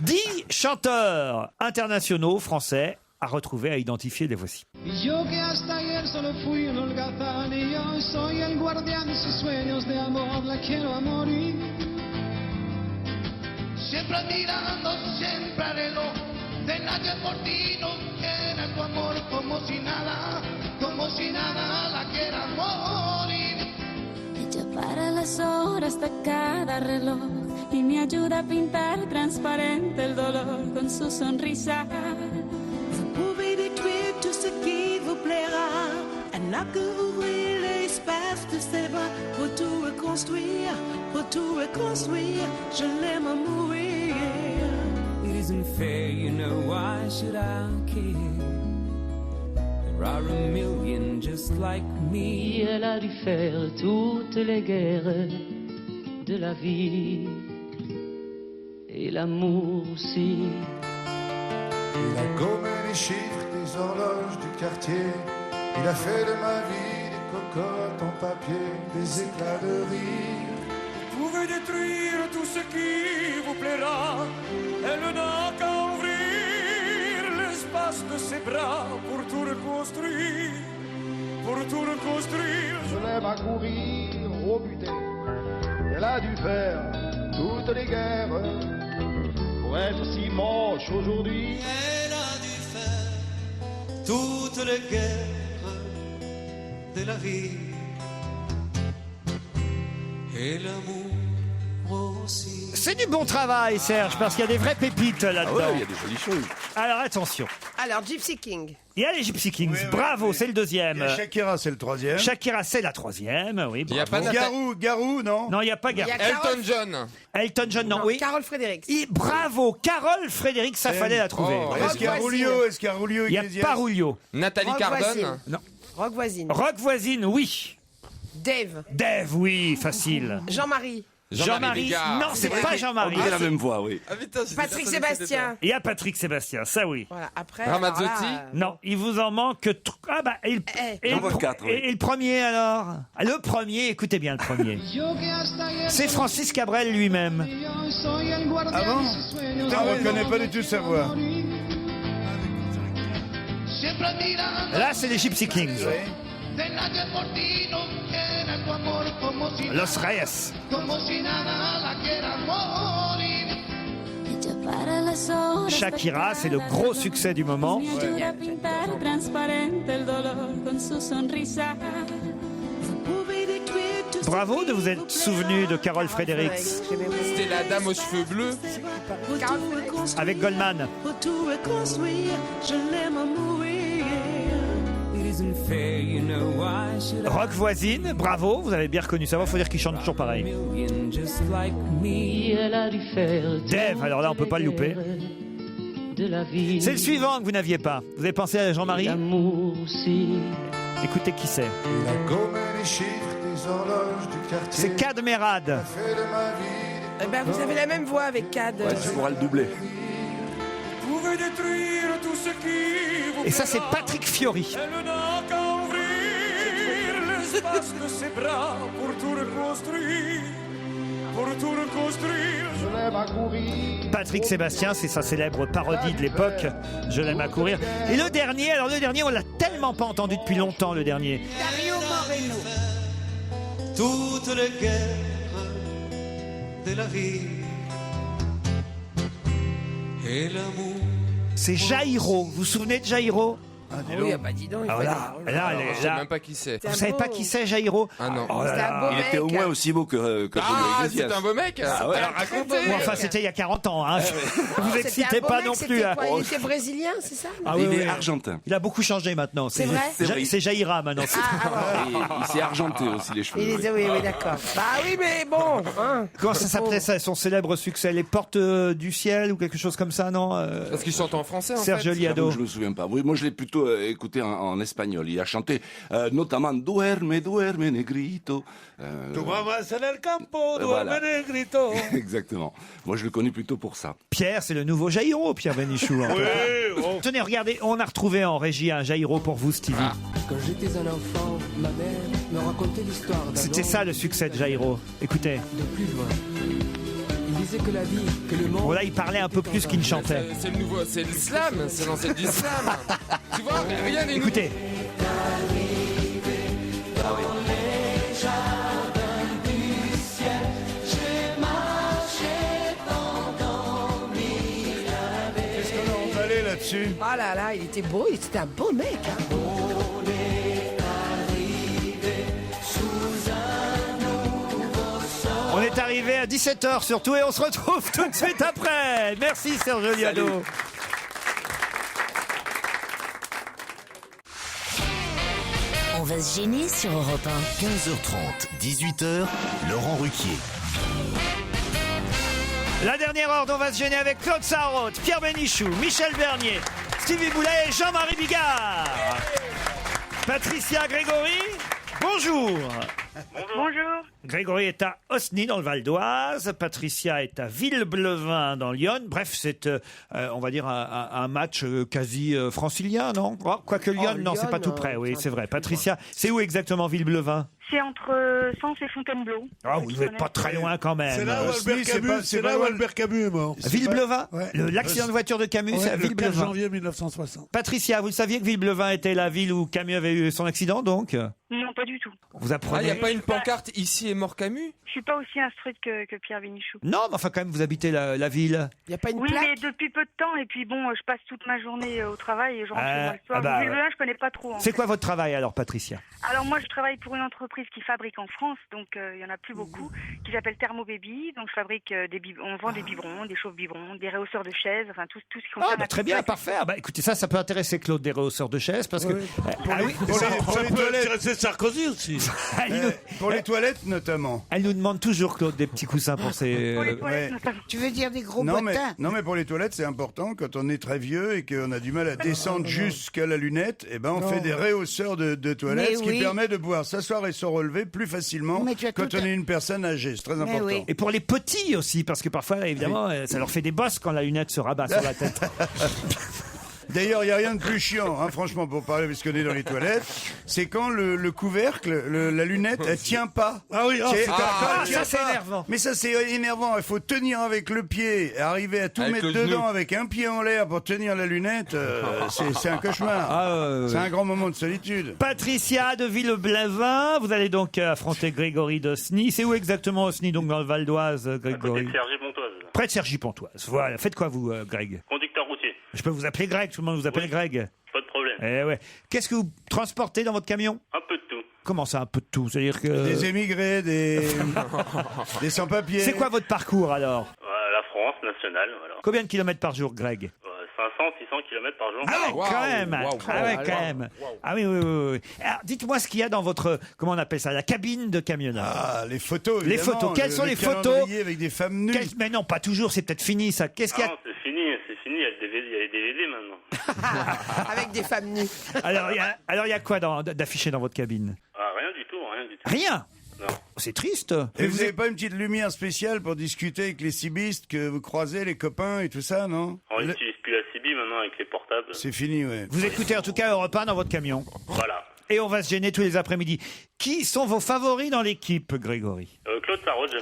10 chanteurs internationaux français à retrouver, à identifier, les voici. Yo que hasta ayer solo fui un holgazán y hoy soy el guardián de sus sueños de amor, la quiero a morir. Siempre mirando, siempre a reloj, de nadie por ti no quiere tu amor, como si nada la quiera morir. Ella para las horas de cada reloj y me ayuda a pintar transparente el dolor con su sonrisa. Vous pouvez détruire tout ce qui vous plaira. Elle n'a que ouvrir l'espace de ses bras pour tout reconstruire, pour tout reconstruire. Je l'aime à mourir. It isn't fair, you know, why should I care? There are a million just like me. Elle a dû faire toutes les guerres de la vie et l'amour aussi. Il a gommé les chiffres des horloges du quartier. Il a fait de ma vie des cocottes en papier, des éclats de rire. Vous pouvez détruire tout ce qui vous plaira. Elle n'a qu'à ouvrir l'espace de ses bras pour tout reconstruire, pour tout reconstruire. Je l'aime à courir au butin. Elle a dû faire toutes les guerres pour être si moche aujourd'hui. Elle a dû faire toutes les guerres de la vie et l'amour aussi. C'est du bon travail, Serge, parce qu'il y a des vraies pépites là-dedans. Ah ouais, il y a des jolies choses. Alors attention. Alors, Gypsy King. Il y a les Gypsy Kings, bravo, c'est le deuxième. Il y a Shakira, c'est le troisième. Shakira, c'est la troisième, oui. Il y a pas Garou, non? Non, il n'y a pas Garou. Elton John. Elton John, non, oui. Carole Frédéric. Bravo, Carole Frédéric, ça fallait la trouver. Est-ce qu'il y a Rulio? Il n'y a pas Rulio. Nathalie Rock Cardone. voisine. Non. Rock voisine. Rock voisine, oui. Dave. Dave, oui, facile. Jean-Marie. Jean-Marie, non, c'est pas Jean-Marie. On dirait la même voix, oui. Patrick Sébastien. Il y a Patrick Sébastien, ça oui. Voilà, après. Ramazzotti. alors là, Non, il vous en manque Ah bah, et J'en vois quatre, oui. et le premier alors? Le premier, écoutez bien le premier. C'est Francis Cabrel lui-même. Ah bon? On ne reconnaît pas du tout sa voix. Là, c'est les Gypsy Kings. Los Reyes. Shakira, c'est le gros succès du moment. Bravo de vous être souvenu de Carole Frédéric. C'était la dame aux cheveux bleus. Avec Goldman. Rock voisine, bravo, vous avez bien reconnu ça. Il faut dire qu'il chante toujours pareil. Dave, alors là on peut pas le louper. C'est le suivant que vous n'aviez pas. Vous avez pensé à Jean-Marie? Écoutez qui c'est. C'est Cad Merad. Eh ben, vous avez la même voix avec Cad. Ouais, tu pourras le doubler. Et ça c'est Patrick Fiori. Elle n'a qu'à ouvrir l'espace de ses bras pour tout reconstruire. Pour tout reconstruire. Je l'aime à courir. Patrick Sébastien, c'est sa célèbre parodie de l'époque, Je l'aime à courir. Et le dernier, on l'a tellement pas entendu depuis longtemps, le dernier. Dario Moreno. Toutes les guerres de la vie et l'amour. C'est Jairo. Vous vous souvenez de Jairo? Oui, bah dis donc. Je sais même pas qui c'est. Vous savez pas qui c'est, Jairo? Ah non. Oh là là. Il était au moins aussi beau que Ah, Julio Iglesias. c'est un beau mec. Ah ouais. Alors racontez. Bon, enfin, c'était il y a 40 ans. Hein. Vous C'était excitez un beau pas mec, non c'était plus. Hein. quoi, il était brésilien, c'est ça? Ah Il oui, est oui. argentin. Il a beaucoup changé maintenant. C'est vrai? C'est Jaira maintenant. Et il s'est argenté aussi les cheveux. Oui, d'accord. Bah oui, mais bon. Hein. Comment ça s'appelait ça, son célèbre succès? Les Portes du Ciel ou quelque chose comme ça, non? Parce qu'il chante en français, en Sergio fait. Liado. Je me souviens pas. Oui, moi je l'ai plutôt écouté en espagnol. Il a chanté notamment Duerme, duerme, negrito. Tu vas en el campo, voilà. duerme, negrito. Exactement. Moi je le connais plutôt pour ça. Pierre, c'est le nouveau Jairo, Pierre Bénichou. Tenez, regardez, on a retrouvé en régie un Jairo pour vous, Stevie. Quand j'étais un enfant, ma mère me racontait l'histoire d'un C'était homme ça le succès de Jairo. Écoutez. de plus loin. Il disait que la vie, que le monde... Bon, là, il parlait un peu plus qu'il ne chantait. C'est le nouveau, c'est l'islam, c'est l'ancêtre du slam. Tu vois, rien n'est nouveau. Écoutez. Qu'est-ce qu'on a emballé là-dessus? Ah là là, il était beau, c'était un beau mec. Hein. On est arrivé à 17h surtout et on se retrouve tout de suite après. Merci Sergio Liado. On va se gêner sur Europe 1. 15h30, 18h, Laurent Ruquier. La dernière heure d'On va se gêner avec Claude Sarraute, Pierre Bénichou, Michel Bernier, Stevie Boulet et Jean-Marie Bigard. Patricia Grégory, bonjour. Bonjour. Grégory est à Osny dans le Val d'Oise, Patricia est à Villeblevin dans l'Yonne. Bref, c'est, on va dire, un match quasi francilien, non? Oh, quoique Lyon, non, c'est pas tout près, oui, c'est vrai. Patricia, c'est où exactement Villeblevin? C'est entre Sens et Fontainebleau. Ah, vous n'êtes pas très loin quand même. C'est là où Albert Camus, c'est là où Albert Camus est mort. Villeblevin? Ouais. L'accident de voiture de Camus, c'est à Le 4 Villeblevin. janvier 1960. Patricia, vous saviez que Villeblevin était la ville où Camus avait eu son accident, donc? Non, pas du tout. Vous apprenez. Ah, il n'y a pas une pancarte ici est mort Camus? Je suis pas aussi instruite que Pierre Bénichou. Non, mais enfin, quand même, vous habitez la ville. Il n'y a pas une Oui, plaque. mais depuis peu de temps, et puis bon, je passe toute ma journée au travail et je rentre chez moi le soir. ah bah, Villeblevin, je connais pas trop. C'est quoi votre travail alors, Patricia? Alors moi, je travaille pour une entreprise entreprise qui fabrique en France, donc il y en a plus beaucoup, qui s'appelle Thermo Baby. Donc je fabrique on vend des biberons, des chauffe-biberons, des rehausseurs de chaises, enfin tout ce qui concerne. Très bien, parfait. Écoutez, ça peut intéresser Claude, des rehausseurs de chaises, parce que Pour les toilettes, c'est Sarkozy aussi. Pour les toilettes notamment. Elle nous demande toujours, Claude, des petits coussins pour ses. Tu veux dire des gros non, bottins? Non, mais pour les toilettes, c'est important. Quand on est très vieux et qu'on a du mal à descendre jusqu'à la lunette, on fait des rehausseurs de toilettes, ce qui permet de pouvoir s'asseoir et se relever plus facilement quand on est une personne âgée. C'est très important. Et pour les petits aussi, parce que parfois, évidemment, ça leur fait des bosses quand la lunette se rabat sur la tête. D'ailleurs, il n'y a rien de plus chiant, franchement, pour parler, parce qu'on est dans les toilettes, c'est quand le couvercle, la lunette, elle tient pas. Ah oui, ça c'est énervant. Mais ça c'est énervant, il faut tenir avec le pied, arriver à tout Avec mettre le dedans genou. avec un pied en l'air pour tenir la lunette, c'est un cauchemar. C'est un grand moment de solitude. Patricia de Villeblavin, vous allez donc affronter Grégory d'Osny. C'est où exactement Osny, donc dans le Val d'Oise, Grégory? Cergy-Pontoise. Près de Cergy-Pontoise. Voilà, faites quoi vous, Greg? Conducteur routier. Je peux vous appeler Greg, tout le monde vous appelle Greg. Pas de problème. Eh ouais. Qu'est-ce que vous transportez dans votre camion? Un peu de tout. Comment ça, un peu de tout? C'est-à-dire que... Des émigrés, des sans-papiers. C'est quoi votre parcours alors? La France, nationale, voilà. Combien de kilomètres par jour, Greg? 500, 600 km par jour. Ah ouais, quand même. Quand même. Ah oui. Alors, dites-moi ce qu'il y a dans votre, comment on appelle ça, la cabine de camionnage. Ah, les photos, Les évidemment. photos. Quelles sont les photos? Avec des femmes nues. Mais non, pas toujours, c'est peut-être fini ça. Qu'est-ce qu'il y a? Non, c'est fini. Il y a les DVD maintenant. Avec des femmes nues. Alors, il y a quoi d'affiché dans votre cabine? Rien du tout. Rien? Non. C'est triste. Et vous n'avez pas une petite lumière spéciale pour discuter avec les cibistes que vous croisez, les copains et tout ça, non? On n'utilise plus la CB maintenant avec les portables. C'est fini, ouais. Vous écoutez en tout cas Europe 1 dans votre camion. Voilà. Et on va se gêner tous les après-midi. Qui sont vos favoris dans l'équipe, Grégory? Claude Sarraute, j'aime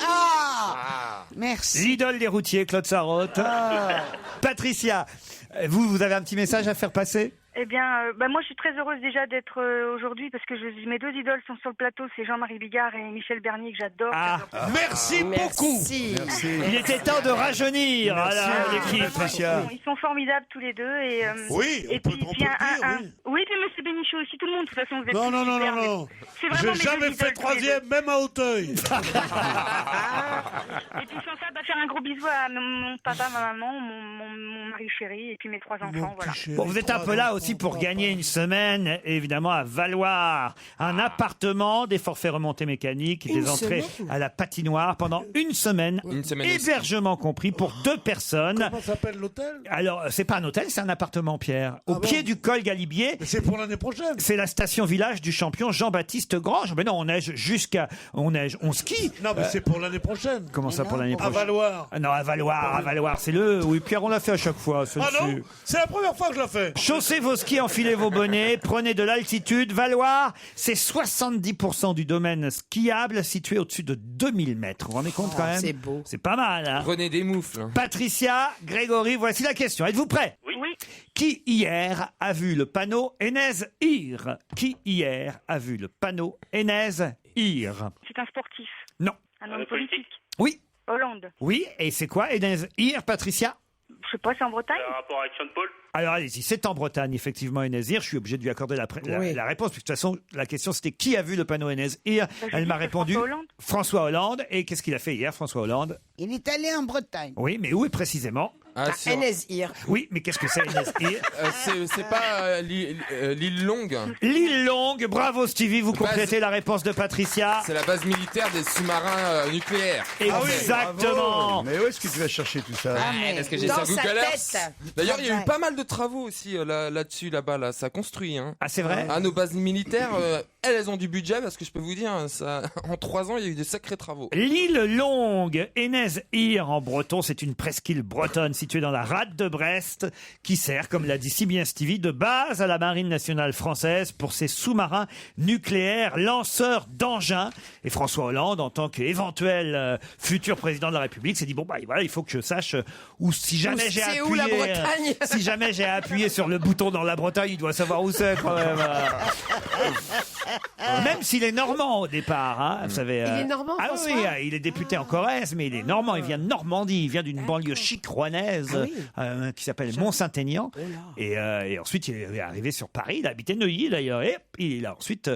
Merci. L'idole des routiers, Claude Sarraute. Patricia, vous avez un petit message à faire passer? Eh bien, moi, je suis très heureuse déjà d'être aujourd'hui parce que mes deux idoles sont sur le plateau, c'est Jean-Marie Bigard et Michel Bernier que j'adore. Merci beaucoup. Il était temps de rajeunir l'équipe. Ils sont formidables tous les deux et oui, et puis oui, puis Monsieur Bénichou aussi, tout le monde de toute façon. Vous êtes Non. J'ai jamais fait troisième, même à Auteuil. Et puis sans ça, faire un gros bisou à mon papa, ma maman, mon mari chéri et puis mes 3 enfants. Voilà. Bon, vous êtes un peu là aussi pour gagner une semaine, évidemment, à Valoir. Un appartement, des forfaits remontées mécaniques, des entrées à la patinoire pendant une semaine. Hébergement compris pour 2 personnes. Comment s'appelle l'hôtel? Alors, c'est pas un hôtel, c'est un appartement, Pierre. Au pied du col Galibier. C'est pour l'année prochaine. C'est la station village du champion Jean-Baptiste Grange. Mais non, on neige on skie. Non, mais c'est pour l'année prochaine. Comment ça pour l'année prochaine? À Valoir. Non, à Valoir, c'est le... Oui, Pierre, on l'a fait à chaque fois. Ah non? C'est la première fois que je la fais. Chaussez vos skis, enfilez vos bonnets, prenez de l'altitude. Valoir, c'est 70% du domaine skiable situé au-dessus de 2000 mètres. Vous vous rendez compte quand même? C'est beau. C'est pas mal, hein? Prenez des moufles. Patricia, Grégory, voici la question. Êtes-vous prêts? Oui. Qui hier a vu le panneau Enez-Ir? Qui hier a vu le panneau Enez-Ir? C'est un sportif. Non. Un homme politique. Oui. Hollande. Oui, et c'est quoi Enez-Ir, Patricia? Je sais pas, c'est en Bretagne. Un rapport avec Sean Paul? Alors allez-y, c'est en Bretagne, effectivement, Enez-Ir. Je suis obligé de lui accorder la réponse, puisque de toute façon, la question c'était qui a vu le panneau Enez-Ir? Elle m'a répondu François Hollande. Et qu'est-ce qu'il a fait hier, François Hollande? Il est allé en Bretagne. Oui, mais où est précisément? Enez-Ir. Oui, mais qu'est-ce que c'est Enez-Ir? C'est pas l'île Longue. L'île Longue, bravo Stevie, vous complétez la réponse de Patricia. C'est la base militaire des sous-marins nucléaires. Exactement. Mais où est-ce que tu vas chercher tout ça? Parce que j'ai ça Google Earth. D'ailleurs, il y a eu pas mal de travaux aussi là-dessus, là-bas, ça construit. Hein. Ah, c'est vrai? Nos bases militaires, elles ont du budget parce que je peux vous dire, ça, en 3 ans, il y a eu des sacrés travaux. L'île Longue, Enez-Ir en breton, c'est une presqu'île bretonne située dans la rade de Brest qui sert, comme l'a dit si bien Stevie, de base à la marine nationale française pour ses sous-marins nucléaires lanceurs d'engins. Et François Hollande, en tant qu'éventuel futur président de la République, s'est dit bon voilà, il faut que je sache où si jamais j'ai appuyé. Où la Bretagne? Si jamais j'ai appuyé sur le bouton dans la Bretagne, il doit savoir où c'est quand même. Même s'il est normand au départ, hein, vous savez. Il est normand, Ah François oui, il est député en Corrèze, mais il est normand. Il vient de Normandie. Il vient d'une banlieue chic rouennaise qui s'appelle Mont-Saint-Aignan. Et ensuite, il est arrivé sur Paris. Il a habité Neuilly d'ailleurs. Et il a ensuite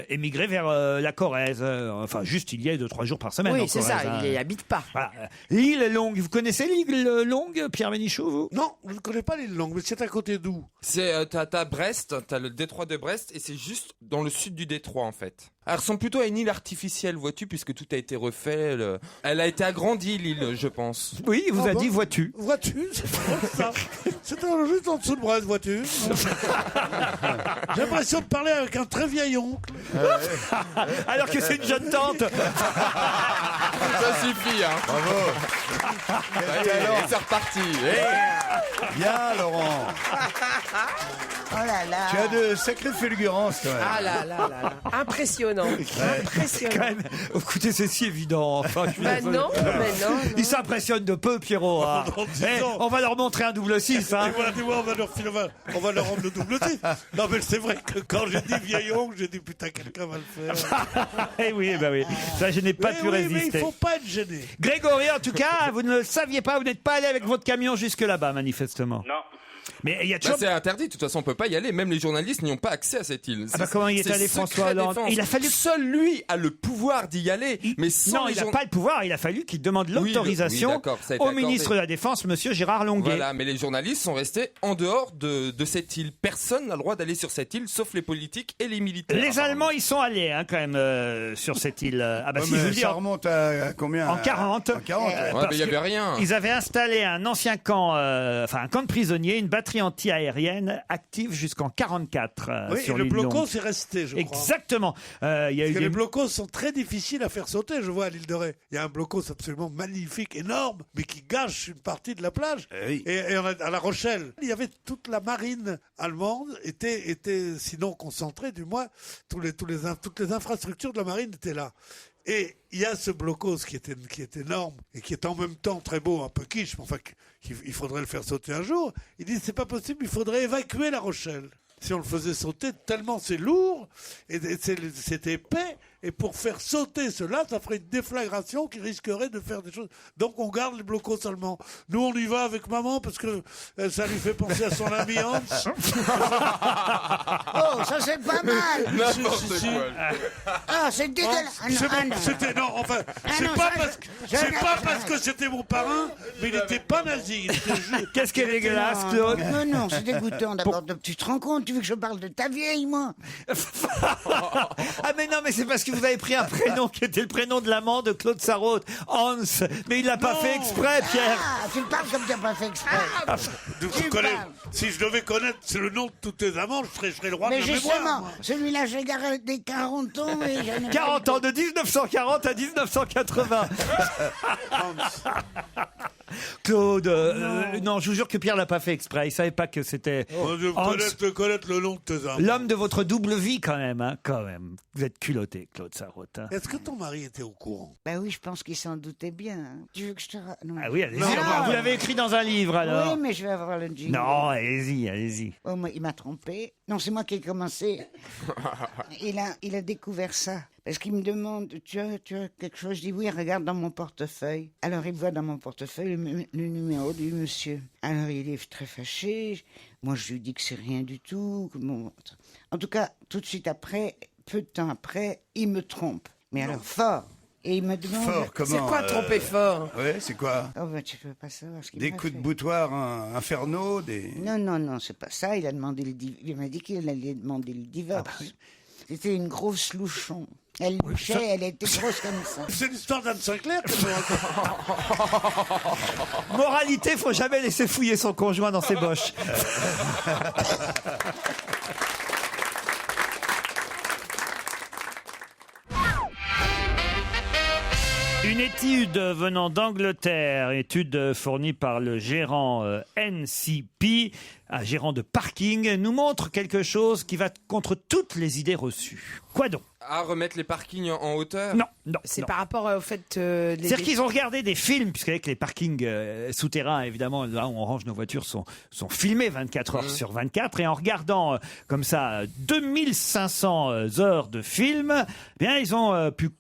émigré vers la Corrèze. Enfin, juste il y a 2-3 jours par semaine. Oui, en c'est Corrèze, ça, il n'y habite pas. Voilà. L'île Longue. Vous connaissez l'île Longue, Pierre Bénichou, vous? Non, je ne connais pas l'île Longue, mais c'est à côté d'où? T'as Brest, t'as le détroit de Brest, et c'est juste dans le sud du détroit en fait. Elle ressemble plutôt à une île artificielle, vois-tu, puisque tout a été refait. Elle a été agrandie, l'île, je pense. Oui, il vous a dit vois-tu. Vois-tu, c'est pas ça. C'est juste en dessous de Brest, vois-tu. J'ai l'impression de parler avec un très vieil oncle. Alors que c'est une jeune tante. Ça suffit, hein. Bravo. Et c'est reparti. Bien, Laurent. Oh là là. Tu as de sacrées fulgurances, quand même. Ah là là là là. Impressionnant. Impressionnant. Quand même, écoutez, c'est si évident. Enfin, je suis désolé. Non. Ils s'impressionnent de peu, Pierrot. Hein. On va leur montrer un double 6. Hein. Dis-moi, on va leur rendre le double 6. Non, mais c'est vrai que quand j'ai dit vieil oncle, j'ai dit putain, quelqu'un va le faire. Eh oui, bah oui. Ça, je n'ai pas pu résister. Mais il faut pas être gêné. Grégory, en tout cas, vous ne le saviez pas, vous n'êtes pas allé avec votre camion jusque là-bas, manifestement. Non. Mais il y a toujours... c'est interdit, de toute façon on peut pas y aller, même les journalistes n'y ont pas accès à cette île. Ah bah comment il est allé, François Hollande? Il a fallu... Seul lui a le pouvoir d'y aller, mais sans Non, il n'a pas le pouvoir, il a fallu qu'il demande l'autorisation au ministre de la Défense, monsieur Gérard Longuet. Voilà, mais les journalistes sont restés en dehors de cette île. Personne n'a le droit d'aller sur cette île, sauf les politiques et les militaires. Les Allemands y sont allés, hein, quand même, sur cette île. Ah bah si, je vous le dis, ça remonte à combien? En 40. En 40, ouais, mais il n'y avait rien. Ils avaient installé un ancien camp, un camp de prisonniers, une batterie anti-aérienne active jusqu'en 44 oui, sur et le l'île blocos Longue. est resté, je crois. Exactement. Il y a Parce eu que les blocos sont très difficiles à faire sauter, je vois à l'île de Ré. Il y a un blocos absolument magnifique, énorme, mais qui gâche une partie de la plage. Et à La Rochelle, il y avait toute la marine allemande, était sinon concentrée, du moins, toutes les infrastructures de la marine étaient là. Et il y a ce blocos qui est énorme et qui est en même temps très beau, un peu quiche, mais enfin, il faudrait le faire sauter un jour. Il dit c'est pas possible, il faudrait évacuer La Rochelle. Si on le faisait sauter, tellement c'est lourd et c'est épais. Et pour faire sauter cela, ça ferait une déflagration qui risquerait de faire des choses. Donc on garde les blocos allemands. Nous on y va avec maman parce que ça lui fait penser à son ami Hans. Oh, ça c'est pas mal. N'importe quoi. Ah, c'est dégueulasse. C'est pas parce que c'était mon parrain, mais il n'était pas nazi. Qu'est-ce qui est dégueulasse, Claude? Non, c'est dégoûtant d'abord. Tu te rends compte, tu veux que je parle de ta vieille, moi? Ah mais non, mais c'est parce que vous avez pris un prénom qui était le prénom de l'amant de Claude Sarraute, Hans. Mais il l'a pas fait exprès, Pierre. Ah, tu le parles comme tu n'as pas fait exprès. Si je devais connaître le nom de tous tes amants, je serais le roi de la mémoire. Mais justement, celui-là, j'ai garé des 40 ans. Mais 40 ans, de 1940 à 1980. Claude, non, je vous jure que Pierre l'a pas fait exprès. Il savait pas que c'était connaître le nom de tes amants. L'homme de votre double vie, quand même, hein, quand même. Vous êtes culotté, Claude Sarraute. Hein. Est-ce que ton mari était au courant? Ben oui, je pense qu'il s'en doutait bien. Tu veux que je te... Non. Ah oui, allez-y. Vous l'avez écrit dans un livre, alors. Oui, mais je vais avoir le jingle. Non, allez-y. Oh, il m'a trompé. Non, c'est moi qui ai commencé. Il a découvert ça. Parce qu'il me demande, tu as quelque chose? Je dis oui, regarde dans mon portefeuille. Alors il voit dans mon portefeuille le numéro du monsieur. Alors il est très fâché. Moi je lui dis que c'est rien du tout. En tout cas, tout de suite après, peu de temps après, il me trompe. Mais alors fort. Et il me demande... Fort, comment? C'est quoi tromper fort? Ouais, c'est quoi? Oh ben tu peux pas savoir ce qu'il Des m'a coups fait. de boutoir infernaux, des... Non, c'est pas ça. Il m'a dit qu'il allait demander le divorce. Ah bah oui. C'était une grosse louchon. Elle louchait, elle était grosse comme ça. C'est l'histoire d'Anne Sinclair que Moralité, faut jamais laisser fouiller son conjoint dans ses boches. Une étude venant d'Angleterre, étude fournie par le gérant NCP, un gérant de parking, nous montre quelque chose qui va contre toutes les idées reçues. Quoi donc? À remettre les parkings en hauteur? Non. C'est par rapport au fait... C'est-à-dire qu'ils ont regardé des films, puisqu'avec les parkings souterrains, évidemment, là où on range nos voitures, sont filmés 24 heures sur 24. Et en regardant comme ça 2500 heures de film, eh bien, ils ont pu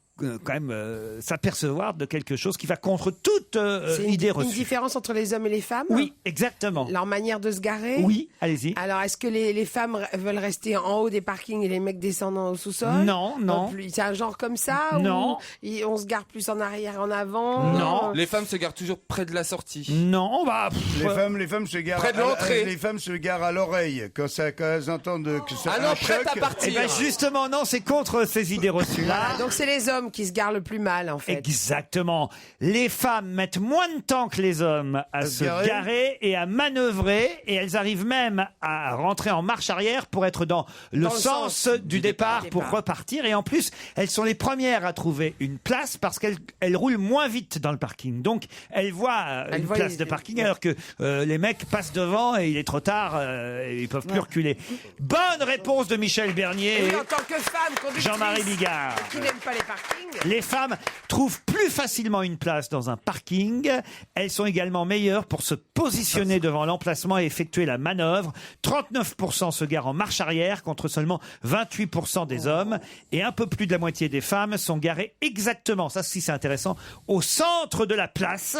quand même s'apercevoir de quelque chose qui va contre toute idée reçue. Une différence entre les hommes et les femmes? Oui, exactement. Leur manière de se garer? Oui, allez-y. Alors, est-ce que les femmes veulent rester en haut des parkings et les mecs descendant au sous-sol? Non. C'est un genre comme ça? Non. Ou on se gare plus en arrière, en avant? Non. Les femmes se garent toujours près de la sortie. Non, les femmes se garent près de l'entrée. Les femmes se garent à l'oreille quand elles entendent que ça non, un prête choc. à partir. Eh ben justement, non, c'est contre ces idées reçues-là. Voilà, donc c'est les hommes qui se garent le plus mal, en fait. Exactement. Les femmes mettent moins de temps que les hommes à se garer et à manœuvrer, et elles arrivent même à rentrer en marche arrière pour être dans le sens du départ pour repartir. Et en plus, elles sont les premières à trouver une place parce qu'elles roulent moins vite dans le parking. Donc, elles voient une place de parking alors que les mecs passent devant et il est trop tard et ils peuvent plus reculer. Bonne réponse de Michel Bernier Et et oui, en tant que femme conductrice Jean-Marie Bigard. qui n'aime pas les parkings. Les femmes trouvent plus facilement une place dans un parking. Elles sont également meilleures pour se positionner devant l'emplacement et effectuer la manœuvre. 39% se garent en marche arrière contre seulement 28% des hommes. Et un peu plus de la moitié des femmes sont garées exactement, ça si c'est intéressant, au centre de la place.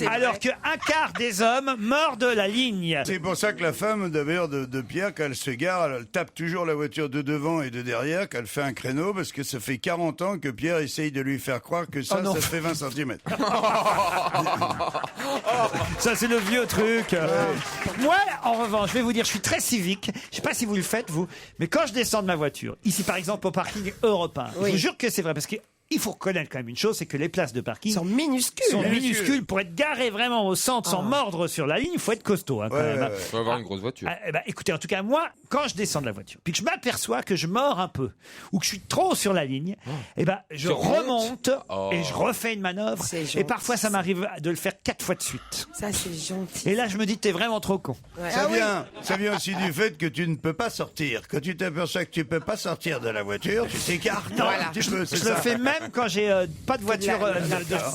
Alors qu'un quart des hommes mordent la ligne. C'est pour ça que la femme, d'ailleurs, de Pierre, quand elle se gare, elle tape toujours la voiture de devant et de derrière, qu'elle fait un créneau, parce que ça fait 40 ans que Pierre essaye de lui faire croire que ça fait 20 cm. Ça, c'est le vieux truc. Moi, en revanche, je vais vous dire, je suis très civique. Je sais pas si vous le faites, vous, mais quand je descends de ma voiture, ici, par exemple, au parking européen, je vous jure que c'est vrai, parce que il faut reconnaître quand même une chose, c'est que les places de parking sont minuscules. Pour être garé vraiment au centre sans mordre sur la ligne, il faut être costaud. Quand même. Faut avoir une grosse voiture. Écoutez, en tout cas, moi, quand je descends de la voiture, puis que je m'aperçois que je mords un peu, ou que je suis trop sur la ligne, je remonte et je refais une manœuvre. Et parfois, ça m'arrive de le faire 4 fois de suite. Ça, c'est gentil. Et là, je me dis, t'es vraiment trop con. Ça vient aussi du fait que tu ne peux pas sortir. Quand tu t'aperçois que tu peux pas sortir de la voiture, tu t'écartes. Je le fais même quand j'ai pas de voiture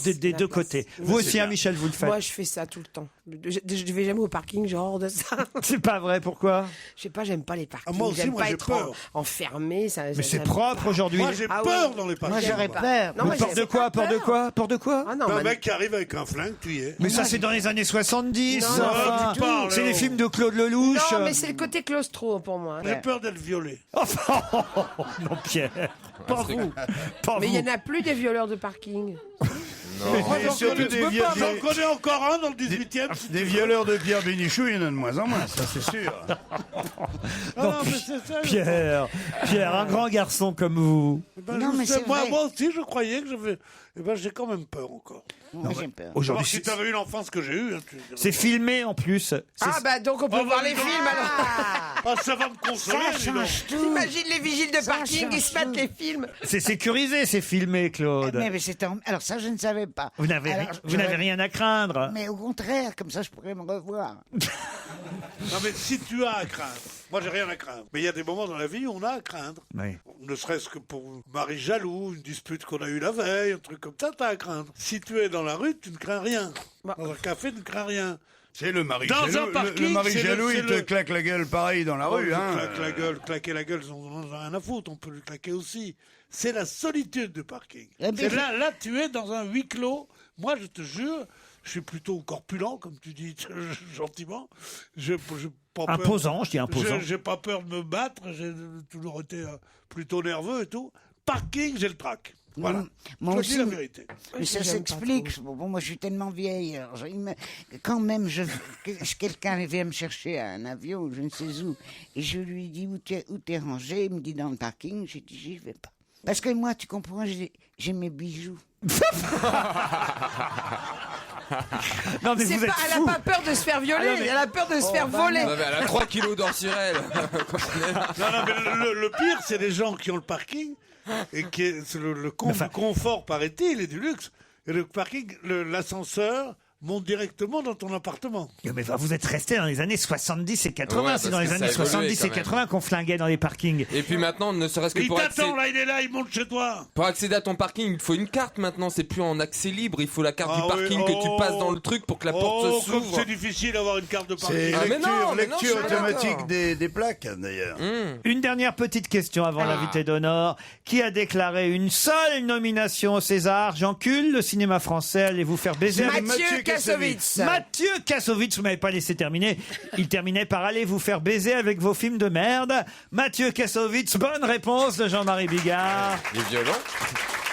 des deux côtés. Vous aussi, Michel, vous le faites? Moi, je fais ça tout le temps. Je vais jamais au parking, j'ai horreur de ça. C'est pas vrai, pourquoi? Je sais pas, j'aime pas les parkings. Moi aussi, j'aime pas j'ai être peur. enfermé. Mais c'est propre aujourd'hui. Moi, j'ai peur dans les parkings. Moi, j'aurais peur. Non, moi, Peur de quoi? Peur de quoi? Peur de quoi? Ah non, Un mec qui arrive avec un flingue, tu y es. Mais ça, c'est dans les années 70. Non, enfin. tu parles, C'est les alors. films de Claude Lelouch. Non, mais c'est le côté claustro pour moi. J'ai peur d'être violé. Enfin, non, Pierre. Pas vous. Pas Mais il vous. y en a plus des violeurs de parking. Moi, Et surtout j'en connais encore un dans le 18e. des violeurs de Pierre Bénichou, il y en a de moins en moins, ça c'est sûr. Non, mais c'est ça. Pierre, un grand garçon comme vous. Non, mais c'est vrai. Moi aussi, je croyais que j'avais. j'ai quand même peur encore. Moi, j'ai peur. Aujourd'hui, Si tu avais eu l'enfance que j'ai eue. c'est filmé en plus. Donc on peut voir les films alors. Ça va me consoler. Ça change tout. T'imagines les vigiles de Ça parking, ils se change mettent tout. les films. C'est sécurisé, c'est filmé, Claude. Mais alors ça, je ne savais pas. Vous n'avez Alors, rien à craindre. Mais au contraire, comme ça, je pourrais me revoir. Non, mais si tu as à craindre. Moi, j'ai rien à craindre. Mais il y a des moments dans la vie où on a à craindre. Oui. Ne serait-ce que pour un mari jaloux, une dispute qu'on a eue la veille, un truc comme ça, t'as à craindre. Si tu es dans la rue, tu ne crains rien. Dans un café, tu ne crains rien. C'est le mari Dans jaloux. un parking, le mari c'est jaloux, le- il te claque la gueule pareil dans la rue. Hein. Claquer la gueule, on n'en a rien à foutre, on peut lui claquer aussi. C'est la solitude du parking. Eh bien, C'est là, tu es dans un huis clos. Moi, je te jure, je suis plutôt corpulent, comme tu dis gentiment. Je pas peur. Imposant, je dis imposant. J'ai pas peur de me battre, j'ai toujours été plutôt nerveux et tout. Parking, j'ai le trac. Voilà. Moi je aussi, dis la vérité. Mais ça s'explique. Bon, moi, je suis tellement vieille. Alors, quand même, quelqu'un vient me chercher à un avion, je ne sais où, et je lui dis où t'es rangé. Il me dit dans le parking. J'ai dit j'y vais pas. Parce que moi, tu comprends, j'ai mes bijoux. Non, mais vous êtes Elle fous. n'a pas peur de se faire violer, elle a peur de se faire voler. Non, mais elle a 3 kilos d'or sur elle. Non, mais le pire, c'est les gens qui ont le parking et c'est le confort, paraît-il, et du luxe. Et le parking, l'ascenseur monte directement dans ton appartement. Mais vous êtes resté dans les années 70 et 80. Ouais, c'est parce dans que les ça a années évolué 70 quand et même. 80 qu'on flinguait dans les parkings. Et puis maintenant, ne serait-ce que Il pour t'attend, là, il est là, il monte chez toi. Pour accéder à ton parking, il te faut une carte maintenant. C'est plus en accès libre. Il faut la carte du parking que tu passes dans le truc pour que la porte comme s'ouvre. c'est difficile d'avoir une carte de parking. C'est Ah, mais lecture, non, mais non, lecture je suis automatique d'accord. des plaques, d'ailleurs. Une dernière petite question avant l'invité d'honneur. Qui a déclaré une seule nomination au César? J'encule le cinéma français. Allez-vous faire baiser avec Mathieu Kassovitz. Mathieu Kassovitz, vous m'avez pas laissé terminer. Il terminait par allez vous faire baiser avec vos films de merde. Mathieu Kassovitz, bonne réponse de Jean-Marie Bigard. Il est violent.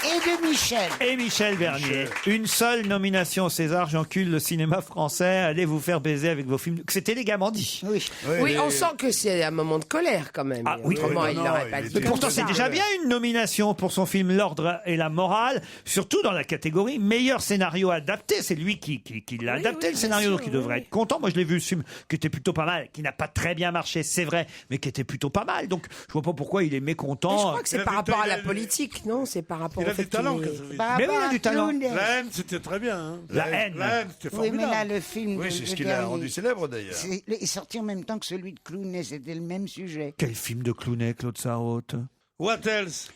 Et de Michel. Et Michel Bernier. Une seule nomination au César, j'encule le cinéma français. Allez vous faire baiser avec vos films. C'était élégamment dit. Oui. Oui, on sent que c'est un moment de colère quand même. Ah oui, Autrement, oui, il non, l'aurait pas dit. Mais pourtant, comme c'est ça. déjà bien une nomination pour son film L'Ordre et la Morale, surtout dans la catégorie meilleur scénario adapté. C'est lui qui l'a adapté, le scénario, donc il devrait être content. Moi, je l'ai vu, ce film qui était plutôt pas mal, qui n'a pas très bien marché, c'est vrai, mais qui était plutôt pas mal. Donc, je vois pas pourquoi il est mécontent. Mais je crois que c'est par rapport à la politique, non? C'est par rapport Il au a fait du talent, qu'il est- Kassovitz. Mais oui, il a du talent. La haine, c'était très bien. Hein. La haine. c'était Oui, mais formidable. là, le film. Oui, de- c'est ce le qui l'a dernier, rendu célèbre, d'ailleurs. est sorti en même temps que celui de Clooney, c'était le même sujet. Quel film de Clooney, Claude Sarraute? What else?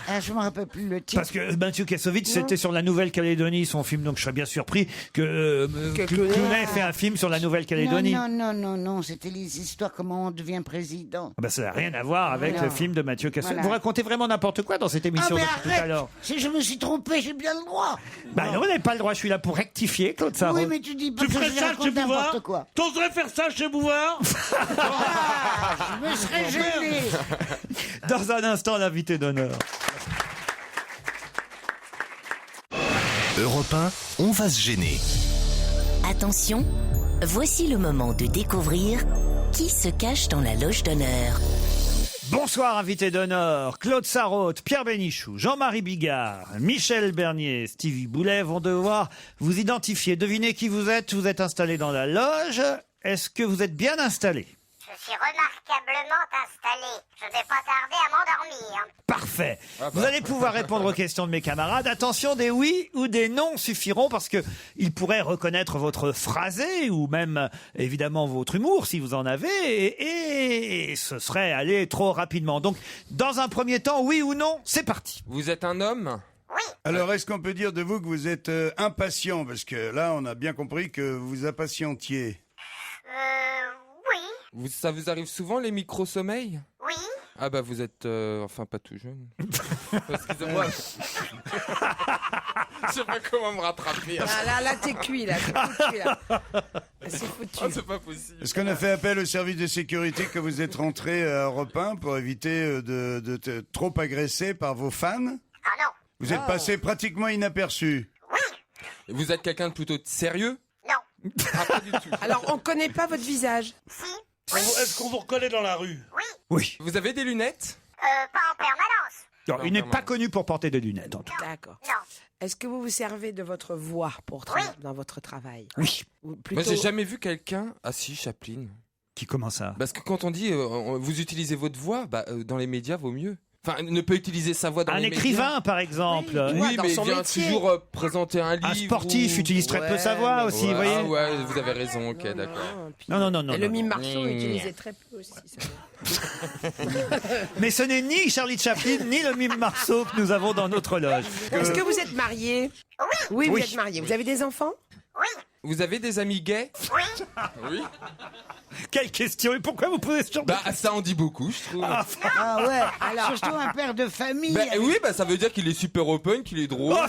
Ah, je me rappelle plus le titre. Parce que Mathieu Kassovitz, Non. c'était sur la Nouvelle-Calédonie, son film, donc je serais bien surpris que Clooney fait un film sur la Nouvelle-Calédonie. Non, c'était les histoires comment on devient président. Ah bah, ça n'a rien à voir avec Voilà. le film de Mathieu Kassovitz. Voilà. Vous racontez vraiment n'importe quoi dans cette émission mais depuis tout à arrête. l'heure. Si je me suis trompé, j'ai bien le droit. Bah non, vous n'avez pas le droit, je suis là pour rectifier, Claude Sarraute. Oui, mais tu dis pas Tu que ferais je ça chez raconte Bouvard? n'importe quoi. T'oserais faire ça chez Bouvard? Je me serais gêné. Dans un instant, l'invité d'honneur. Europe 1, on va se gêner. Attention, voici le moment de découvrir qui se cache dans la loge d'honneur. Bonsoir, invité d'honneur. Claude Sarraute, Pierre Bénichou, Jean-Marie Bigard, Michel Bernier, Stevie Boulet vont devoir vous identifier. Devinez qui vous êtes. Vous êtes installé dans la loge. Est-ce que vous êtes bien installé? Je suis remarquablement installé. Je vais pas tarder à m'endormir. Parfait. Vous allez pouvoir répondre aux questions de mes camarades. Attention, des oui ou des non suffiront parce que ils pourraient reconnaître votre phrasé ou même évidemment votre humour si vous en avez et ce serait aller trop rapidement. Donc, dans un premier temps, oui ou non, c'est parti. Vous êtes un homme? Alors, est-ce qu'on peut dire de vous que vous êtes impatient? Parce que là, on a bien compris que vous impatientiez. Oui. Ça vous arrive souvent les micro-sommeils? Oui. Ah bah vous êtes enfin pas tout jeune. Excusez-moi. Je sais pas comment me rattraper. Là, t'es cuit, là. T'es foutu, là. C'est foutu. Oh, c'est pas possible. Est-ce qu'on a fait appel au service de sécurité que vous êtes rentré à Europe 1 pour éviter de trop agresser par vos fans? Ah non. Vous êtes passé pratiquement inaperçu. Vous êtes quelqu'un de plutôt sérieux? Non. Ah, pas du tout. Alors, on connaît pas votre visage. Si. Est-ce qu'on vous reconnaît dans la rue? Oui. Vous avez des lunettes? Pas en permanence. Alors, il n'est pas connu pour porter des lunettes, en tout cas. D'accord. Non. Est-ce que vous vous servez de votre voix pour dans votre travail? Oui. Ou Moi plutôt... j'ai jamais vu quelqu'un... Ah si, Chaplin. Qui comment ça? Parce que quand on dit vous utilisez votre voix, dans les médias vaut mieux. Enfin, ne peut utiliser sa voix dans Un les écrivain, médias. par exemple. Oui, dans mais son il vient métier. toujours présenter un livre. Un sportif utilise très peu sa voix aussi, vous voyez. Ah ouais, vous avez raison, ok, d'accord. Non. Et le mime non. Marceau utilisait très peu aussi. Ça. Mais ce n'est ni Charlie Chaplin, ni le mime Marceau que nous avons dans notre loge. Est-ce que vous êtes marié? Oui, vous Oui. êtes marié. Vous avez des enfants? Vous avez des amis gays? Oui. Quelle question? Et pourquoi vous posez ce genre de Bah ça en dit beaucoup, je trouve. Ah ouais, alors surtout un père de famille. Bah, avec- oui, ça veut dire qu'il est super open, qu'il est drôle. Non,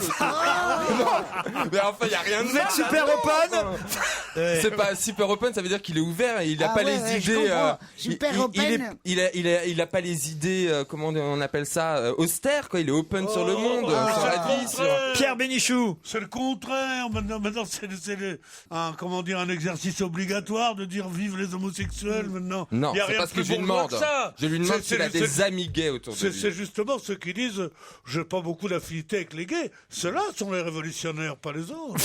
mais enfin, il y a rien de Vous êtes mal super là-dedans. open? C'est pas super open, ça veut dire qu'il est ouvert et il a Ah pas ouais, les ouais, je idées. comprends. Super open. Il a pas les idées. Comment on appelle ça, austères quoi. Il est open sur le monde, sur la vie. Pierre Bénichou. C'est le contraire. Maintenant un exercice obligatoire de dire vive les homosexuels. Maintenant, Non, il y a c'est rien parce de plus que je lui bourgeois demande. que ça. Je lui demande C'est- s'il a c'est- des amis gays autour de C'est lui. justement ceux qui disent j'ai pas beaucoup d'affinité avec les gays. Ceux-là sont les révolutionnaires, pas les autres.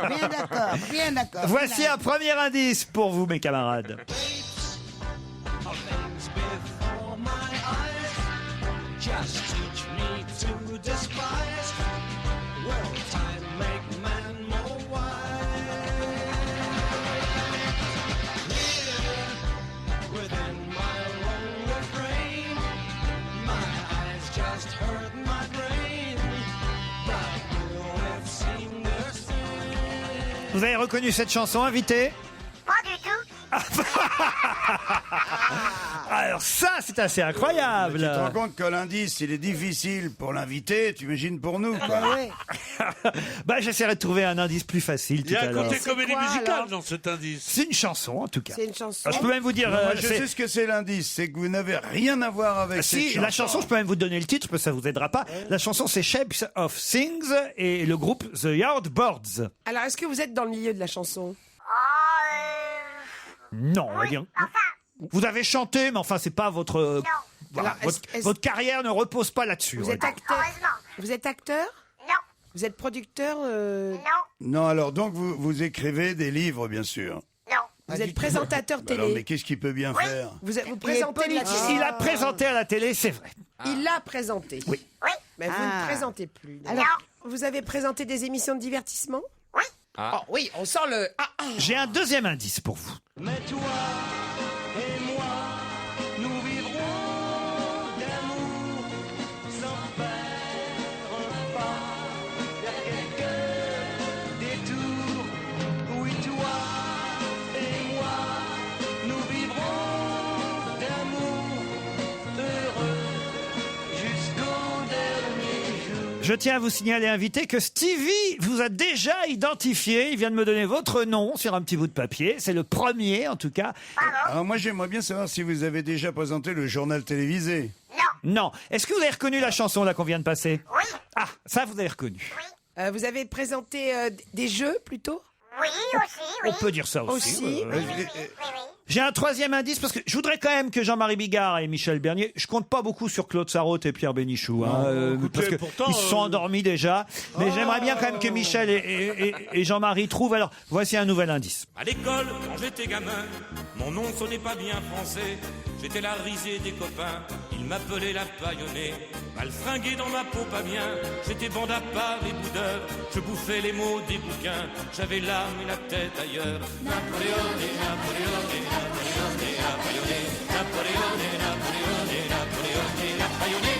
Bien d'accord, bien d'accord. Voici un premier indice pour vous, mes camarades. Just teach me to despise. Will time make man more Vous avez reconnu cette chanson, invité? Pas du tout. Alors ça, c'est assez incroyable. Tu te rends compte que l'indice, il est difficile pour l'invité, tu imagines pour nous, quoi. Bah, j'essaierai de trouver un indice plus facile Il y tout a à un l'heure. côté comédie quoi, musicale alors dans cet indice. C'est une chanson, en tout cas. C'est une chanson. Alors, je peux même vous dire... Moi, je c'est- sais ce que c'est l'indice, c'est que vous n'avez rien à voir avec cette Si, la chanson, je peux même vous donner le titre, parce que ça vous aidera pas. La chanson, c'est Shapes of Things et le groupe The Yardbirds. Alors, est-ce que vous êtes dans le milieu de la chanson? Non, on va dire. Vous avez chanté, mais enfin, c'est pas votre. Voilà, Alors, est-ce- votre carrière ne repose pas là-dessus. Vous on va êtes dire. acteur? Vous êtes acteur? Non. Vous êtes producteur? Non, alors donc vous écrivez des livres, bien sûr. Vous êtes présentateur Bah alors, télé? mais qu'est-ce qu'il peut bien faire? Vous présentez de la télé? Il a présenté à la télé, c'est vrai. Il l'a présenté? Oui. Mais vous ne présentez plus. Non. Vous avez présenté des émissions de divertissement? Ah. Oh, oui, on sent le... J'ai un deuxième indice pour vous. Mais toi et moi, nous vivrons d'amour sans faire un pas vers quelques détours. Oui, toi et moi, nous vivrons d'amour heureux jusqu'au dernier jour. Je tiens à vous signaler, invité, que Stevie vous a déjà identifié. Il vient de me donner votre nom sur un petit bout de papier. C'est le premier, en tout cas. Alors moi, j'aimerais bien savoir si vous avez déjà présenté le journal télévisé. Non. Est-ce que vous avez reconnu la chanson là qu'on vient de passer? Oui. Ah, ça, vous avez reconnu. Vous avez présenté des jeux, plutôt? Oui, aussi, oui. On peut dire ça aussi. Aussi. ouais, ouais. J'ai un troisième indice parce que je voudrais quand même que Jean-Marie Bigard et Michel Bernier, je compte pas beaucoup sur Claude Sarraute et Pierre Bénichou, parce que pourtant, ils se sont endormis déjà. Mais j'aimerais bien quand même que Michel et Jean-Marie trouvent. Alors voici un nouvel indice. À l'école, quand j'étais gamin, mon nom sonnait pas bien français. J'étais la risée des copains, ils m'appelaient la paillonnée. Mal fringué dans ma peau pas bien, j'étais bande à part et boudeur. Je bouffais les mots des bouquins, j'avais l'âme et la tête ailleurs. Napoléoné, Napoléoné, Napoléoné, Napoléoné, Napoléoné, Napoléoné, Napoléoné, Napoléoné.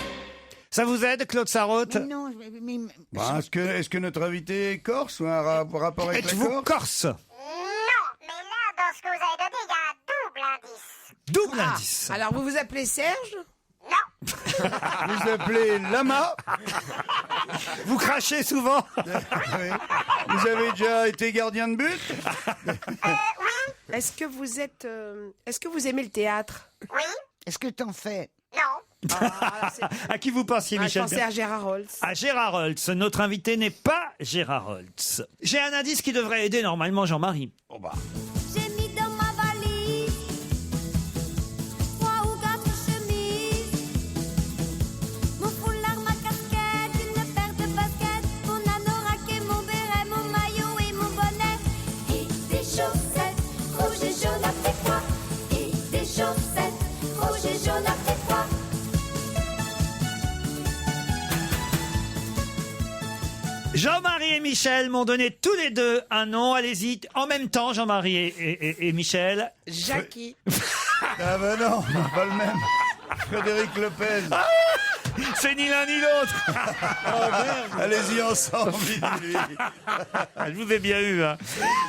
Ça vous aide, Claude Sarraute? Non, mais- Bah, est-ce que notre invité est corse ou un rapport avec la Êtes-vous Corse? corse? Non, mais là, dans ce que vous avez donné, il y a un double indice. Double indice. Alors, vous vous appelez Serge? Vous appelez Lama? Vous crachez souvent? Oui. Vous avez déjà été gardien de but? Est-ce que vous êtes... Est-ce que vous aimez le théâtre? Oui. Est-ce que t'en fais? Non. À qui vous pensiez, Je Michel? pensais à Gérard Holtz. À Gérard Holtz. Notre invité n'est pas Gérard Holtz. J'ai un indice qui devrait aider normalement Jean-Marie. Oh bah. J'ai mis dans ma valise 3 ou 4 chemises, mon foulard, ma casquette, une paire de baskets, mon anorak et mon béret, mon maillot et mon bonnet, et des chaussettes rouges et jaunes à tes pois, et des chaussettes rouges et jaunes à tes pois. Jean-Marie et Michel m'ont donné tous les deux un nom. Allez-y, en même temps, Jean-Marie et Michel. Jackie. Ah ben non, pas le même. Frédéric Lopez. C'est ni l'un ni l'autre. Allez-y ensemble, dis-lui. Je vous ai bien eu. Hein.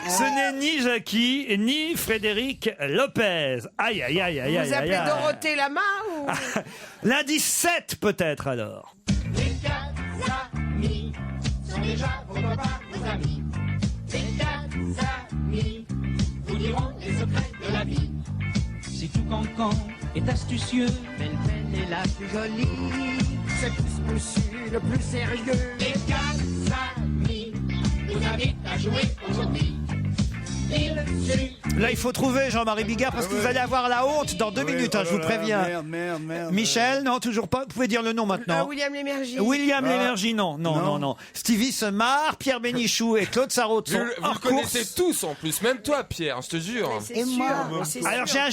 Ce n'est ni Jackie, ni Frédéric Lopez. Aïe, aïe, aïe, aïe, Vous aïe, appelez aïe. Dorothée Lama ou... Lundi 7 peut-être alors. Les 4 amis sont déjà vos copains, vos amis. Les 4 amis vous diront les secrets de la vie. Si tout cancan est astucieux, Belle est la plus jolie. C'est plus monsieur le plus sérieux. Les 4 amis vous invitent à jouer aujourd'hui. Là, il faut trouver Jean-Marie Bigard parce que vous allez avoir la honte dans 2 minutes, hein, je vous préviens. Merde. Michel, non, toujours pas. Vous pouvez dire le nom maintenant. William Lémergie. William Lémergie, non. Stevie se marre, Pierre Bénichou et Claude Sarraute sont Vous en le connaissez course. tous en plus, même toi Pierre, je te jure. Et moi. Alors j'ai un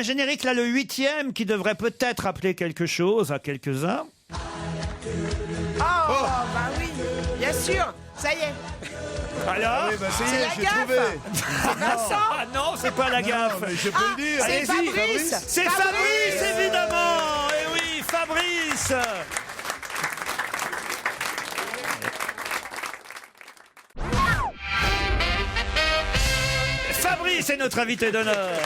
générique là, le 8e, qui devrait peut-être appeler quelque chose à quelques-uns. Oh, bah oui, bien sûr. Ça y est. Alors, oui, bah, ça y C'est est, la j'ai gaffe. trouvé. C'est Vincent. Ah non, c'est pas la gaffe. Mais je peux le dire. c'est Allez-y. Fabrice. C'est Fabrice, évidemment. Et oui, Fabrice. Fabrice est notre invité d'honneur.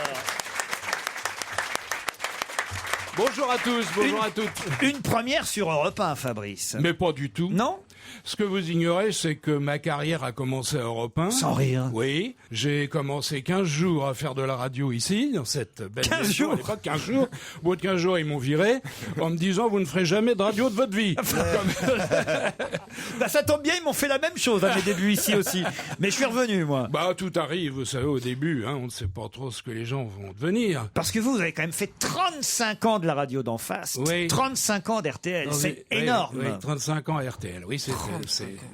Bonjour à tous, bonjour à toutes. Une première sur Europe 1, Fabrice. Mais pas du tout. Non ? Ce que vous ignorez, c'est que ma carrière a commencé à Europe 1. Sans rire. Oui. J'ai commencé 15 jours à faire de la radio ici, dans cette belle 15 maison. jours. À l'époque, 15 jours. Au bout de 15 jours, ils m'ont viré en me disant, vous ne ferez jamais de radio de votre vie. Bah, ça tombe bien, ils m'ont fait la même chose à mes débuts ici aussi. Mais je suis revenu, moi. Bah, tout arrive, vous savez, au début, hein, on ne sait pas trop ce que les gens vont devenir. Parce que vous avez quand même fait 35 ans de la radio d'en face. Oui. 35 ans d'RTL. Non, C'est mais- oui, énorme. Oui, 35 ans à RTL. Oui, c'est... Ah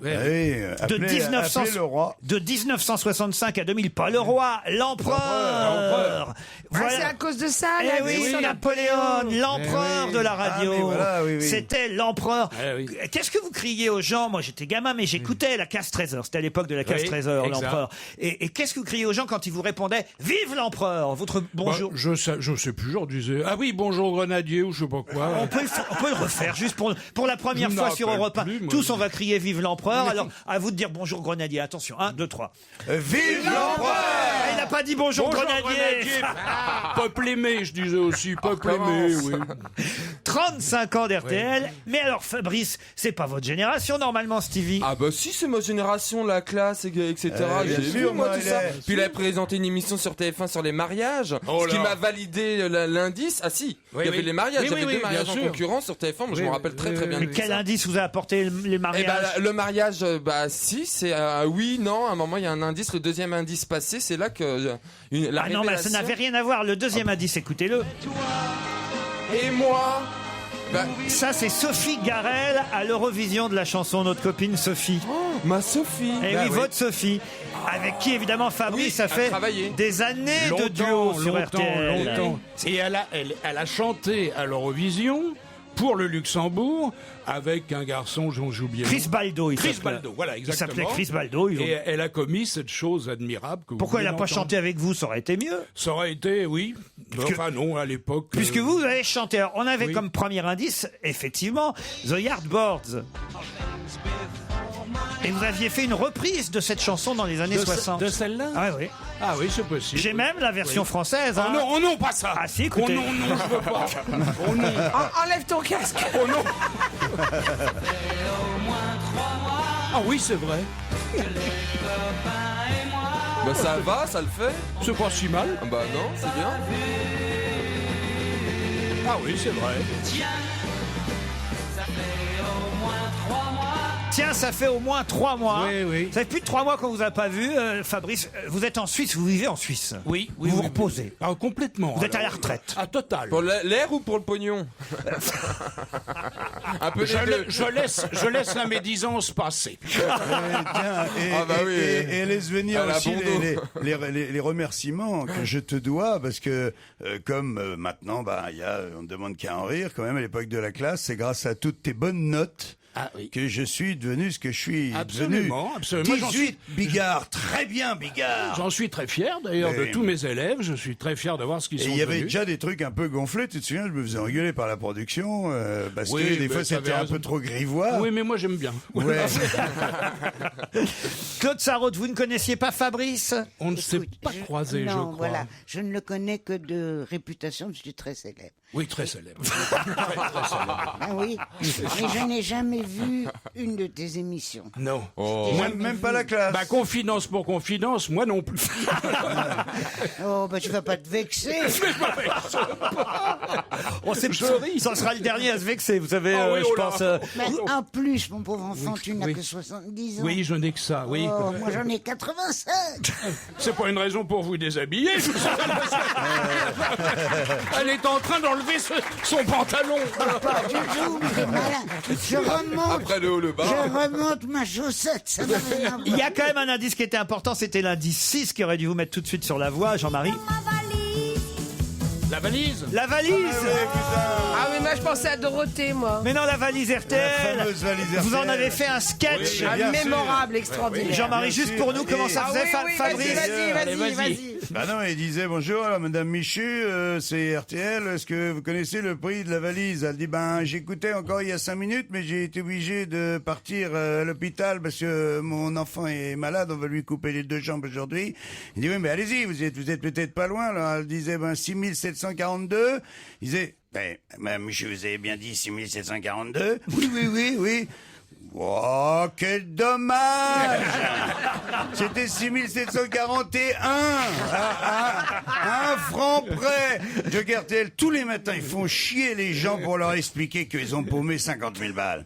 oui, appelez le roi. De 1965 à 2000, pas le roi, l'empereur. C'est à cause de ça, Eh là, oui, sur la- Napoléon, l'empereur de la radio. Ah, mais voilà, oui, oui. C'était l'empereur. Eh oui. Qu'est-ce que vous criez aux gens? Moi, j'étais gamin, mais j'écoutais la casse-trésor. C'était à l'époque de la casse-trésor, exact. l'empereur. Et qu'est-ce que vous criez aux gens quand ils vous répondaient « Vive l'empereur » Votre bonjour. Bah, je sais plus, je disais, ah oui, bonjour grenadier, ou je sais pas quoi. On peut le refaire juste pour la première Je fois me sur rappelle Europe 1. plus, moi. Tous, on va crier Vive l'empereur. Alors, à vous de dire bonjour grenadier. Attention, 1, 2, 3. Vive l'empereur! Il n'a pas dit bonjour, grenadier. Peuple aimé, je disais aussi, peuple aimé, oui. 35 ans d'RTL. Mais alors, Fabrice, c'est pas votre génération, normalement, Stevie. Ah bah si, c'est ma génération, la classe, etc. bien J'ai sûr, vu, moi, tout ça. Maëlès. Puis il a présenté une émission sur TF1 sur les mariages, Oh ce qui là. m'a validé l'indice. Ah si, Oui, il y avait oui. les mariages, Oui, il y avait oui, deux oui, mariages bien en sûr. concurrence sur TF1, moi je Oui, me rappelle très très bien Mais de quel ça. indice vous a apporté les Eh mariages? ben, le mariage, bah si, c'est oui, non, à un moment il y a un indice, le deuxième indice passé, c'est là que la Ah non, mais ça révélation- n'avait rien à voir. Le deuxième indice, écoutez-le. Et moi bah, Ça, c'est Sophie Garel à l'Eurovision de la chanson, notre copine Sophie. ma Sophie. Et Bah oui, oui. votre Sophie. Avec qui, évidemment, Fabrice Oui, a a fait travaillé. des années de duo sur RTL. longtemps. Et elle a chanté à l'Eurovision pour le Luxembourg avec un garçon, j'ai oublié. le nom. Chris Baldo, il Chris s'appelait. Baldo, voilà, Il exactement. s'appelait Chris Baldo. Ils ont- Et elle a commis cette chose admirable que vous Pourquoi elle venez n'a pas d'entendre. chanté avec vous? Ça aurait été mieux. Ça aurait été, oui. Enfin non, à l'époque. Puisque vous avez chanté. Alors, on avait oui. comme premier indice, effectivement, The Yardbirds. Et vous aviez fait une reprise de cette chanson dans les années 60. De celle-là Ah oui. Ah oui, c'est possible. J'ai même la version Oui. française. Oh hein. non, oh non, pas ça. Ah si, écoutez. Oh non, non, je veux pas. Oh non. Enlève ton casque. Oh non. Ah oui, c'est vrai. Bah ça va, ça le fait. C'est pas si mal. Ah bah non, c'est bien. Ah oui, c'est vrai. Tiens, ça fait au moins 3 mois. Oui, oui. Ça fait plus de 3 mois qu'on vous a pas vu, Fabrice. Vous êtes en Suisse, vous vivez en Suisse. Oui, Vous vous reposez. Ah, complètement. Vous êtes à la alors. retraite. Ah, total. Pour l'air ou pour le pognon? Un peu Je, les deux. je laisse la médisance passer. Tiens, Ah bah oui. et laisse venir À la aussi Bondo. les remerciements que je te dois, parce que comme maintenant, bah, on ne demande qu'à en rire quand même à l'époque de la classe, c'est grâce à toutes tes bonnes notes Ah oui. que je suis devenu ce que je suis Absolument, devenu. absolument. J'en 18 Bigard, très bien Bigard. J'en suis très fier d'ailleurs de Oui. tous mes élèves. Je suis très fier de voir ce qu'ils Et sont il y avait devenus. déjà des trucs un peu gonflés, tu te souviens, je me faisais engueuler par la production, parce Oui, que des mais fois t'avais c'était un raison. peu trop grivois. Oui, mais moi j'aime bien. Ouais. Claude Sarraute, vous ne connaissiez pas Fabrice? On ne s'est pas croisés, je Non, crois. voilà. Je ne le connais que de réputation, je suis très célèbre. Oui, très célèbre. très célèbre. Ah oui, mais je n'ai jamais vu une de tes émissions. Non. Oh. J'ai Moi, jamais même vu. pas la classe. Bah, confidence pour confidence, moi non plus. Oh, bah tu vas pas te vexer. On sait ça sera le dernier à se vexer, vous savez, Ah oui, je oh là. pense. Mais en plus, mon pauvre enfant, tu n'as oui. que 70 ans. Oui, je n'ai que ça, oui. Oh, moi j'en ai 85. C'est pas une raison pour vous déshabiller. je vous Elle est en train d'enlever son pantalon. Pas du tout, mais t'es malin. Je remonte. Après le haut, le bas. Je remonte ma chaussette, ça n'a rien à voir. Il y a quand même un indice qui était important, c'était l'indice 6 qui aurait dû vous mettre tout de suite sur la voie, Jean-Marie. La valise. La valise. Ah mais moi je pensais à Dorothée, moi. Mais non, la valise RTL. La fameuse valise Vous en RTL. avez fait un sketch. Oui, bien sûr. Mémorable, extraordinaire. Jean-Marie, Bien juste sûr. pour nous, comment ça Ah faisait, oui, oui, Fabrice? vas-y, Allez, vas-y, vas-y. vas-y. Bah non, il disait bonjour, alors Madame Michu, c'est RTL, est-ce que vous connaissez le prix de la valise? Elle dit j'écoutais encore il y a 5 minutes, mais j'ai été obligé de partir à l'hôpital parce que mon enfant est malade, on va lui couper les 2 jambes aujourd'hui. Il dit oui, mais allez-y, vous êtes peut-être pas loin. Alors elle disait 6742. Il disait Madame Michu, vous avez bien dit 6742? Oui. Oh, quel dommage! C'était 6741! Un franc près! Joker RTL, tous les matins, ils font chier les gens pour leur expliquer qu'ils ont paumé 50 000 balles.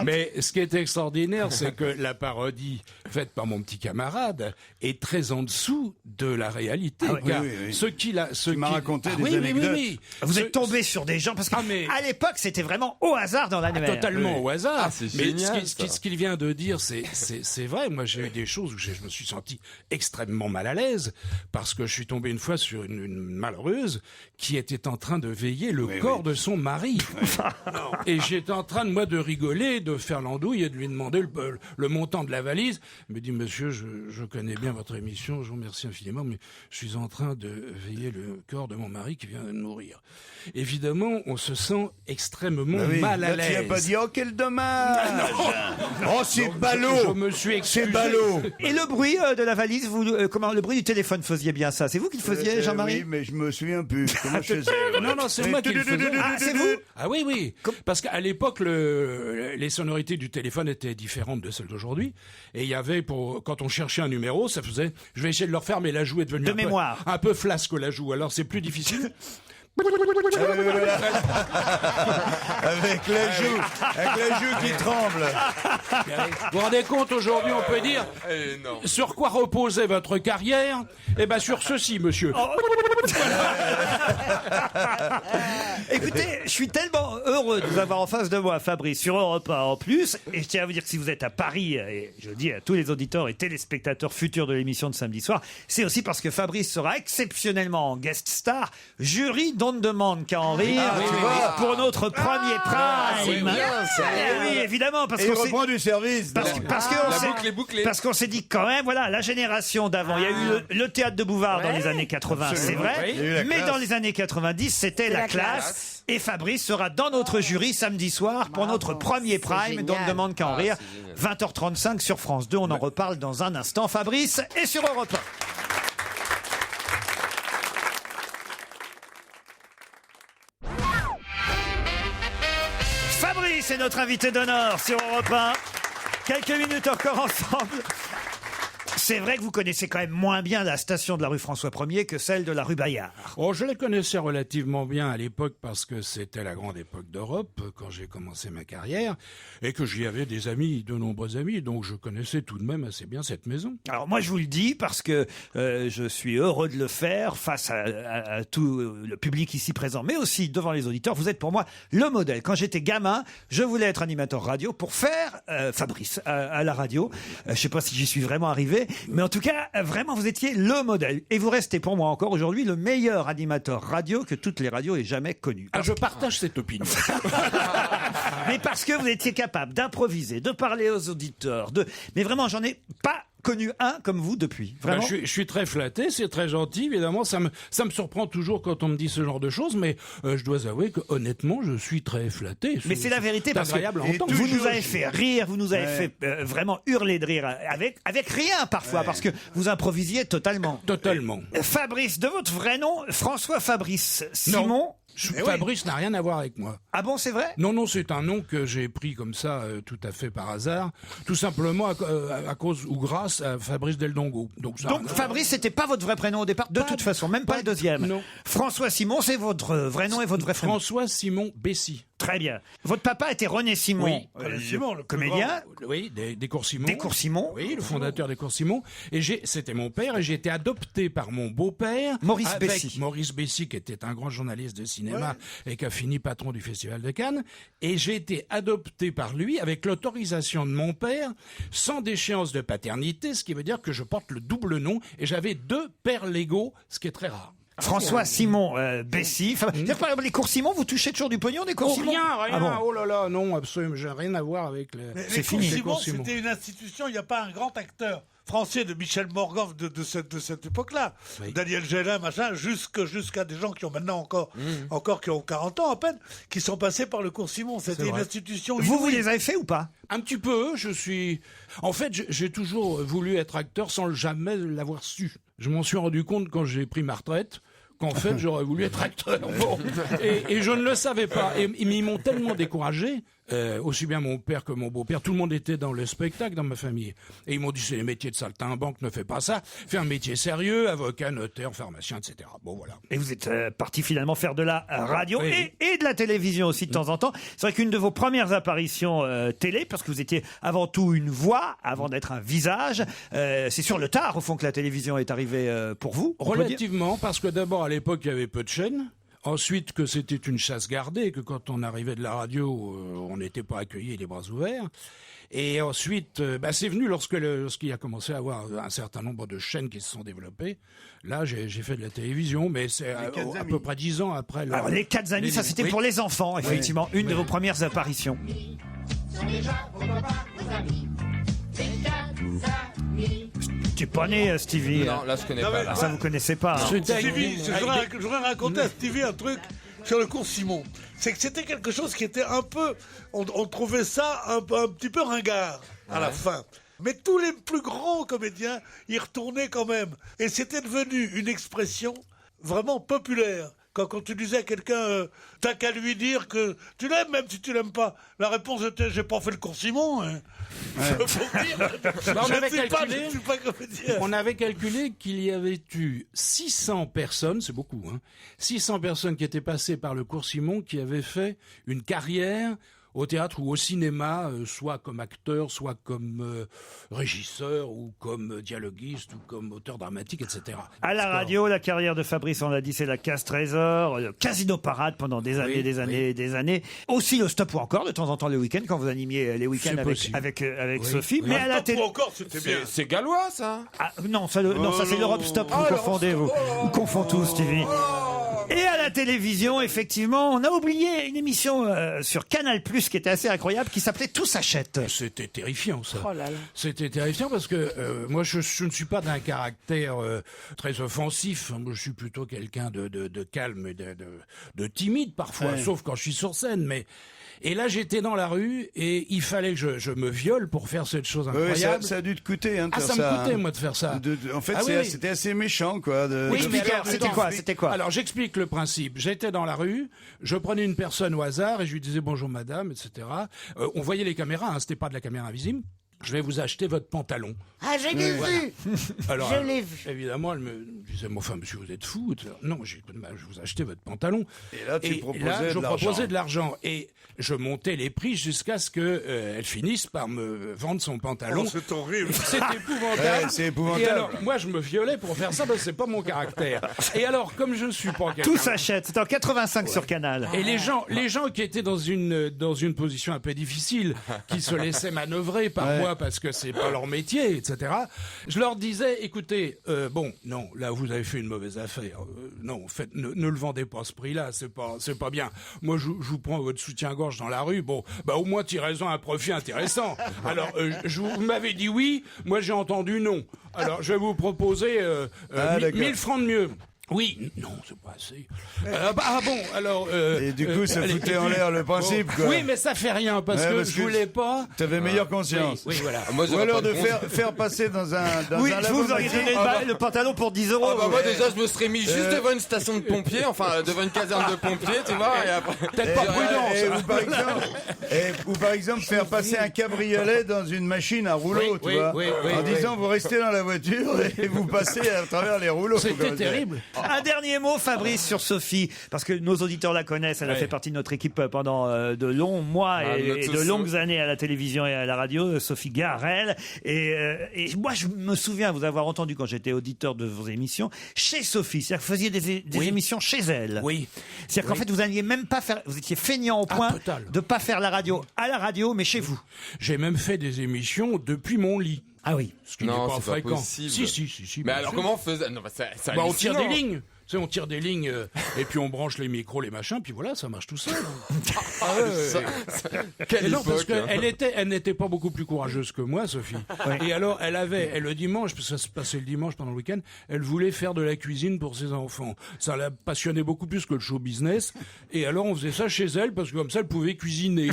Mais ce qui est extraordinaire, c'est que la parodie faite par mon petit camarade est très en dessous de la réalité. Car ce qu'il m'a raconté des anecdotes. Oui. Vous êtes tombé sur des gens parce qu'à l'époque, c'était vraiment au hasard dans l'annuaire. Totalement au hasard. c'est Mais génial, ce qu'il vient de dire, c'est vrai. Moi, j'ai eu des choses où je me suis senti extrêmement mal à l'aise parce que je suis tombé une fois sur une malheureuse qui était en train de veiller le corps de son mari. Et j'étais en train de rigoler, de faire l'andouille et de lui demander le montant de la valise. Il me dit, monsieur, je connais bien votre émission, je vous remercie infiniment, mais je suis en train de veiller le corps de mon mari qui vient de mourir. Évidemment, on se sent extrêmement mal à l'aise. Tu n'as pas dit, oh, quel dommage! Oh, c'est ballot! Je me suis excusé. C'est ballot! Et le bruit de la valise, le bruit du téléphone, faisiez bien ça? C'est vous qui le faisiez, Jean-Marie? Oui, mais je me souviens plus. Comment je faisais? Non, c'est moi qui le faisais. Ah, c'est vous? Ah oui. Parce qu'à l'époque, les sonorités du téléphone étaient différentes de celles d'aujourd'hui. Et il y avait, quand on cherchait un numéro, ça faisait, je vais essayer de le refaire, mais la joue est devenue un peu flasque, la joue. Alors c'est plus difficile. Avec la joue qui tremble. Vous vous rendez compte, aujourd'hui, on peut dire sur quoi reposait votre carrière? Eh ben, sur ceci, monsieur. Écoutez, je suis tellement heureux de vous avoir en face de moi, Fabrice, sur Europe 1 en plus. Et je tiens à vous dire que si vous êtes à Paris, et je le dis à tous les auditeurs et téléspectateurs futurs de l'émission de samedi soir, c'est aussi parce que Fabrice sera exceptionnellement en guest star, jury d'On ne demande qu'à en rire, pour notre premier prime. Oui, évidemment, parce qu'on reprend du service. Parce qu'on s'est dit quand même, voilà, la génération d'avant, il y a eu le théâtre de Bouvard dans les années 80, c'est vrai, mais dans les années 90, c'était la classe. Et Fabrice sera dans notre jury samedi soir pour notre premier prime d'On ne demande qu'à en rire, 20h35 sur France 2. On en reparle dans un instant. Fabrice est sur Europe 1. C'est notre invité d'honneur sur Europe 1. Quelques minutes encore ensemble. C'est vrai que vous connaissez quand même moins bien la station de la rue François 1er que celle de la rue Bayard. Oh, je la connaissais relativement bien à l'époque parce que c'était la grande époque d'Europe quand j'ai commencé ma carrière et que j'y avais des amis, de nombreux amis, donc je connaissais tout de même assez bien cette maison. Alors moi je vous le dis parce que je suis heureux de le faire face à tout le public ici présent, mais aussi devant les auditeurs. Vous êtes pour moi le modèle. Quand j'étais gamin, je voulais être animateur radio pour faire Fabrice à la radio. Je sais pas si j'y suis vraiment arrivé. Mais en tout cas, vraiment, vous étiez le modèle. Et vous restez pour moi encore aujourd'hui le meilleur animateur radio que toutes les radios aient jamais connu. Je partage cette opinion. Mais parce que vous étiez capable d'improviser, de parler aux auditeurs, Mais vraiment, j'en ai pas connu un comme vous depuis. Vraiment. Je suis très flatté, c'est très gentil, évidemment. Ça me surprend toujours quand on me dit ce genre de choses, mais je dois avouer que honnêtement, je suis très flatté. Mais c'est la vérité, parce que vous nous avez fait rire, vous nous avez fait vraiment hurler de rire, avec rien parfois, parce que vous improvisiez totalement. Totalement. Fabrice, de votre vrai nom, François Fabrice Simon. Non. Fabrice n'a rien à voir avec moi. Ah bon, c'est vrai? Non, c'est un nom que j'ai pris comme ça, tout à fait par hasard, tout simplement à cause ou grâce à Fabrice Del Dongo. Donc Fabrice, c'était pas votre vrai prénom au départ, de toute façon, même pas le deuxième. Non. François Simon, c'est votre vrai nom et votre vrai prénom. François Simon Bessy. Très bien. Votre papa était René Simon, Simon, le comédien. Oui, des Cours Simon. Des Cours Simon. Oui, le fondateur des Cours Simon. Et c'était mon père, et j'ai été adopté par mon beau-père. Maurice Bessy. Maurice Bessy, qui était un grand journaliste de cinéma et qui a fini patron du Festival de Cannes. Et j'ai été adopté par lui avec l'autorisation de mon père, sans déchéance de paternité, ce qui veut dire que je porte le double nom, et j'avais 2 pères légaux, ce qui est très rare. François Simon Bessy. Les Cours Simon, vous touchez toujours du pognon des Cours Simon? Rien. Ah bon. Oh là là, non, absolument, j'ai rien à voir avec C'est fini. Simon, c'était une institution, il n'y a pas un grand acteur français de Michel Morgan de cette époque-là, Daniel Gélin, machin, jusqu'à des gens qui ont maintenant encore qui ont 40 ans à peine, qui sont passés par le cours Simon. C'était une institution. Vous les avez fait ou pas? Un petit peu. En fait, j'ai toujours voulu être acteur sans jamais l'avoir su. Je m'en suis rendu compte quand j'ai pris ma retraite qu'en fait j'aurais voulu être acteur. Bon. Et je ne le savais pas. Et ils m'ont tellement découragé, aussi bien mon père que mon beau-père, tout le monde était dans le spectacle dans ma famille. Et ils m'ont dit c'est les métiers de saltimbanque, ne fais pas ça, fais un métier sérieux, avocat, notaire, pharmacien, etc. Bon voilà. Et vous êtes parti finalement faire de la radio et de la télévision aussi de temps en temps. C'est vrai qu'une de vos premières apparitions télé, parce que vous étiez avant tout une voix, avant d'être un visage, c'est sur le tard au fond que la télévision est arrivée pour vous. Relativement, parce que d'abord à l'époque il y avait peu de chaînes. Ensuite, que c'était une chasse gardée, que quand on arrivait de la radio, on n'était pas accueillis les bras ouverts. Et ensuite, c'est venu lorsqu'il y a commencé à avoir un certain nombre de chaînes qui se sont développées. Là, j'ai fait de la télévision, mais c'est à peu près 10 ans après. Alors, les 4 amis, ça c'était pour les enfants, effectivement, une de vos premières apparitions. Sont déjà vos copains, vos amis. Les 4 amis. Tu es pas né, Stevie. Non, là je connais pas. Ça vous connaissez pas. Stevie, je voudrais raconter à Stevie un truc sur le cours Simon. C'est que c'était quelque chose qui était un peu... On trouvait ça un petit peu ringard à la fin. Mais tous les plus grands comédiens y retournaient quand même. Et c'était devenu une expression vraiment populaire. Quand tu disais à quelqu'un, t'as qu'à lui dire que tu l'aimes, même si tu l'aimes pas. La réponse était, j'ai pas fait le cours Simon. Hein. On avait calculé qu'il y avait eu 600 personnes, c'est beaucoup, 600 personnes qui étaient passées par le cours Simon, qui avaient fait une carrière au théâtre ou au cinéma, soit comme acteur, soit comme régisseur, ou comme dialoguiste, ou comme auteur dramatique, etc. À la radio, la carrière de Fabrice, on l'a dit, c'est la casse-trésor, le Casino Parade pendant des années, des années. Aussi le Stop ou encore, de temps en temps le week-end, quand vous animiez les week-ends avec Sophie. Mais à la télé... encore, c'était bien. C'est gallois, ça? Non, ça c'est l'Europe Stop, vous confondez, vous. Vous confondez tous, Stevie. Et à la télévision, effectivement, on a oublié une émission sur Canal+, qui était assez incroyable, qui s'appelait Tout s'achète. C'était terrifiant, ça. Oh là là. C'était terrifiant parce que moi, je ne suis pas d'un caractère très offensif. Moi, je suis plutôt quelqu'un de calme et de timide parfois, sauf quand je suis sur scène. Et là, j'étais dans la rue et il fallait que je me viole pour faire cette chose incroyable. Ça a dû te coûter, de faire ça. Ça me coûtait, moi, de faire ça. En fait, c'était assez méchant, quoi. C'était quoi? Alors, j'explique le principe. J'étais dans la rue, je prenais une personne au hasard et je lui disais bonjour madame, etc. On voyait les caméras, c'était pas de la caméra invisible. Je vais vous acheter votre pantalon. Ah, je l'ai vu. Alors, je l'ai vu. Évidemment, elle me disait, mais enfin, monsieur, vous êtes fou. Non, je vous achetais votre pantalon. Et là, tu proposais de l'argent. Et je montais les prix jusqu'à ce que elle finisse par me vendre son pantalon. Oh, c'est horrible. C'est épouvantable. C'est épouvantable. Et alors, moi, je me violais pour faire ça, parce que c'est pas mon caractère. Et alors, comme je ne suis pas quelqu'un... Tout s'achète. C'était en 85 sur Canal. Et les gens qui étaient dans une position un peu difficile, qui se laissaient manœuvrer par moi, parce que c'est pas leur métier, etc. Je leur disais, écoutez, non, là vous avez fait une mauvaise affaire. Non, ne le vendez pas à ce prix-là, c'est pas bien. Moi, je vous prends votre soutien-gorge dans la rue. Bon, au moins tirez-en un profit intéressant. Alors, vous m'avez dit oui, moi j'ai entendu non. Alors, je vais vous proposer 1000 francs de mieux. Oui, non, c'est pas assez. Alors... et du coup, ça foutait en l'air le principe, quoi. Oui, mais ça fait rien, parce que je voulais pas... T'avais meilleure conscience. Oui, voilà. Ou alors de faire passer dans un je vous aurais donné le pantalon pour 10 euros. Moi, déjà, je me serais mis juste devant une station de pompiers, enfin, devant une caserne de pompiers, tu vois, et après... Peut-être pas prudent, ou par exemple, faire passer un cabriolet dans une machine à rouleau, tu vois. En disant, vous restez dans la voiture et vous passez à travers les rouleaux. C'était terrible. Un dernier mot, Fabrice, sur Sophie, parce que nos auditeurs la connaissent. Elle a fait partie de notre équipe pendant de longs mois et de longues années à la télévision et à la radio. Sophie Garrel. Et moi, je me souviens vous avoir entendu quand j'étais auditeur de vos émissions chez Sophie. C'est-à-dire que vous faisiez des émissions chez elle. Oui. C'est-à-dire qu'en fait, vous n'alliez même pas faire. Vous étiez feignant au point de pas faire la radio à la radio, mais chez vous. J'ai même fait des émissions depuis mon lit. Ah oui. Ce qui n'est pas fréquent. Possible. Si. Mais alors comment on faisait? Non, on tire des lignes. sais, on tire des lignes et puis on branche les micros, les machins, puis voilà, ça marche tout seul. Quelle Et non, parce époque, hein. elle n'était pas beaucoup plus courageuse que moi, Sophie. Et alors, le dimanche, parce que ça se passait le dimanche pendant le week-end, elle voulait faire de la cuisine pour ses enfants. Ça la passionnait beaucoup plus que le show business. Et alors, on faisait ça chez elle, parce que comme ça, elle pouvait cuisiner.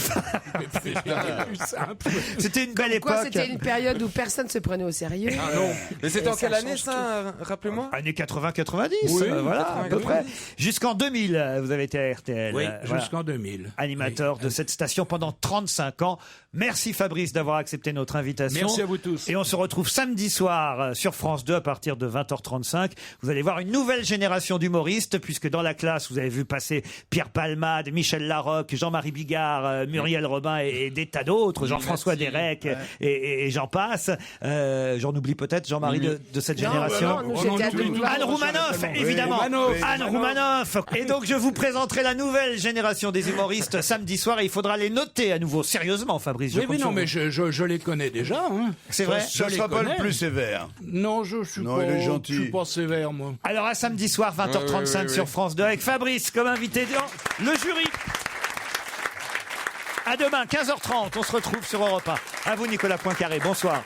C'était une belle époque. C'était une période où personne ne se prenait au sérieux. Ah non. Mais c'était Et en quelle année change ça, rappelez-moi? Années 80-90, Oui, voilà, à peu 80. près. Jusqu'en 2000, vous avez été à RTL. Oui, Voilà. jusqu'en 2000. Animateur de cette station pendant 35 ans. Merci Fabrice d'avoir accepté notre invitation. Merci à vous tous. Et on se retrouve samedi soir sur France 2 à partir de 20h35. Vous allez voir une nouvelle génération d'humoristes, puisque dans la classe, vous avez vu passer Pierre Palmade, Michel Larocque, Jean-Marie Bigard, Muriel Robin et des tas d'autres, Jean-François Derek et j'en passe. J'en oublie peut-être, Jean-Marie, de cette génération. non, nous, c'était à Toulouse. Anne Roumanoff, évidemment. Anne Roumanoff. Et donc, je vous présenterai la nouvelle génération des humoristes samedi soir et il faudra les noter à nouveau. Sérieusement, Fabrice. Oui, mais non, mais je les connais déjà. Hein. C'est vrai. Ce ne sera pas le plus sévère. Non, je suis Non, pas, il est gentil. je suis pas sévère, moi. Alors, à samedi soir, 20h35 oui. sur France 2 avec Fabrice comme invité dans le jury. À demain, 15h30. On se retrouve sur Europe 1. À vous, Nicolas Poincaré. Bonsoir.